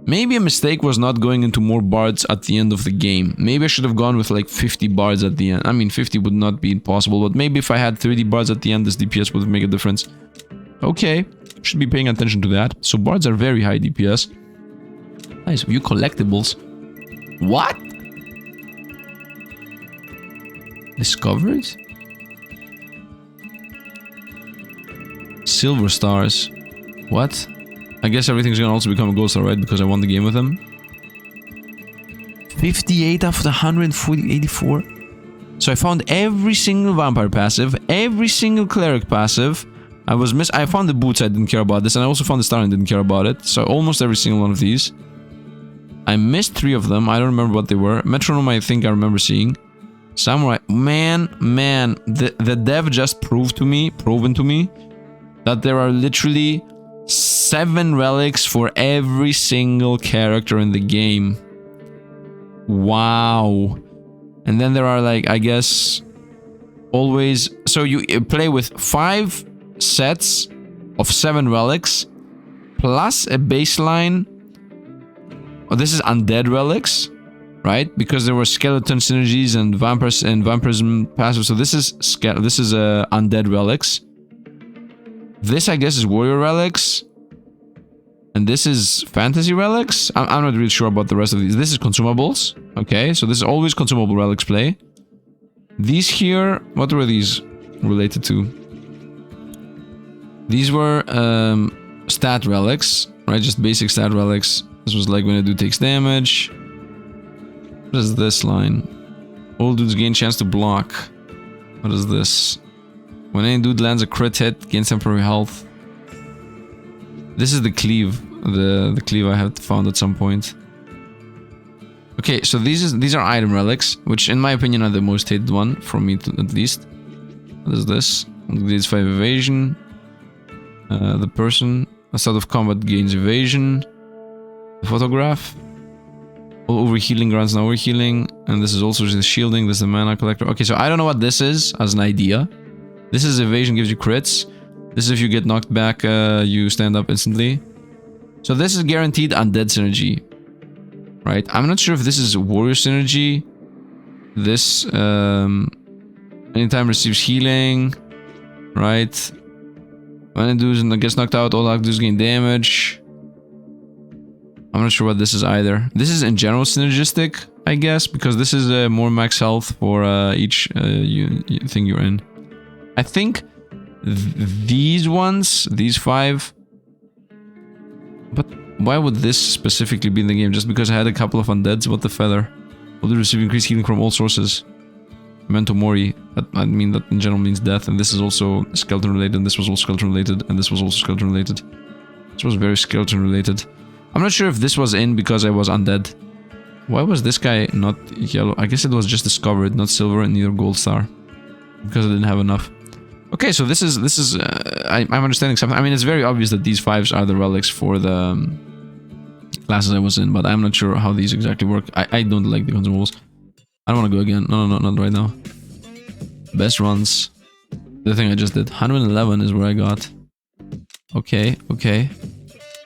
Maybe a mistake was not going into more bards at the end of the game. Maybe I should have gone with like 50 bards at the end. I mean, 50 would not be impossible, but maybe if I had 30 bards at the end, this DPS would make a difference. Okay, should be paying attention to that. So bards are very high DPS. Nice, view collectibles. What? Discovered? Silver stars. What? I guess everything's gonna also become a gold star, right? Because I won the game with them. 58 out of the 184. So I found every single vampire passive, every single cleric passive. I found the boots, I didn't care about this, and I also found the star and didn't care about it. So almost every single one of these. I missed 3 of them. I don't remember what they were. Metronome, I think I remember seeing. Samurai, man, the dev just proven to me that there are literally 7 relics for every single character in the game. Wow. And then there are like, I guess, always... So you play with 5 sets of 7 relics plus a baseline. Oh, this is undead relics, right? Because there were skeleton synergies and vampires and vampirism passive. So this is undead relics. This, I guess, is warrior relics. And this is fantasy relics. I'm not really sure about the rest of these. This is consumables. Okay, so this is always consumable relics play. These here, what were these related to? These were stat relics, right? Just basic stat relics. This was like when a dude takes damage. What is this line? All dudes gain chance to block. What is this? When any dude lands a crit hit, gains temporary health. This is the cleave. The cleave I have found at some point. Okay, so these are item relics, which in my opinion are the most hated one, for me at least. What is this? These 5 evasion. The person, a sort of combat gains evasion. The photograph. All overhealing grants now overhealing. And this is also the shielding. This is the mana collector. Okay, so I don't know what this is as an idea. This is evasion, gives you crits. This is if you get knocked back, you stand up instantly. So this is guaranteed undead synergy. Right? I'm not sure if this is warrior synergy. This, anytime receives healing. Right? When a dude gets knocked out, all dudes gain damage. I'm not sure what this is either. This is in general synergistic, I guess, because this is more max health for each thing you're in. I think these ones, these 5... But why would this specifically be in the game? Just because I had a couple of undeads? What the feather? Will they receive increased healing from all sources? Memento Mori. I mean, that in general means death, and this is also skeleton related, and this was also skeleton related, and this was also skeleton related. This was very skeleton related. I'm not sure if this was in because I was undead. Why was this guy not yellow? I guess it was just discovered, not silver and neither gold star. Because I didn't have enough. Okay, so this is I'm understanding something. I mean, it's very obvious that these 5s are the relics for the classes I was in, but I'm not sure how these exactly work. I don't like the consumables. I don't want to go again. No, not right now. Best runs. The thing I just did. 111 is where I got. Okay.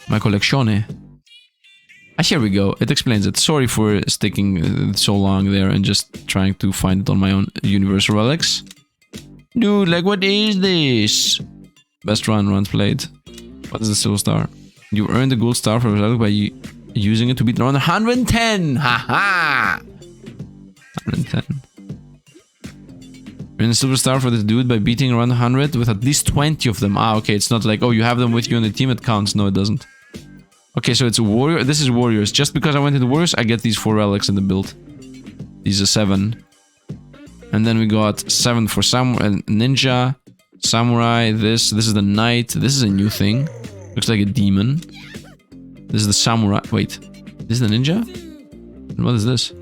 My collezione. Ah, here we go. It explains it. Sorry for sticking so long there and just trying to find it on my own. Universal relics. Dude, like, what is this? Best runs played. What is the silver star? You earn the gold star for relic by using it to beat around 110. Haha. 110. Earn a silver star for this dude by beating around 100 with at least 20 of them. Ah, okay. It's not like, oh, you have them with you on the team. It counts. No, it doesn't. Okay, so it's a warrior. This is warriors. Just because I went into warriors, I get these 4 relics in the build. These are 7. And then we got 7 for ninja, samurai, this is the knight, this is a new thing. Looks like a demon. This is the samurai, wait, this is the ninja? And what is this?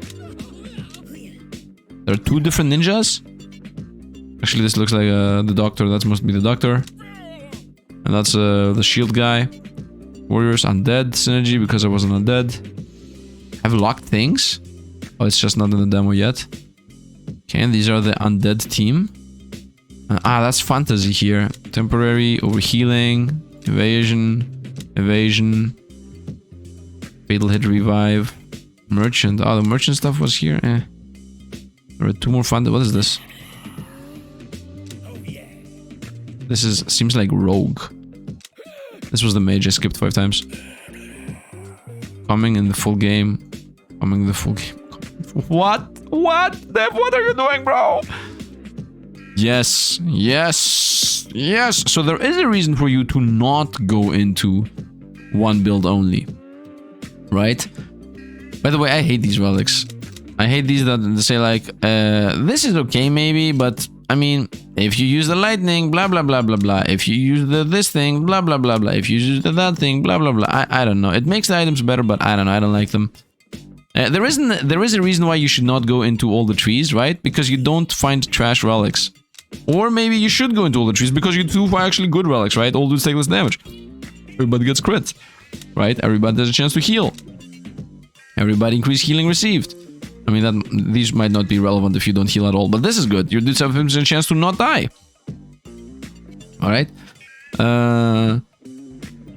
There are 2 different ninjas? Actually, this looks like the doctor, that must be the doctor. And that's the shield guy. Warriors, undead, synergy, because I wasn't undead. Have locked things? Oh, it's just not in the demo yet. Okay, and these are the undead team. That's fantasy here. Temporary, overhealing. Evasion. Fatal hit revive. Merchant. Oh, the merchant stuff was here. There are 2 more fun. What is this? This seems like rogue. This was the mage I skipped 5 times. Coming in the full game. What? Dev, what are you doing, bro? Yes. So there is a reason for you to not go into one build only. Right? By the way, I hate these relics. I hate these that say like, this is okay maybe, but I mean, if you use the lightning, blah blah blah blah blah. If you use this thing, blah blah blah blah. If you use that thing, blah blah blah. I don't know. It makes the items better, but I don't know. I don't like them. There is a reason why you should not go into all the trees, right? Because you don't find trash relics. Or maybe you should go into all the trees because you do find actually good relics, right? All dudes take less damage. Everybody gets crits, right? Everybody has a chance to heal. Everybody increase healing received. I mean, these might not be relevant if you don't heal at all, but this is good. Your dudes have a chance to not die. Alright.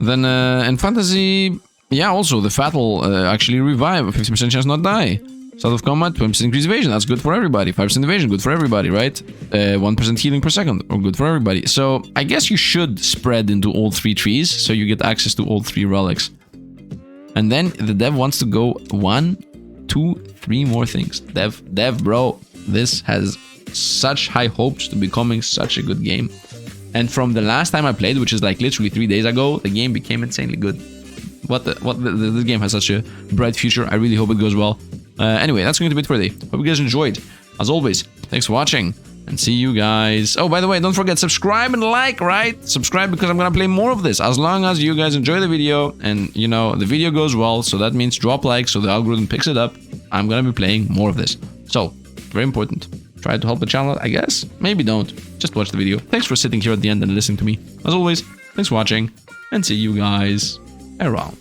Then in fantasy, yeah, also the fatal actually revive, 50% chance not die. Start of combat, 20% increase evasion, that's good for everybody. 5% evasion, good for everybody, right? 1% healing per second, or good for everybody. So I guess you should spread into all 3 trees, so you get access to all 3 relics. And then the dev wants to go 1, 2, 3 more things. Dev, bro, this has such high hopes to becoming such a good game. And from the last time I played, which is like literally 3 days ago, the game became insanely good. This game has such a bright future. I really hope it goes well. Anyway, that's going to be it for today. Hope you guys enjoyed. As always, thanks for watching, and see you guys. Oh, by the way, don't forget, subscribe and like, right? Subscribe because I'm gonna play more of this. As long as you guys enjoy the video and, you know, the video goes well, so that means drop likes so the algorithm picks it up. I'm gonna be playing more of this. So, very important. Try to help the channel, I guess. Maybe don't. Just watch the video. Thanks for sitting here at the end and listening to me. As always, thanks for watching, and see you guys around.